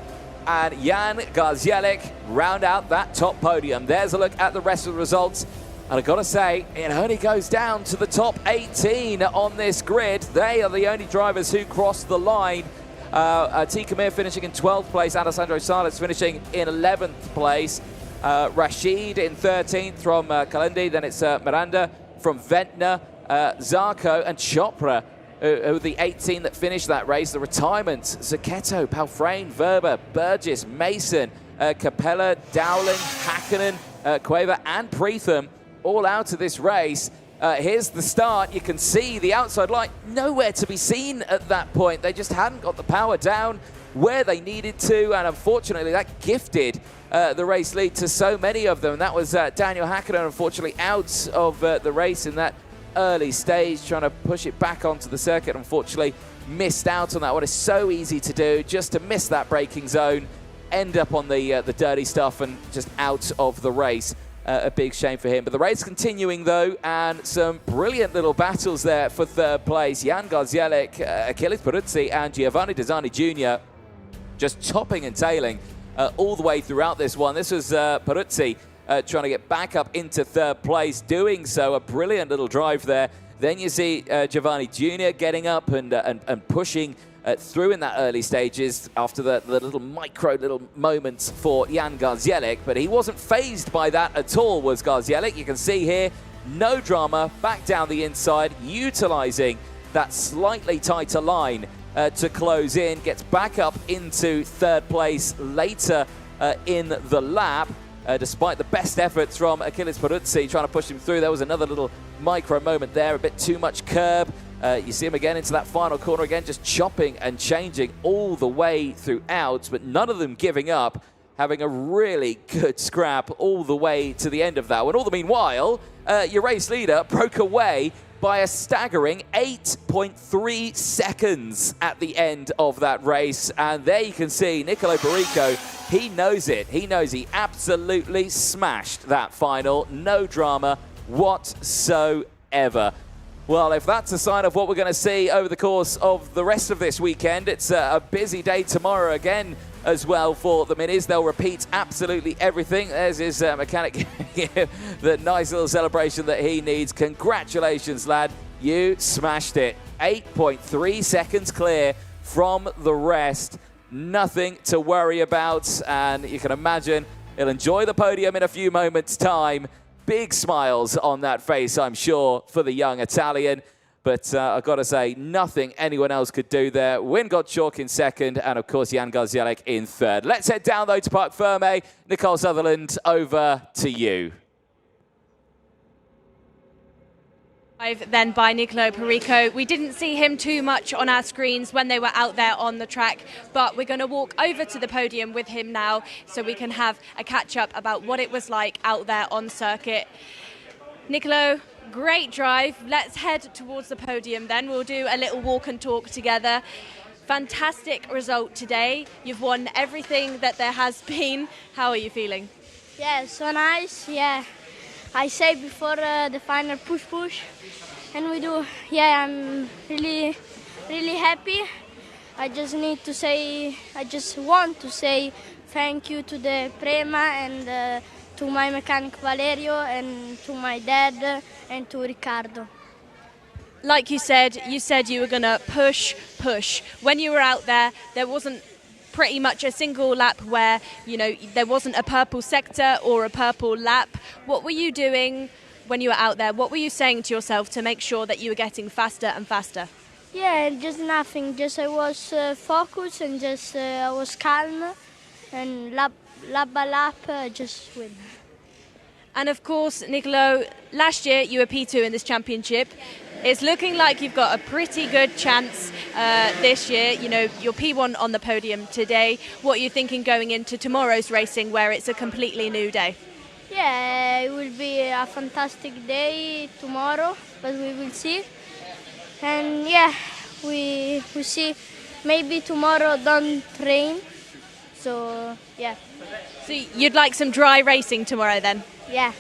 and Jan Garzielek round out that top podium. There's a look at the rest of the results. And I've got to say, it only goes down to the top 18 on this grid. They are the only drivers who crossed the line. Tika Mir finishing in 12th place. Alessandro Sales finishing in 11th place. Rashid in 13th from Kalendi. Then it's Miranda from Ventnor. Zarco and Chopra, who were the 18 that finished that race. The retirements, Zucchetto, Palfrane, Verber, Burgess, Mason, Capella, Dowling, Hakkinen, Cueva and Preetham all out of this race. Here's the start. You can see the outside line, nowhere to be seen at that point. They just hadn't got the power down where they needed to, and unfortunately that gifted the race lead to so many of them. That was Daniel Hakkinen, unfortunately, out of the race in that early stage, trying to push it back onto the circuit. Unfortunately, missed out on that. What is so easy to do, just to miss that braking zone, end up on the dirty stuff and just out of the race. A big shame for him. But the race continuing, though, and some brilliant little battles there for third place. Jan Garzielek, Achilles Peruzzi, and Giovanni Ghiazzani Jr. just topping and tailing all the way throughout this one. This was Peruzzi trying to get back up into third place, doing so. A brilliant little drive there. Then you see Giovanni Jr. getting up and pushing through in that early stages after the little moments for Jan Garzielek, but he wasn't fazed by that at all, was Garzielek. You can see here, no drama, back down the inside, utilising that slightly tighter line to close in, gets back up into third place later in the lap. Despite the best efforts from Achilles Peruzzi trying to push him through, there was another little micro moment there, a bit too much curb. You see him again into that final corner again, just chopping and changing all the way throughout, but none of them giving up, having a really good scrap all the way to the end of that one. All the meanwhile, your race leader broke away by a staggering 8.3 seconds at the end of that race. And there you can see Nicolo Perico, he knows it. He knows he absolutely smashed that final. No drama whatsoever. Well, if that's a sign of what we're going to see over the course of the rest of this weekend, it's a busy day tomorrow again as well for the Minis. They'll repeat absolutely everything. There's his mechanic the nice little celebration that he needs. Congratulations, lad. You smashed it. 8.3 seconds clear from the rest. Nothing to worry about. And you can imagine he'll enjoy the podium in a few moments' time. Big smiles on that face, I'm sure, for the young Italian. But I've got to say, nothing anyone else could do there. Win got chalk in second, and of course, Jan Garzielek in third. Let's head down, though, to Parc Ferme. Nicole Sutherland, over to you. Then by Nicolo Perico. We didn't see him too much on our screens when they were out there on the track, but we're going to walk over to the podium with him now so we can have a catch-up about what it was like out there on circuit. Nicolo, great drive. Let's head towards the podium then. We'll do a little walk and talk together. Fantastic result today. You've won everything that there has been. How are you feeling? Yeah, so nice. Yeah, I say before the final push, and we do. Yeah, I'm really happy. I just want to say thank you to the Prema and to my mechanic Valerio and to my dad and to Riccardo. Like you said you were going to push. When you were out there, there wasn't pretty much a single lap where, there wasn't a purple sector or a purple lap. What were you doing when you were out there? What were you saying to yourself to make sure that you were getting faster and faster? Yeah, just nothing. Just I was focused and just I was calm and lap by lap, just win. And of course, Nicolo, last year you were P2 in this championship. It's looking like you've got a pretty good chance this year. You're P1 on the podium today. What are you thinking going into tomorrow's racing where it's a completely new day? Yeah, it will be a fantastic day tomorrow, but we will see. And yeah, we see. Maybe tomorrow don't rain. So, yeah. So you'd like some dry racing tomorrow then? Yeah.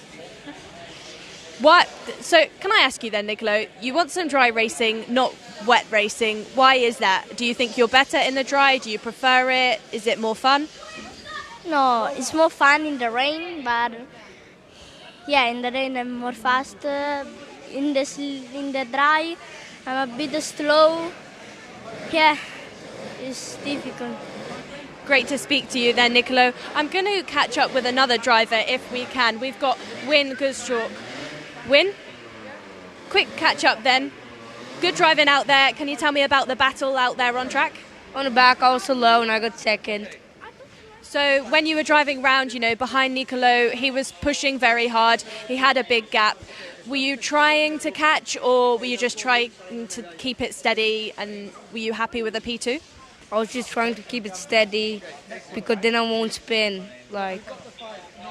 What? So can I ask you then, Nicolo, you want some dry racing, not wet racing. Why is that? Do you think you're better in the dry? Do you prefer it? Is it more fun? No, it's more fun in the rain, but yeah, in the rain I'm more fast. In the dry, I'm a bit slow. Yeah, it's difficult. Great to speak to you then, Nicolo. I'm going to catch up with another driver if we can. We've got Win Guzchalk. Win, quick catch up then. Good driving out there. Can you tell me about the battle out there on track? On the back, I was alone. I got second. So when you were driving round, behind Nicolo, he was pushing very hard. He had a big gap. Were you trying to catch, or were you just trying to keep it steady, and were you happy with the P2? I was just trying to keep it steady because then I won't spin.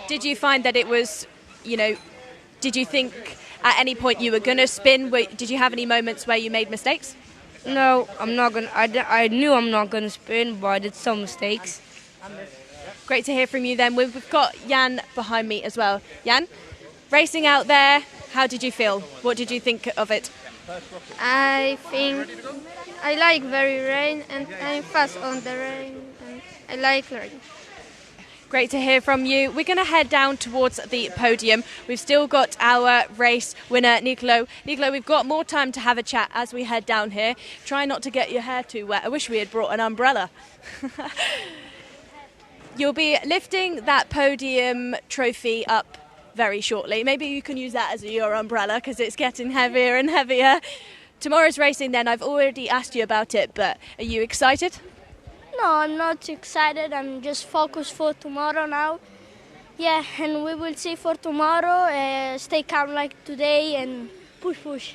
Did you find that it was, did you think at any point you were going to spin? Did you have any moments where you made mistakes? No, I'm not going to. I knew I'm not going to spin, but I did some mistakes. Great to hear from you then. We've got Jan behind me as well. Jan, racing out there, how did you feel? What did you think of it? I think I like very rain and I'm fast on the rain and I like rain. Great to hear from you. We're going to head down towards the podium. We've still got our race winner, Nicolo. Nicolo, we've got more time to have a chat as we head down here. Try not to get your hair too wet. I wish we had brought an umbrella. You'll be lifting that podium trophy up very shortly. Maybe you can use that as your umbrella because it's getting heavier and heavier. Tomorrow's racing then, I've already asked you about it, but are you excited? No, I'm not excited. I'm just focused for tomorrow now. Yeah, and we will see for tomorrow. Stay calm like today and push.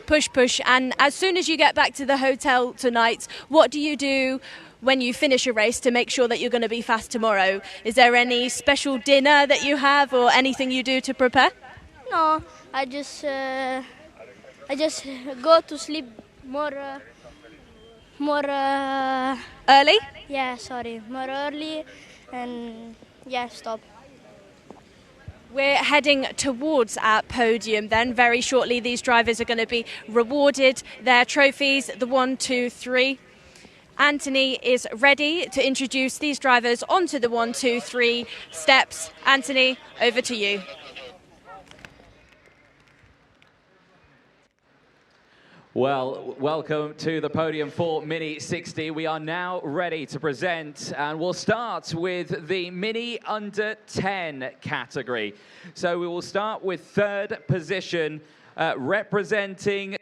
Push. And as soon as you get back to the hotel tonight, what do you do when you finish a race to make sure that you're going to be fast tomorrow? Is there any special dinner that you have or anything you do to prepare? No, I just go to sleep more early. Yeah, sorry, more early, and yeah, stop. We're heading towards our podium then. Very shortly, these drivers are going to be rewarded their trophies, the 1, 2, 3. Anthony is ready to introduce these drivers onto the 1, 2, 3 steps. Anthony, over to you. Well, welcome to the podium for Mini 60. We are now ready to present, and we'll start with the Mini Under 10 category. So we will start with third position, representing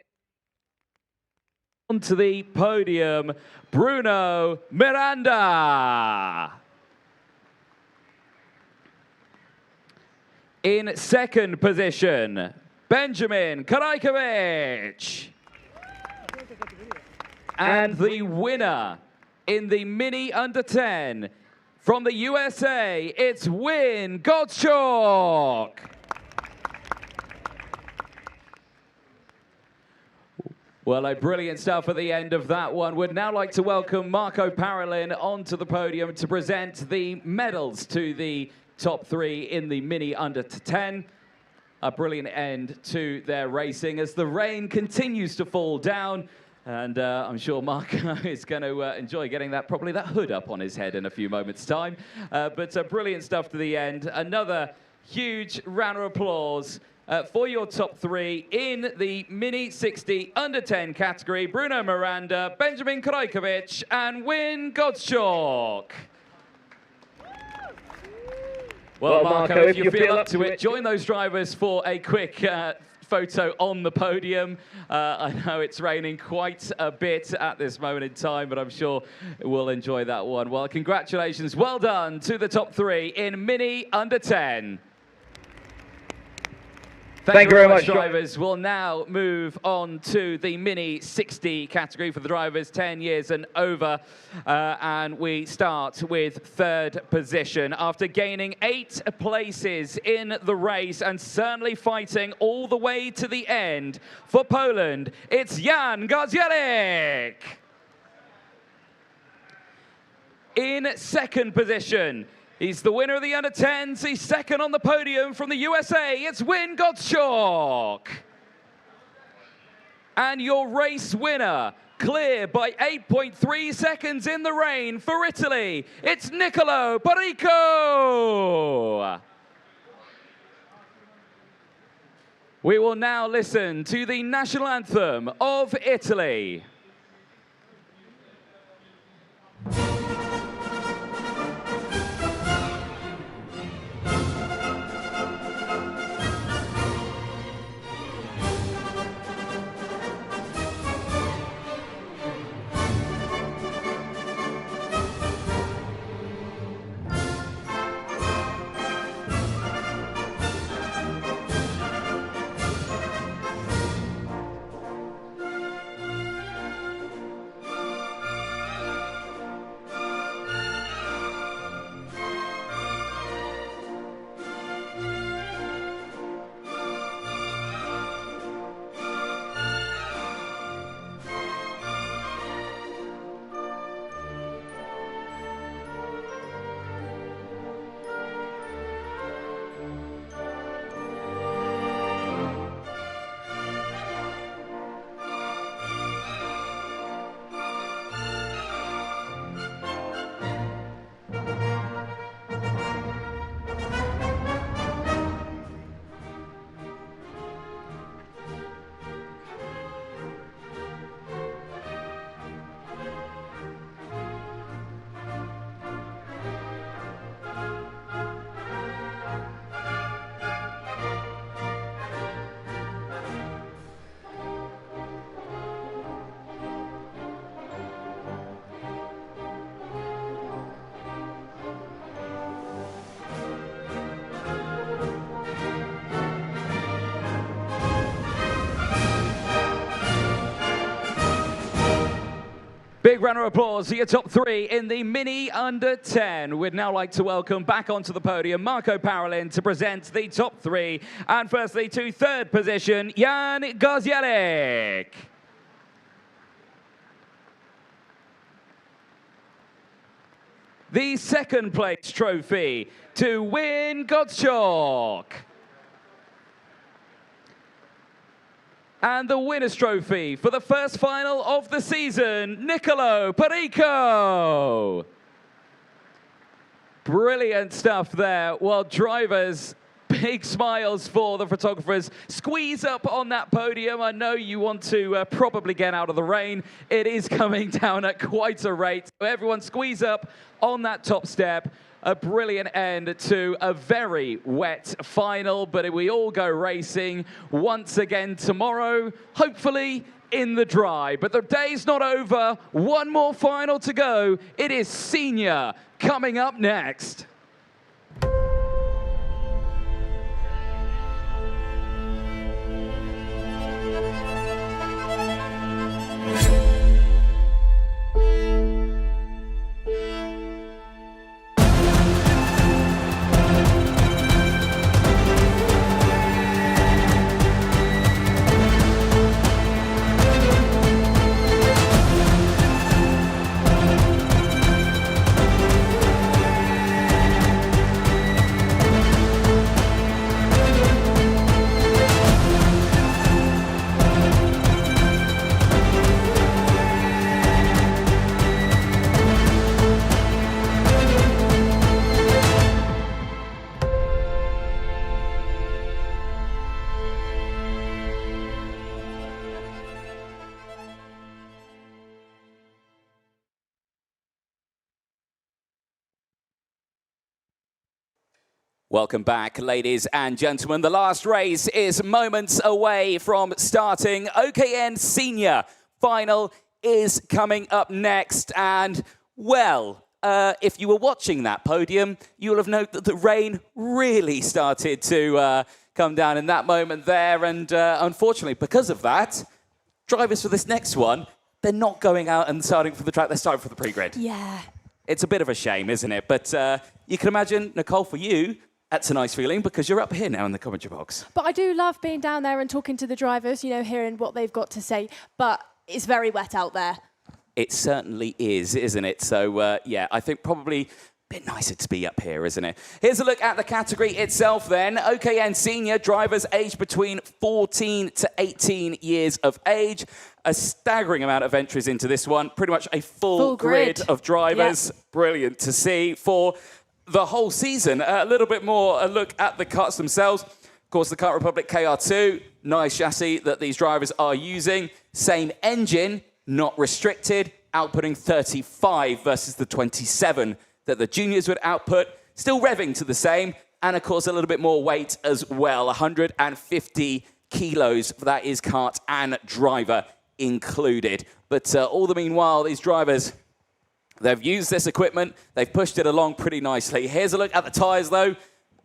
onto the podium, Bruno Miranda. In second position, Benjamin Karajkovic. And the winner in the Mini Under 10 from the USA, it's Win Gottschalk. Well, a brilliant stuff at the end of that one. Would now like to welcome Marco Parolin onto the podium to present the medals to the top 3 in the Mini Under 10. A brilliant end to their racing as the rain continues to fall down. And I'm sure Marco is going to enjoy getting probably that hood up on his head in a few moments' time. But brilliant stuff to the end. Another huge round of applause for your top 3 in the Mini 60 Under 10 category. Bruno Miranda, Benjamin Karajkovic, and Win Gottschalk. Well, Marco, if you feel up to it, join those drivers for a quick photo on the podium. I know it's raining quite a bit at this moment in time, but I'm sure we'll enjoy that one. Well, congratulations. Well done to the top 3 in Mini Under 10. Thank you very much, drivers. We'll now move on to the Mini 60 category for the drivers 10 years and over. And we start with third position. After gaining 8 places in the race and certainly fighting all the way to the end for Poland, it's Jan Gardzielek. In second position, he's the winner of the Under 10s. He's second on the podium from the USA. It's Win Gottschalk. And your race winner, clear by 8.3 seconds in the rain for Italy. It's Nicolo Barrico. We will now listen to the national anthem of Italy. round of applause for your top three in the Mini Under 10. We'd now like to welcome back onto the podium Marco Parolin to present the top three. And firstly, to third position, Jan Gozielik. The second place trophy to Win Gottschalk. And the winner's trophy for the first final of the season, Nicolo Perico. Brilliant stuff there, while drivers, big smiles for the photographers. Squeeze up on that podium. I know you want to probably get out of the rain. It is coming down at quite a rate. So everyone squeeze up on that top step. A brilliant end to a very wet final, but we all go racing once again tomorrow, hopefully in the dry. But the day's not over. One more final to go. It is senior coming up next. Welcome back, ladies and gentlemen. The last race is moments away from starting. OKN Senior final is coming up next. And, well, if you were watching that podium, you'll have noted that the rain really started to come down in that moment there. And unfortunately, because of that, drivers for this next one, they're not going out and starting for the track. They're starting for the pre-grid. Yeah. It's a bit of a shame, isn't it? But you can imagine, Nicole, for you, that's a nice feeling because you're up here now in the commentary box. But I do love being down there and talking to the drivers, you know, hearing what they've got to say. But it's very wet out there. It certainly is, isn't it? So, yeah, I think probably a bit nicer to be up here, isn't it? Here's a look at the category itself then. OKN Senior drivers aged between 14 to 18 years of age. A staggering amount of entries into this one. Pretty much a full grid of drivers. Yep. Brilliant to see for the whole season. A little bit more a look at the karts themselves. Of course, the Kart Republic KR2, nice chassis that these drivers are using. Same engine, not restricted, outputting 35 versus the 27 that the juniors would output. Still revving to the same, and of course a little bit more weight as well, 150 kilos. That is kart and driver included. But all the meanwhile, these drivers, they've used this equipment. They've pushed it along pretty nicely. Here's a look at the tyres, though.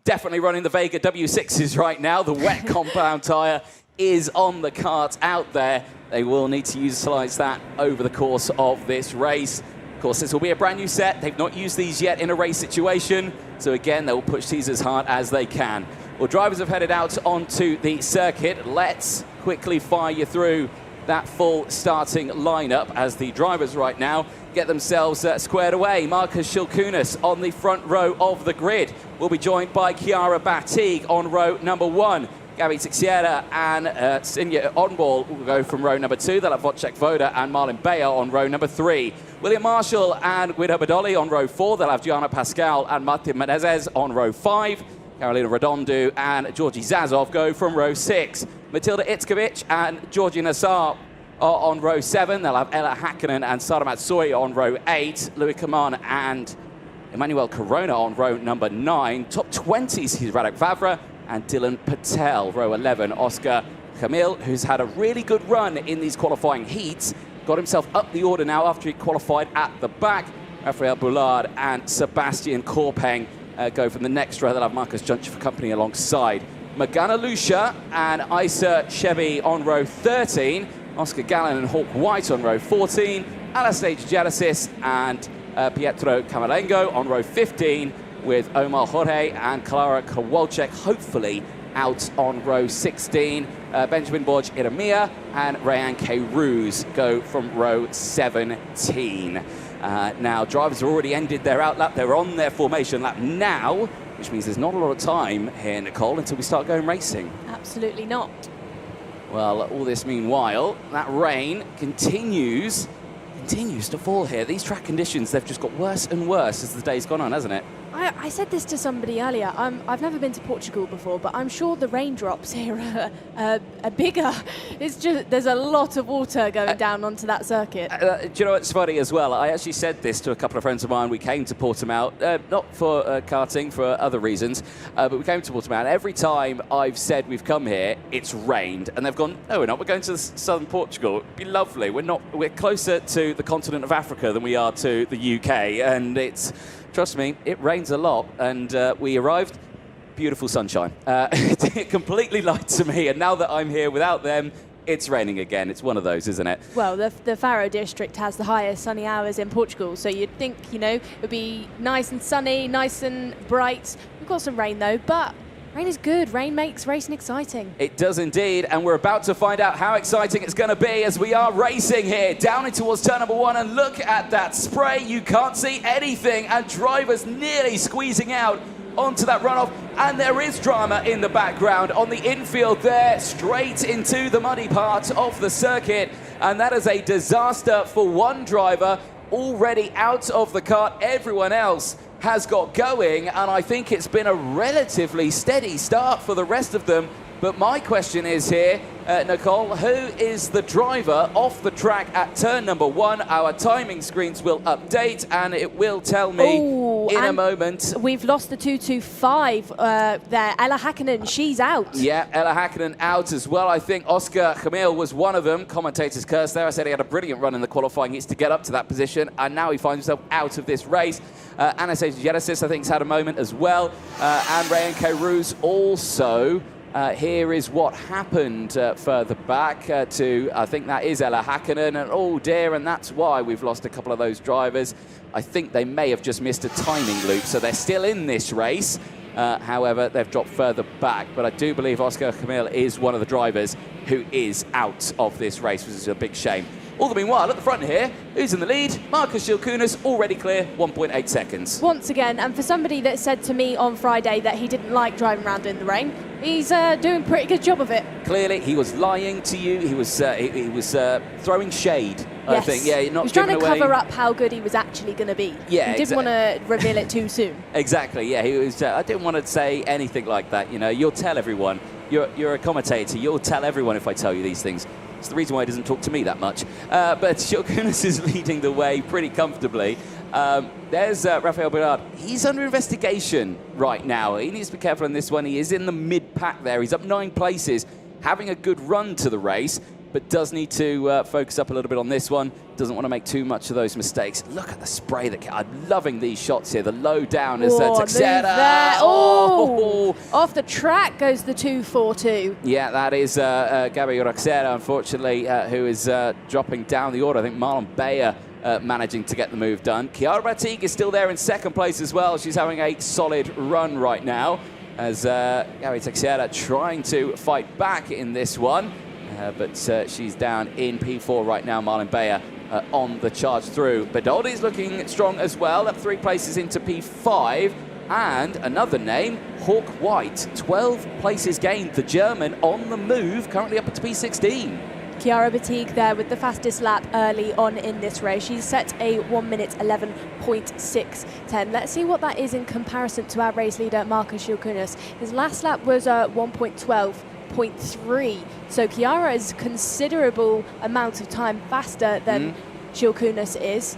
Definitely running the Vega W6s right now. The wet compound tyre is on the kart out there. They will need to utilise that over the course of this race. Of course, this will be a brand new set. They've not used these yet in a race situation. So again, they will push these as hard as they can. Well, drivers have headed out onto the circuit. Let's quickly fire you through that full starting lineup as the drivers right now get themselves squared away. Marcus Shilkunas on the front row of the grid will be joined by Chiara Batig on row number 1. Gabby Tixiera and Sinja Onball will go from row number 2. They'll have Wojciech Voda and Marlon Bayer on row number 3. William Marshall and Guido Badoli on row 4. They'll have Gianna Pascal and Martin Menezes on row 5. Carolina Redondo and Georgi Zazov go from row 6. Matilda Itzkovic and Georgi Nassar are on row 7. They'll have Ella Hakkinen and Sara Matsui on row 8. Louis Kaman and Emmanuel Corona on row number 9. Top 20s, he's Radek Vavra and Dylan Patel. Row 11, Oscar Camille, who's had a really good run in these qualifying heats. Got himself up the order now after he qualified at the back. Rafael Boulard and Sebastian Korpeng go from the next row. They'll have Marcus Junch for company alongside. Magana Lucia and Isa Chevy on row 13. Oscar Gallen and Hawk White on row 14. Anastasia Genesis and Pietro Camerlengo on row 15, with Omar Jorge and Clara Kowalczyk hopefully out on row 16. Benjamin Borg Iramia and Rayan K. Ruse go from row 17. Now, drivers have already ended their out lap. They're on their formation lap now, which means there's not a lot of time here, Nicole, until we start going racing. Absolutely not. Well, all this meanwhile, that rain continues to fall here. These track conditions, they've just got worse and worse as the day's gone on, hasn't it? I said this to somebody earlier. I've never been to Portugal before, but I'm sure the raindrops here are bigger. It's just there's a lot of water going down onto that circuit. Do you know what's funny as well? I actually said this to a couple of friends of mine. We came to Portimão, not for karting, for other reasons, but we came to Portimão. And every time I've said we've come here, it's rained, and they've gone, no, we're not. We're going to southern Portugal. It'd be lovely. We're closer to the continent of Africa than we are to the UK, and it's. Trust me, it rains a lot, and we arrived, beautiful sunshine. It completely lied to me, and now that I'm here without them, it's raining again. It's one of those, isn't it? Well, the Faro district has the highest sunny hours in Portugal, so you'd think, it would be nice and sunny, nice and bright. We've got some rain, though, but rain is good. Rain makes racing exciting. It does indeed, and we're about to find out how exciting it's going to be as we are racing here down in towards turn number 1, and look at that spray. You can't see anything, and drivers nearly squeezing out onto that runoff, and there is drama in the background on the infield there, straight into the muddy part of the circuit, and that is a disaster for one driver already out of the kart. Everyone else has got going, and I think it's been a relatively steady start for the rest of them. But my question is here, Nicole, who is the driver off the track at turn number 1? Our timing screens will update, and it will tell me in a moment. We've lost the 225 there. Ella Hakkinen, she's out. Yeah, Ella Hakkinen out as well. I think Oscar Jamil was one of them. Commentators cursed there. I said he had a brilliant run in the qualifying heats to get up to that position, and now he finds himself out of this race. Anastasia Genesis, I think, has had a moment as well. And Rayan K. Ruse also. Here is what happened further back to, I think that is Ella Hakkinen, and oh dear, and that's why we've lost a couple of those drivers. I think they may have just missed a timing loop, so they're still in this race. However, they've dropped further back, but I do believe Oscar Jamil is one of the drivers who is out of this race, which is a big shame. All the meanwhile, at the front here, who's in the lead? Marcus Schilkunas, already clear, 1.8 seconds. Once again, and for somebody that said to me on Friday that he didn't like driving around in the rain, he's doing a pretty good job of it. Clearly, he was lying to you. He was throwing shade, I think. Yeah, not he was trying to away. cover up how good he was actually going to be. Yeah, he didn't want to reveal it too soon. Exactly, yeah. He was. I didn't want to say anything like that. You'll tell everyone. You're a commentator. You'll tell everyone if I tell you these things. It's the reason why he doesn't talk to me that much. But Schilkunas is leading the way pretty comfortably. There's Rafael Bernard. He's under investigation right now. He needs to be careful on this one. He is in the mid-pack there. He's up 9 places, having a good run to the race, but does need to focus up a little bit on this one. Doesn't want to make too much of those mistakes. Look at the spray. I'm loving these shots here. The low down is Teixeira. Oh, off the track goes the 242. Yeah, that is Gabriel Teixeira, unfortunately, who is dropping down the order. I think Marlon Bayer managing to get the move done. Chiara Batig is still there in second place as well. She's having a solid run right now as Gabriel Teixeira trying to fight back in this one. But she's down in P4 right now, Marlon Bayer on the charge through. Bedoldi's looking strong as well, up 3 places into P5. And another name, Hawk White, 12 places gained. The German on the move, currently up into P16. Chiara Batig there with the fastest lap early on in this race. She's set a 1 minute 11.610. Let's see what that is in comparison to our race leader, Marcus Schilkunas. His last lap was 1.12.3. So Chiara is considerable amount of time faster than Schilkunas is.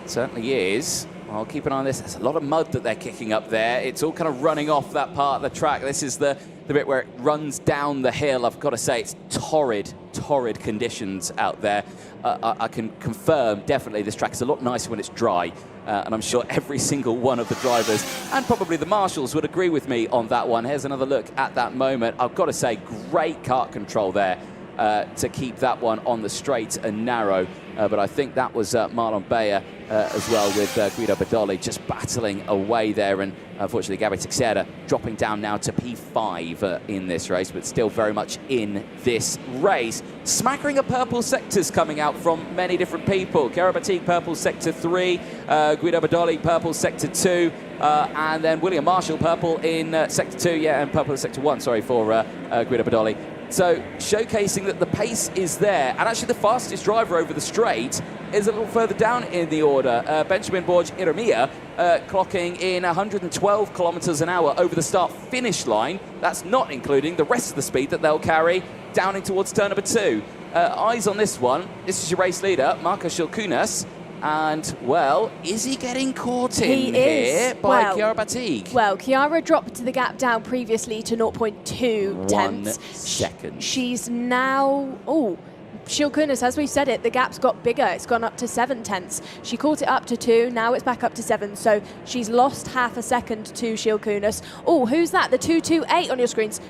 Certainly is. Well, keep an eye on this. There's a lot of mud that they're kicking up there. It's all kind of running off that part of the track. This is the bit where it runs down the hill. I've got to say, it's torrid conditions out there. I can confirm, definitely, this track is a lot nicer when it's dry. And I'm sure every single one of the drivers and probably the marshals would agree with me on that one. Here's another look at that moment. I've got to say, great kart control there to keep that one on the straight and narrow. But I think that was Marlon Beyer as well, with Guido Badoli just battling away there. And unfortunately, Gabi Teixeira dropping down now to P5 in this race, but still very much in this race. Smattering of purple sectors coming out from many different people. Chiara Battiste, purple sector 3. Guido Badoli, purple sector 2. And then William Marshall, purple in sector 2. Yeah, and purple in sector 1, sorry, for Guido Badoli. So showcasing that the pace is there. And actually the fastest driver over the straight is a little further down in the order. Benjamin Borg Iremia clocking in 112 kilometers an hour over the start-finish line. That's not including the rest of the speed that they'll carry down in towards turn number 2. Eyes on this one. This is your race leader, Marcus Schilkunas. And, well, is he getting caught in here by Chiara Battiste? Well, Chiara dropped the gap down previously to 0.2 tenths. 1 second. She's now... Oh, Schilkunas, as we said it, the gap's got bigger. It's gone up to 7 tenths. She caught it up to 2, now it's back up to 7. So she's lost half a second to Schilkunas. Oh, who's that? The 228 on your screens.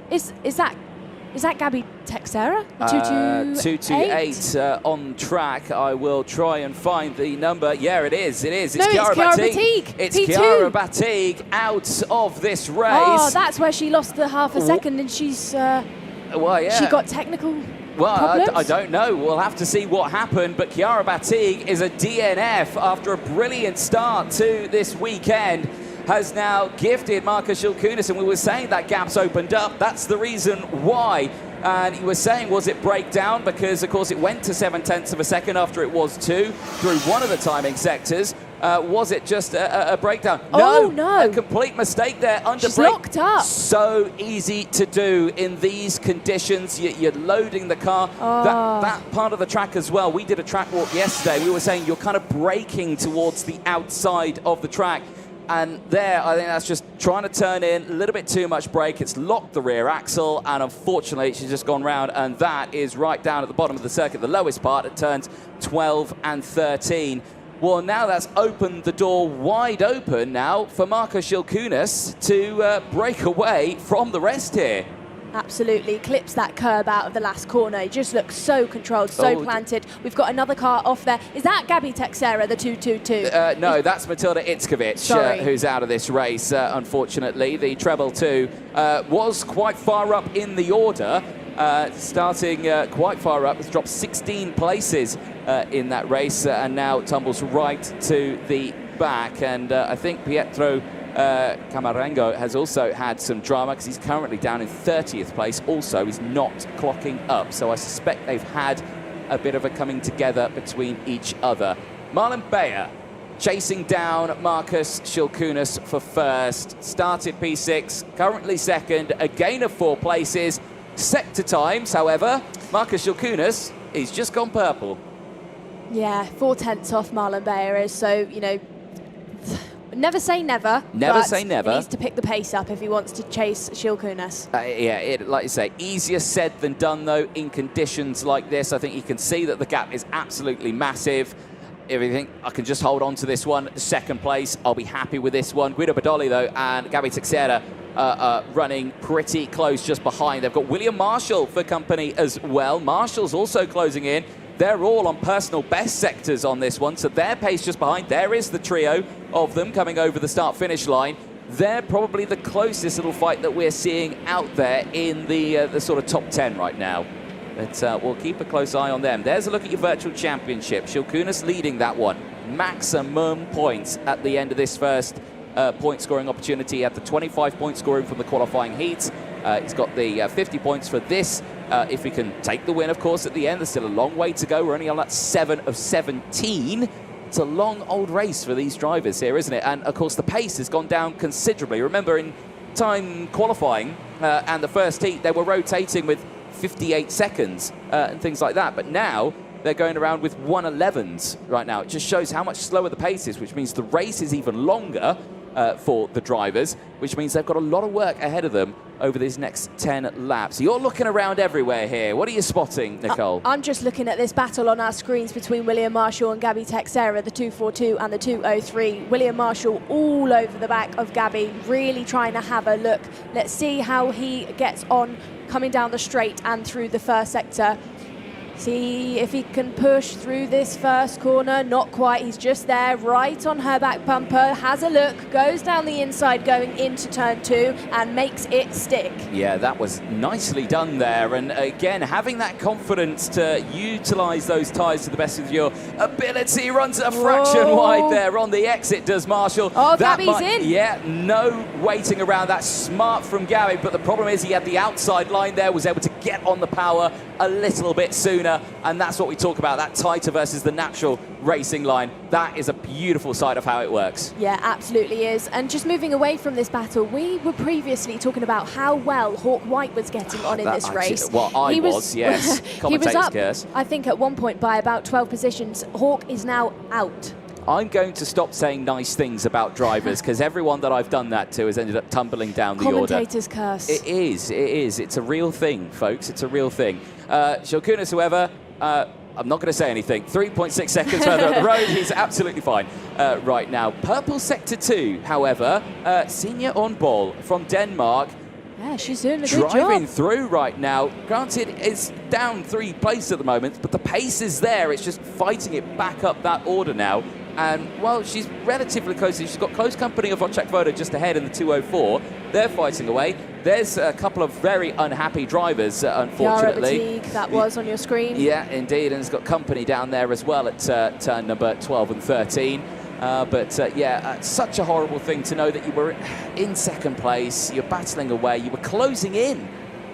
Is that Gabi Teixeira? 228 on track. I will try and find the number. Yeah, it is. It's Chiara Battiste. It's P2. Chiara Battiste out of this race. Oh, that's where she lost the half a second, and she's... well, yeah. She got technical problems? I don't know. We'll have to see what happened. But Chiara Battiste is a DNF after a brilliant start to this weekend. Has now gifted Marcus Schilkunas, and we were saying that gap's opened up. That's the reason why. And he was saying, was it breakdown? Because, of course, it went to 7 tenths of a second after it was 2 through one of the timing sectors. Was it just a breakdown? Oh, no. A complete mistake there. She's locked up. So easy to do in these conditions. You're loading the car. Oh. That part of the track as well. We did a track walk yesterday. We were saying you're kind of braking towards the outside of the track. And there, I think that's just trying to turn in a little bit too much brake. It's locked the rear axle, and unfortunately, she's just gone round, and that is right down at the bottom of the circuit, the lowest part at turns 12 and 13. Well, now that's opened the door wide open now for Marcus Schilkunas to break away from the rest here. Absolutely, clips that curb out of the last corner. It just looks so controlled, so planted. We've got another car off there. Is that Gabi Teixeira, the 222? No, that's Matilda Itzkovic, who's out of this race, unfortunately. The treble 2 was quite far up in the order, starting quite far up. It's dropped 16 places in that race, and now tumbles right to the back. And I think Pietro Camarengo has also had some drama because he's currently down in 30th place. Also, he's not clocking up, so I suspect they've had a bit of a coming together between each other. Marlon Beyer chasing down Marcus Schilkunas for first. Started P6, currently second, a gain of 4 places. Sector times, however, Marcus Schilkunas, he's just gone purple. Yeah, 4 tenths off Marlon Beyer is, so, you know, never say never. Never say never. He needs to pick the pace up if he wants to chase Schilkunas. Like you say, easier said than done, though, in conditions like this. I think you can see that the gap is absolutely massive. If you think, I can just hold on to this one, second place, I'll be happy with this one. Guido Badoli, though, and Gabi Teixeira running pretty close just behind. They've got William Marshall for company as well. Marshall's also closing in. They're all on personal best sectors on this one, so their pace just behind. There is the trio of them coming over the start-finish line. They're probably the closest little fight that we're seeing out there in the sort of top 10 right now. But we'll keep a close eye on them. There's a look at your virtual championship. Schilkunas leading that one. Maximum points at the end of this first point scoring opportunity. At the 25 points scoring from the qualifying heats. He's got the 50 points for this. If he can take the win, of course, at the end. There's still a long way to go. We're only on that 7 of 17. It's a long old race for these drivers here, isn't it? And, of course, the pace has gone down considerably. Remember, in time qualifying and the first heat, they were rotating with 58 seconds and things like that. But now they're going around with 1:11s right now. It just shows how much slower the pace is, which means the race is even longer. for the drivers, which means they've got a lot of work ahead of them over these next 10 laps. You're looking around everywhere here. What are you spotting, Nicole? I'm just looking at this battle on our screens between William Marshall and Gabby Texera, the 242 and the 203. William Marshall all over the back of Gabby, really trying to have a look. Let's see how he gets on coming down the straight and through the first sector. See if he can push through this first corner. Not quite. He's just there, right on her back bumper. Has a look, goes down the inside going into turn 2 and makes it stick. Yeah, that was nicely done there. And again, having that confidence to utilise those tyres to the best of your ability. Runs a fraction wide there on the exit, does Marshall. Oh, Gabby's in. Yeah, no waiting around. That's smart from Gabby. But the problem is he had the outside line there, was able to get on the power a little bit sooner, and that's what we talk about, that tighter versus the natural racing line. That is a beautiful side of how it works. Yeah, absolutely is. And just moving away from this battle, we were previously talking about how well Hawk White was getting on in this race. Well, I was, yes. He was up, curse. I think, at one point by about 12 positions. Hawk is now out. I'm going to stop saying nice things about drivers because everyone that I've done that to has ended up tumbling down the order. Commentator's curse. It is. It's a real thing, folks. It's a real thing. Shilkunas, however, I'm not going to say anything. 3.6 seconds further up the road. He's absolutely fine right now. Purple Sector 2, however, Senior on ball from Denmark. Yeah, she's doing a good job. Driving through right now. Granted, it's down 3 places at the moment, but the pace is there. It's just fighting it back up that order now. And, well, she's relatively close. She's got close company of Wojciech Woda just ahead in the 204. They're fighting away. There's a couple of very unhappy drivers, unfortunately. Yara Batig, that was on your screen. Yeah, indeed. And it's got company down there as well at turn number 12 and 13. Such a horrible thing to know that you were in second place, you're battling away, you were closing in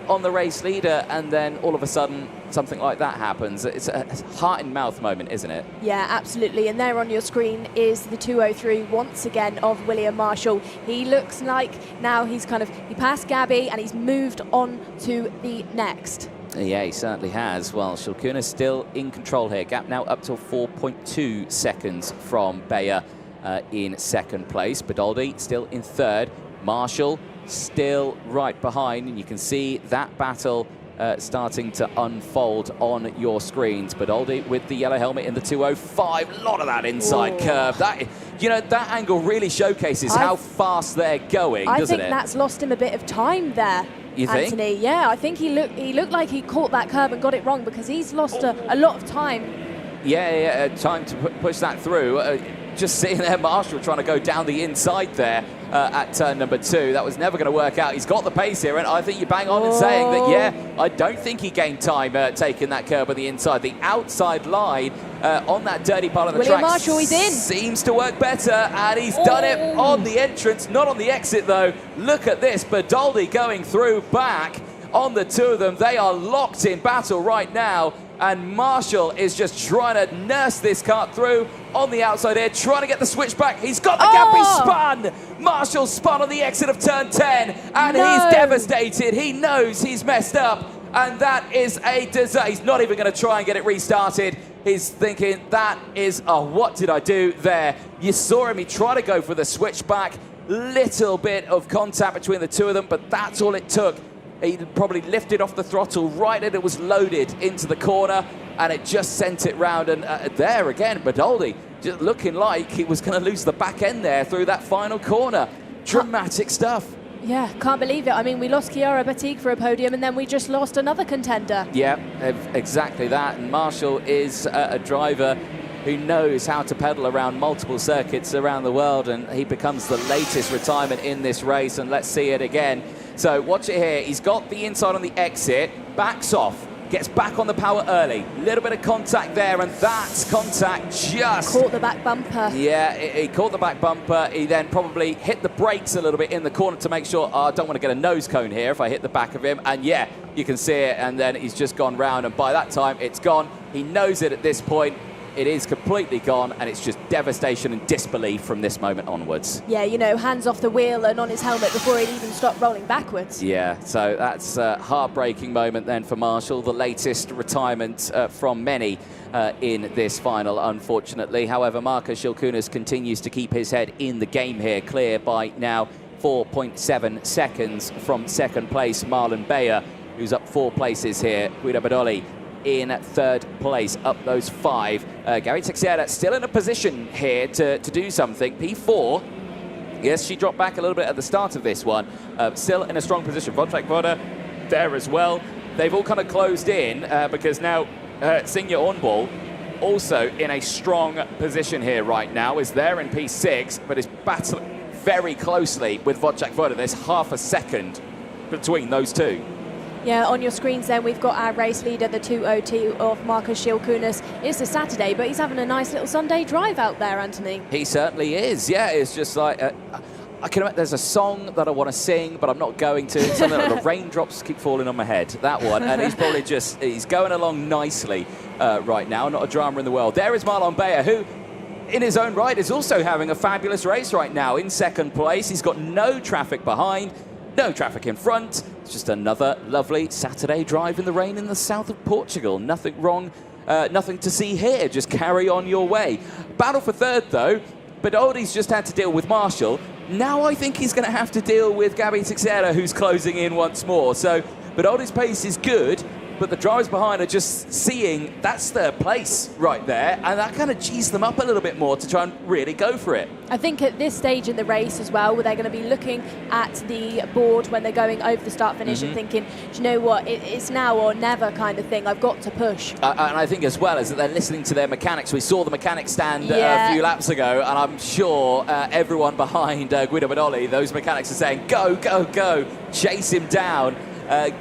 on the race leader, and then all of a sudden something like that happens. It's a heart-in-mouth moment, isn't it? Yeah, absolutely. And there on your screen is the 203 once again of William Marshall. He looks like now he passed Gabby and he's moved on to the next. Yeah, he certainly has. Well, Shilkunas still in control here. Gap now up to 4.2 seconds from Bayer in second place. Badaldi still in third. Marshall still right behind, and you can see that battle starting to unfold on your screens. Badaldi with the yellow helmet in the 205. A lot of that inside curve. That angle really showcases how fast they're going, doesn't it? I think that's lost him a bit of time there. You think? Anthony, yeah, I think he looked like he caught that curve and got it wrong because he's lost a lot of time. Yeah, time to push that through. Just seeing there, Marshall trying to go down the inside there at turn number 2. That was never going to work out. He's got the pace here, and I think you bang on in saying that, yeah, I don't think he gained time taking that curve on the inside. The outside line on that dirty part of the track Marshall, he's in. Seems to work better, and he's done it on the entrance, not on the exit, though. Look at this, Badaldi going through back on the two of them. They are locked in battle right now. And Marshall is just trying to nurse this kart through on the outside here, trying to get the switch back. He's got the gap, he's spun! Marshall spun on the exit of turn 10, and he's devastated. He knows he's messed up, and that is a disaster. He's not even going to try and get it restarted. He's thinking, that is what did I do there? You saw him, he tried to go for the switchback. Little bit of contact between the two of them, but that's all it took. He probably lifted off the throttle right as it was loaded into the corner, and it just sent it round. And there again, Badaldi just looking like he was going to lose the back end there through that final corner. Dramatic stuff. Yeah, can't believe it. I mean, we lost Chiara Batig for a podium, and then we just lost another contender. Yeah, exactly that. And Marshall is a driver who knows how to pedal around multiple circuits around the world, and he becomes the latest retirement in this race. And let's see it again. So watch it here. He's got the inside on the exit, backs off, gets back on the power early. Little bit of contact there, and that's contact just caught the back bumper. Yeah, he caught the back bumper. He then probably hit the brakes a little bit in the corner to make sure, I don't want to get a nose cone here if I hit the back of him. And yeah, you can see it, and then he's just gone round, and by that time it's gone. He knows it at this point. it is completely gone, and it's just devastation and disbelief from this moment onwards. Yeah, you know, hands off the wheel and on his helmet before he'd even stopped rolling backwards. Yeah, so that's a heartbreaking moment then for Marshall, the latest retirement from many in this final, unfortunately. However, Markus Schilkunas continues to keep his head in the game here, clear by now 4.7 seconds from second place Marlon Beyer, who's up 4 places here. Guido Badoli in third place, up those 5. Gabby Teixeira still in a position here to do something. P4, yes, she dropped back a little bit at the start of this one. Still in a strong position. Wojciech Woda there as well. They've all kind of closed in because now Sinja Ornball also in a strong position here right now, is there in P6, but is battling very closely with Wojciech Woda. There's half a second between those two. Yeah, on your screens then we've got our race leader, the 202 of Markus Schilkunas. It's a Saturday, but he's having a nice little Sunday drive out there, Anthony. He certainly is, yeah. It's just like, I can imagine there's a song that I want to sing, but I'm not going to. Something like the raindrops keep falling on my head, that one. And he's probably just, he's going along nicely right now, not a drama in the world. There is Marlon Beyer, who in his own right is also having a fabulous race right now in second place. He's got no traffic behind, no traffic in front. It's just another lovely Saturday drive in the rain in the south of Portugal. Nothing wrong, nothing to see here. Just carry on your way. Battle for third, though. Badodi's just had to deal with Marshall. Now I think he's going to have to deal with Gabby Teixeira, who's closing in once more. So Badodi's pace is good, but the drivers behind are just seeing that's their place right there, and that kind of G's them up a little bit more to try and really go for it. I think at this stage in the race as well, where they're going to be looking at the board when they're going over the start-finish and thinking, do you know what, it's now or never kind of thing, I've got to push. And I think as well is that they're listening to their mechanics. We saw the mechanics stand a few laps ago, and I'm sure everyone behind Guido Badoli, those mechanics are saying, go, go, go, chase him down.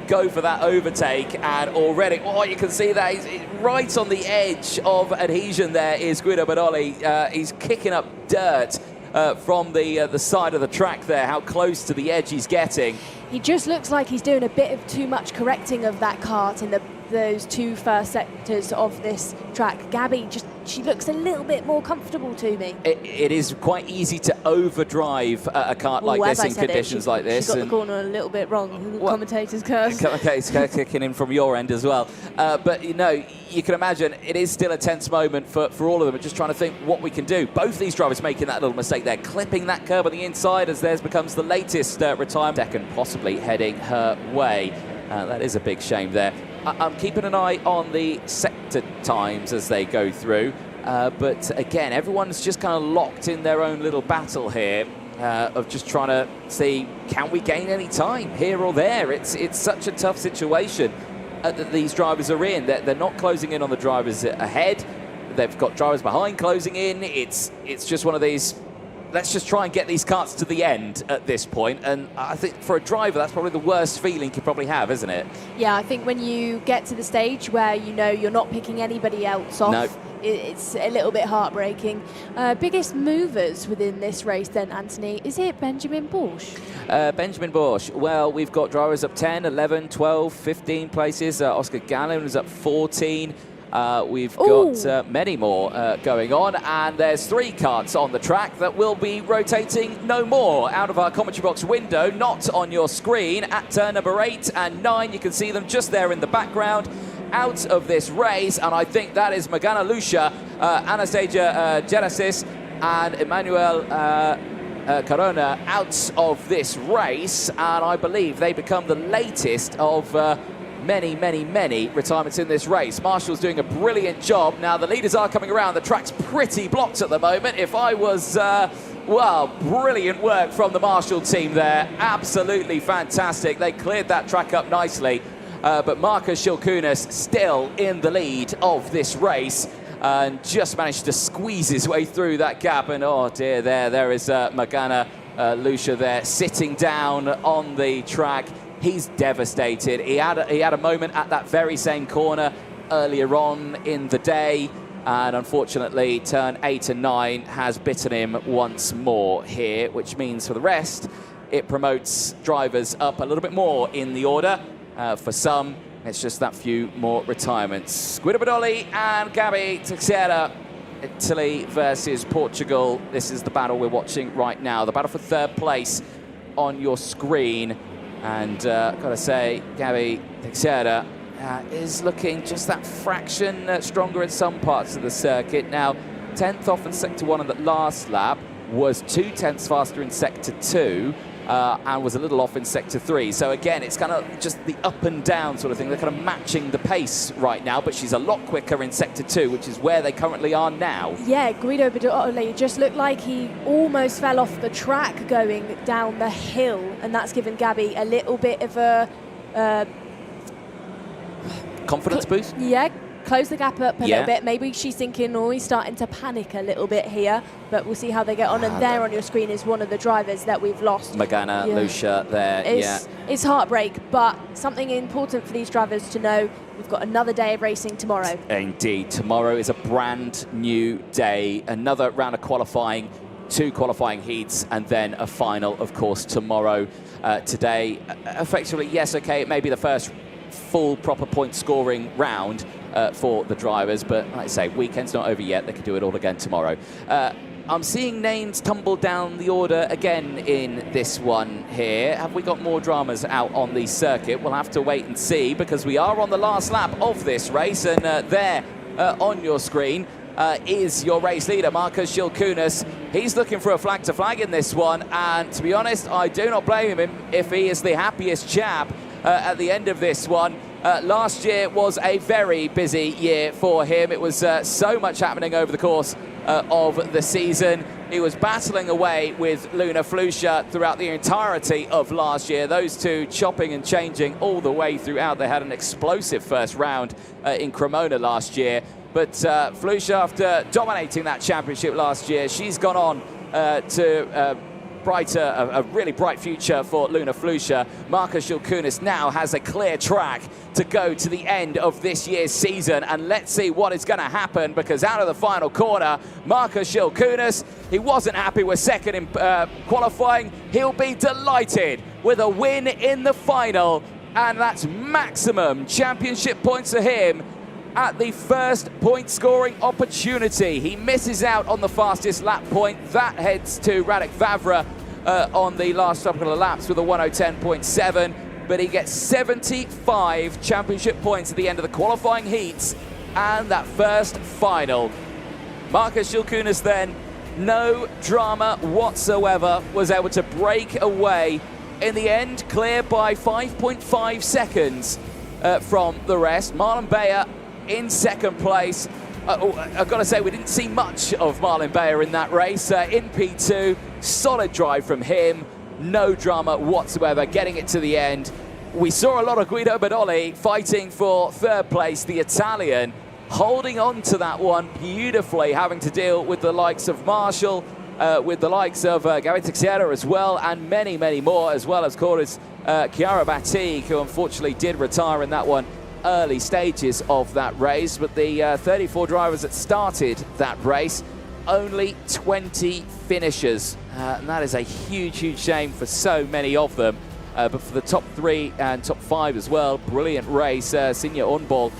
Go for that overtake, and already, you can see that he's right on the edge of adhesion. There is Guido Badoli. He's kicking up dirt from the side of the track there, how close to the edge he's getting. He just looks like he's doing a bit of too much correcting of that kart in those 2 first sectors of this track. Gabby, she looks a little bit more comfortable to me. It is quite easy to overdrive a kart like this in conditions like this. She got the corner a little bit wrong. Commentators curse. Okay, it's kicking in from your end as well. But, you know, you can imagine it is still a tense moment for all of them, just trying to think what we can do. Both these drivers making that little mistake there, clipping that curb on the inside as theirs becomes the latest retirement. Second possibly heading her way. That is a big shame there. I'm keeping an eye on the sector times as they go through. But again, everyone's just kind of locked in their own little battle here of just trying to see, can we gain any time here or there? It's such a tough situation that these drivers are in. They're not closing in on the drivers ahead. They've got drivers behind closing in. It's just one of these, let's just try and get these karts to the end at this point. And I think for a driver, that's probably the worst feeling you could probably have, isn't it? Yeah, I think when you get to the stage where you know you're not picking anybody else off, it's a little bit heartbreaking. Biggest movers within this race then, Anthony, is it Benjamin Bosch? Benjamin Bosch, well, we've got drivers up 10, 11, 12, 15 places. Oscar Gallon is up 14. We've got many more going on, and there's 3 karts on the track that will be rotating no more out of our commentary box window, not on your screen. At turn number 8 and 9, you can see them just there in the background out of this race, and I think that is Magana Lucia, Anastasia Genesis, and Emmanuel Corona out of this race, and I believe they become the latest of many, many, many retirements in this race. Marshall's doing a brilliant job. Now, the leaders are coming around. The track's pretty blocked at the moment. If I was, well, brilliant work from the Marshall team there. Absolutely fantastic. They cleared that track up nicely. But Markus Schilkunas still in the lead of this race and just managed to squeeze his way through that gap. And, oh, dear, there is Magana Lucia there sitting down on the track. He's devastated. He had a moment at that very same corner earlier on in the day, and unfortunately turn 8 and 9 has bitten him once more here, which means for the rest it promotes drivers up a little bit more in the order. For some, it's just that few more retirements. Guido Badoli and Gabby Teixeira Italy versus Portugal. This is the battle we're watching right now. The battle for third place on your screen. And gotta say, Gabi Teixeira is looking just that fraction stronger in some parts of the circuit. Now, 10th off in Sector 1 on the last lap, was 2/10 faster in Sector 2, and was a little off in Sector 3. So again, it's kind of just the up and down sort of thing. They're kind of matching the pace right now, but she's a lot quicker in Sector 2, which is where they currently are now. Yeah, Guido Badoli just looked like he almost fell off the track going down the hill, and that's given Gabi a little bit of a... confidence boost? Yeah, close the gap up a little bit. Maybe she's thinking, oh, he's starting to panic a little bit here, but we'll see how they get on. And there on your screen is one of the drivers that we've lost. Magana, Lucia there, It's heartbreak, but something important for these drivers to know. We've got another day of racing tomorrow. Indeed, tomorrow is a brand new day. Another round of qualifying, 2 qualifying heats, and then a final, of course, tomorrow. Today, effectively, yes, okay, it may be the first full proper point scoring round for the drivers, but like I say, weekend's not over yet. They can do it all again tomorrow. I'm seeing names tumble down the order again in this one here. Have we got more dramas out on the circuit? We'll have to wait and see, because we are on the last lap of this race, and there on your screen is your race leader, Markus Schilkunas. He's looking for a flag to flag in this one, and to be honest, I do not blame him if he is the happiest chap at the end of this one. Last year was a very busy year for him. It was so much happening over the course of the season. He was battling away with Luna Flusha throughout the entirety of last year. Those two chopping and changing all the way throughout. They had an explosive first round in Cremona last year. But Flusha, after dominating that championship last year, she's gone on to a really bright future for Luna Flusha. Markus Schilkunas now has a clear track to go to the end of this year's season, and let's see what is going to happen, because out of the final corner, Markus Schilkunas, he wasn't happy with second in qualifying. He'll be delighted with a win in the final, and that's maximum championship points for him at the first point scoring opportunity. He misses out on the fastest lap point. That heads to Radek Vavra on the last couple of laps with a 1:10.7, but he gets 75 championship points at the end of the qualifying heats and that first final. Markus Schilkunas then, no drama whatsoever, was able to break away in the end, clear by 5.5 seconds from the rest. Marlon Beyer in second place. I've got to say, we didn't see much of Marlon Beyer in that race. In P2, solid drive from him. No drama whatsoever, getting it to the end. We saw a lot of Guido Badoli fighting for third place, the Italian, holding on to that one beautifully, having to deal with the likes of Marshall, with the likes of Gabi Teixeira as well, and many, many more, as well as Chiara Batig, who unfortunately did retire in that one early stages of that race. But the 34 drivers that started that race, only 20 finishers, and that is a huge, huge shame for so many of them. But for the top 3 and top 5 as well, brilliant race. Sinja Ornball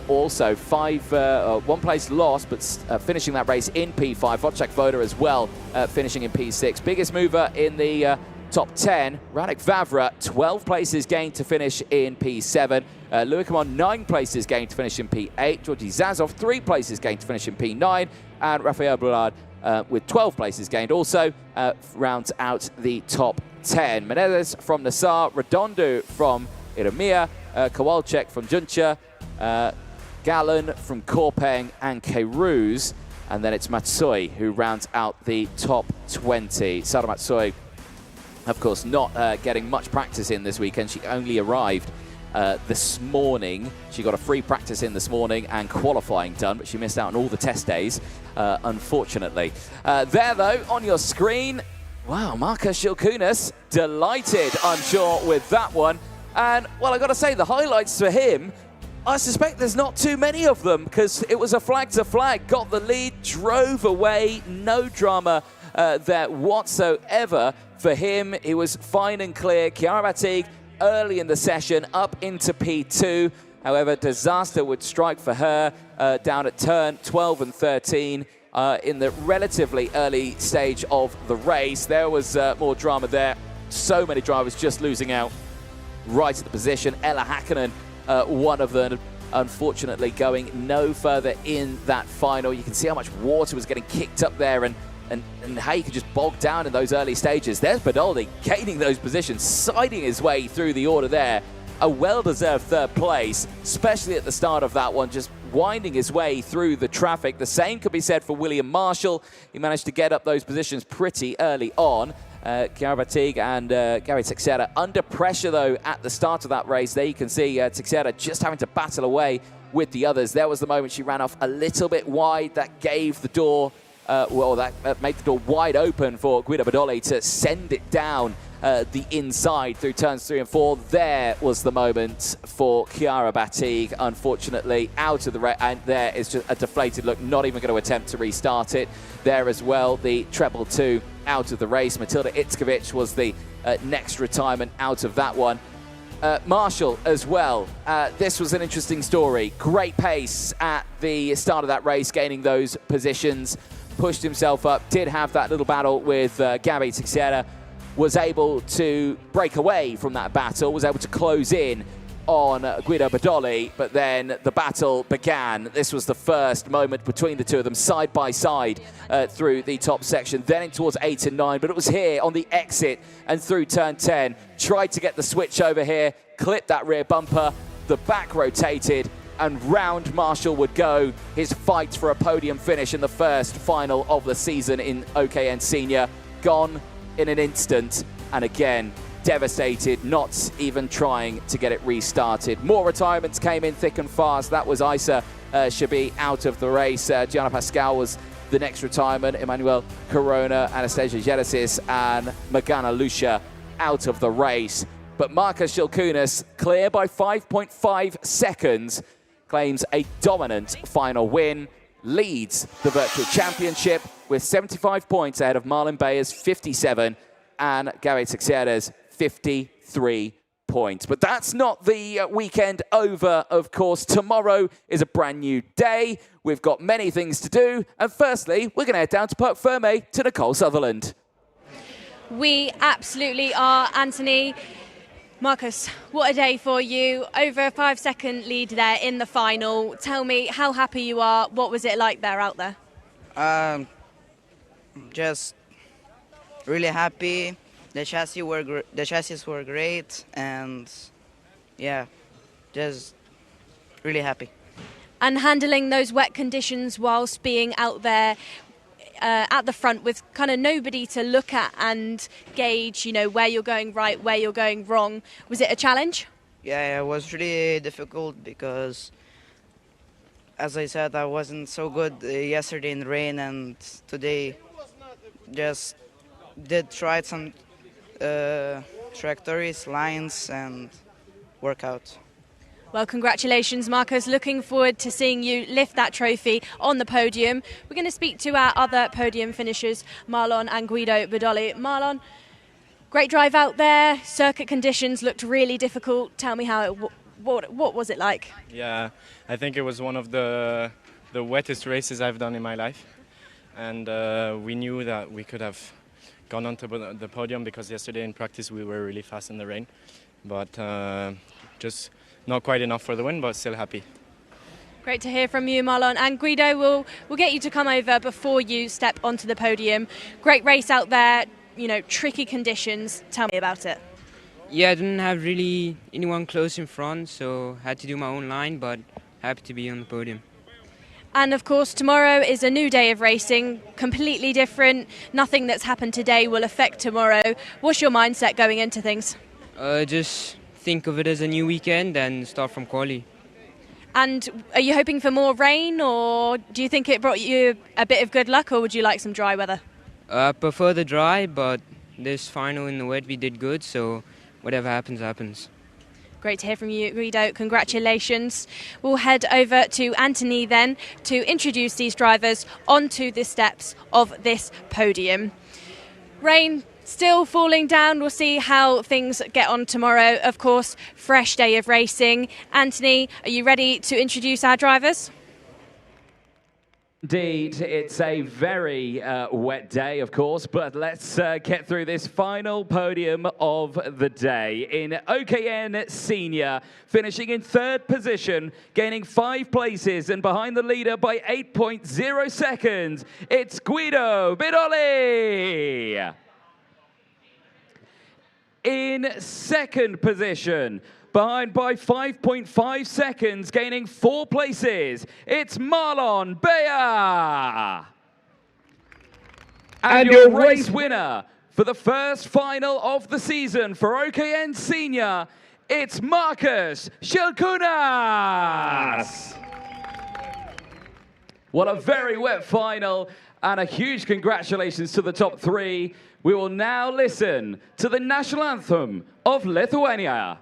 also 1 place lost, but finishing that race in P5. Wojciech Woda as well, finishing in P6. Biggest mover in the top 10, Radek Vavra, 12 places gained to finish in P7. Louis Camon, 9 places gained to finish in P8. Georgi Zazov, 3 places gained to finish in P9. And Rafael Boulard with 12 places gained also rounds out the top 10. Menezes from Nassar, Redondo from Irimia, Kowalczyk from Juncha, Gallen from Korpeng, and Keiruz. And then it's Matsui who rounds out the top 20. Sara Matsui, of course, not getting much practice in this weekend. She only arrived this morning. She got a free practice in this morning and qualifying done, but she missed out on all the test days, unfortunately. There, though, on your screen, wow, Markus Schilkunas, delighted, I'm sure, with that one. And, well, I've got to say, the highlights for him, I suspect there's not too many of them, because it was a flag-to-flag, got the lead, drove away, no drama there whatsoever for him. He was fine and clear. Chiara Batig early in the session up into P2. However, disaster would strike for her down at turn 12 and 13. in the relatively early stage of the race. There was more drama there. So many drivers just losing out right at the position. Ella Häkkinen, one of them, unfortunately going no further in that final. You can see how much water was getting kicked up there and how you could just bog down in those early stages. There's Badoldi gaining those positions, siding his way through the order there. A well-deserved third place, especially at the start of that one, just winding his way through the traffic. The same could be said for William Marshall. He managed to get up those positions pretty early on. Chiara Battigue and Gary Teixeira under pressure, though, at the start of that race. There you can see Teixeira just having to battle away with the others. There was the moment she ran off a little bit wide. That gave the door, that made the door wide open for Guido Badolli to send it down the inside through turns 3 and 4. There was the moment for Chiara Battigue, unfortunately, out of the race. And there is just a deflated look, not even going to attempt to restart it. There as well, the treble 2 out of the race. Matilda Itzkovic was the next retirement out of that one. Marshall as well. This was an interesting story. Great pace at the start of that race, gaining those positions. Pushed himself up, did have that little battle with Gabby Teixeira. Was able to break away from that battle, was able to close in on Guido Badolli, but then the battle began. This was the first moment between the two of them, side by side through the top section, then in towards 8 and 9, but it was here on the exit and through turn 10. Tried to get the switch over here, clipped that rear bumper, the back rotated, and round Marshall would go. His fight for a podium finish in the first final of the season in OKN Senior, gone in an instant, and again, devastated, not even trying to get it restarted. More retirements came in thick and fast. That was Isa Shabi out of the race. Gianna Pascal was the next retirement. Emmanuel Corona, Anastasia Genesis, and Magana Lucia out of the race. But Marcus Shilkunas, clear by 5.5 seconds, claims a dominant final win, leads the virtual championship with 75 points ahead of Marlon Bayer's 57 and Gary Teixeira's 53 points. But that's not the weekend over, of course. Tomorrow is a brand new day. We've got many things to do. And firstly, we're going to head down to Parc Ferme to Nicole Sutherland. We absolutely are, Anthony. Marcus, what a day for you. Over a 5-second lead there in the final. Tell me how happy you are. What was it like there out there? Just really happy. The chassis were great, and yeah, just really happy. And handling those wet conditions whilst being out there at the front with kind of nobody to look at and gauge, where you're going right, where you're going wrong. Was it a challenge? Yeah, it was really difficult because, as I said, I wasn't so good yesterday in the rain, and today just did try some trajectories, lines, and workout. Well, congratulations, Marcus. Looking forward to seeing you lift that trophy on the podium. We're going to speak to our other podium finishers, Marlon and Guido Badolli. Marlon, great drive out there. Circuit conditions looked really difficult. Tell me what was it like? Yeah, I think it was one of the wettest races I've done in my life. And we knew that we could have gone onto the podium because yesterday in practice we were really fast in the rain. But just not quite enough for the win, but still happy. Great to hear from you, Marlon. And Guido, we'll get you to come over before you step onto the podium. Great race out there, tricky conditions. Tell me about it. Yeah, I didn't have really anyone close in front, so had to do my own line, but happy to be on the podium. And of course, tomorrow is a new day of racing, completely different. Nothing that's happened today will affect tomorrow. What's your mindset going into things? Just think of it as a new weekend and start from quali. And are you hoping for more rain, or do you think it brought you a bit of good luck, or would you like some dry weather? I prefer the dry, but this final in the wet we did good, so whatever happens, happens. Great to hear from you, Guido. Congratulations. We'll head over to Anthony then to introduce these drivers onto the steps of this podium. Rain still falling down. We'll see how things get on tomorrow. Of course, fresh day of racing. Anthony, are you ready to introduce our drivers? Indeed, it's a very wet day, of course, but let's get through this final podium of the day. In OKN Senior, finishing in 3rd position, gaining 5 places and behind the leader by 8.0 seconds, it's Guido Bidoli. In 2nd position, behind by 5.5 seconds, gaining 4 places, it's Marlon Bea. And your race winner for the first final of the season for OKN Senior, it's Marcus Shilkunas. What a very wet final, and a huge congratulations to the top 3. We will now listen to the national anthem of Lithuania.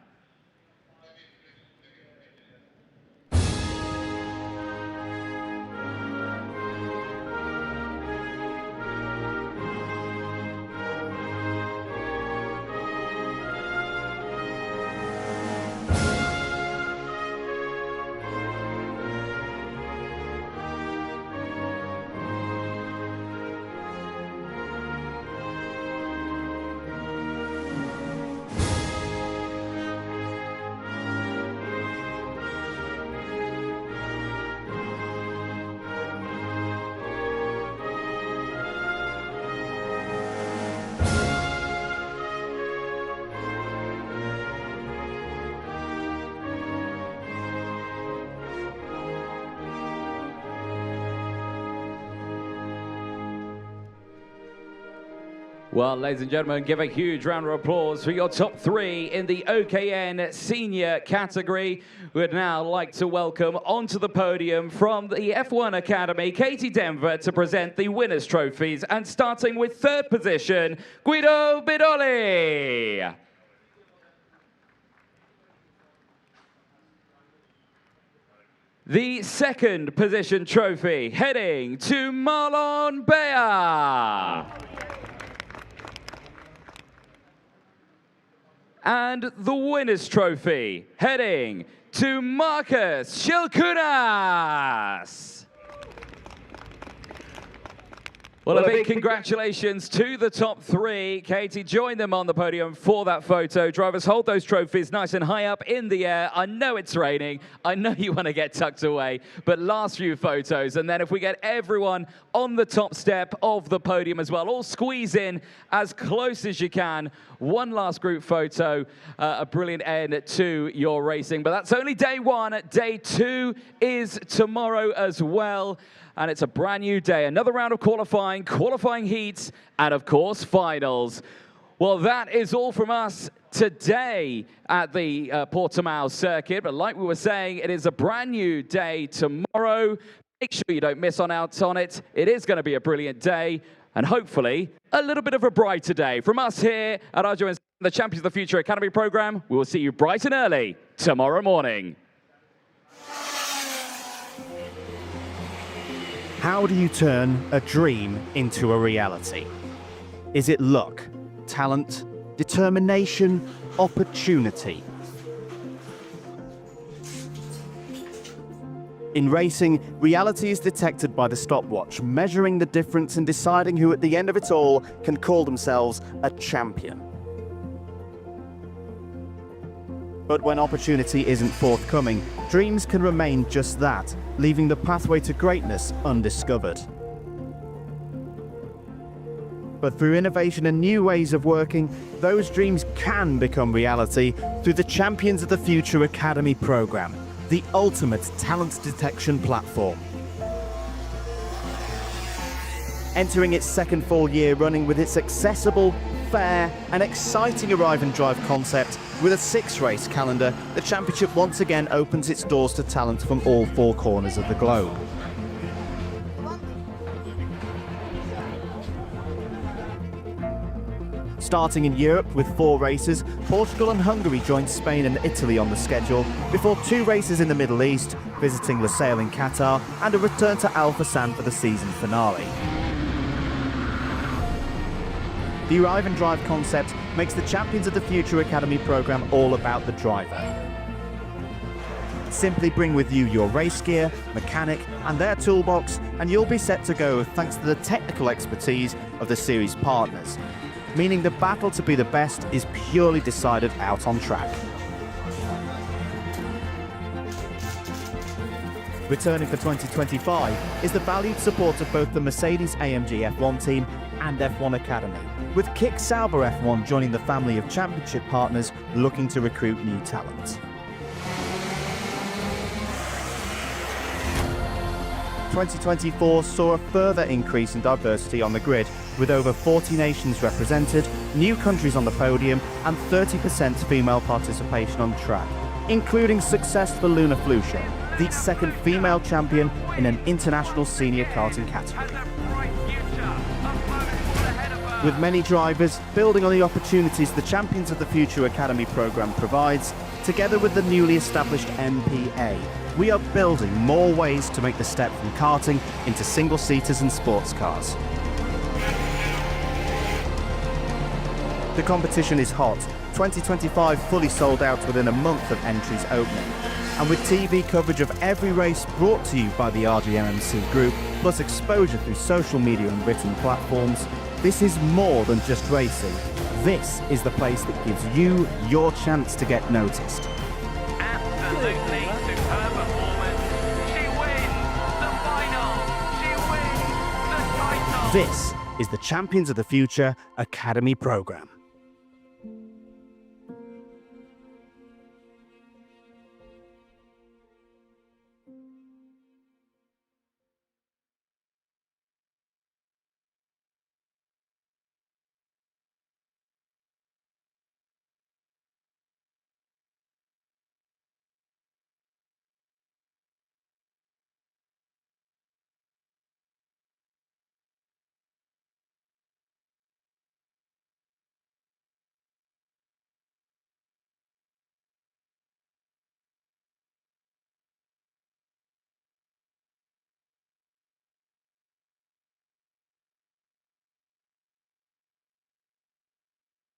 Well, ladies and gentlemen, give a huge round of applause for your top 3 in the OKN Senior category. We'd now like to welcome onto the podium from the F1 Academy, Katie Denver, to present the winners' trophies. And starting with 3rd position, Guido Bidoli. The 2nd position trophy heading to Marlon Bea. And the winner's trophy heading to Marcus Shilkunas. Well, a big congratulations to the top 3. Katie, join them on the podium for that photo. Drivers, hold those trophies nice and high up in the air. I know it's raining. I know you want to get tucked away, but last few photos. And then if we get everyone on the top step of the podium as well, all squeeze in as close as you can. One last group photo, a brilliant end to your racing. But that's only day 1. Day 2 is tomorrow as well. And it's a brand new day, another round of qualifying heats, and of course, finals. Well, that is all from us today at the Portimão circuit. But like we were saying, it is a brand new day tomorrow. Make sure you don't miss out on it. It is going to be a brilliant day, and hopefully a little bit of a brighter day. From us here at RJO, the Champions of the Future Academy program, we will see you bright and early tomorrow morning. How do you turn a dream into a reality? Is it luck, talent, determination, opportunity? In racing, reality is detected by the stopwatch, measuring the difference and deciding who at the end of it all can call themselves a champion. But when opportunity isn't forthcoming, dreams can remain just that, leaving the pathway to greatness undiscovered. But through innovation and new ways of working, those dreams can become reality through the Champions of the Future Academy program, the ultimate talent detection platform. Entering its 2nd full year running with its accessible, fair and exciting arrive and drive concept, with a 6-race calendar, the championship once again opens its doors to talent from all 4 corners of the globe. Starting in Europe with 4 races, Portugal and Hungary join Spain and Italy on the schedule, before 2 races in the Middle East, visiting Lusail in Qatar, and a return to Al Fassan for the season finale. The Arrive and Drive concept makes the Champions of the Future Academy program all about the driver. Simply bring with you your race gear, mechanic and their toolbox and you'll be set to go thanks to the technical expertise of the series partners, meaning the battle to be the best is purely decided out on track. Returning for 2025 is the valued support of both the Mercedes-AMG F1 team and F1 Academy, with Kick Sauber F1 joining the family of championship partners looking to recruit new talent. 2024 saw a further increase in diversity on the grid, with over 40 nations represented, new countries on the podium and 30% female participation on track, including success for Luna Flusha, the second female champion in an international senior karting category. With many drivers building on the opportunities the Champions of the Future Academy programme provides, together with the newly established MPA, we are building more ways to make the step from karting into single-seaters and sports cars. The competition is hot, 2025 fully sold out within a month of entries opening. And with TV coverage of every race brought to you by the RGMMC Group, plus exposure through social media and written platforms, this is more than just racing. This is the place that gives you your chance to get noticed. Absolutely superb performance. She wins the final. She wins the title. This is the Champions of the Future Academy programme.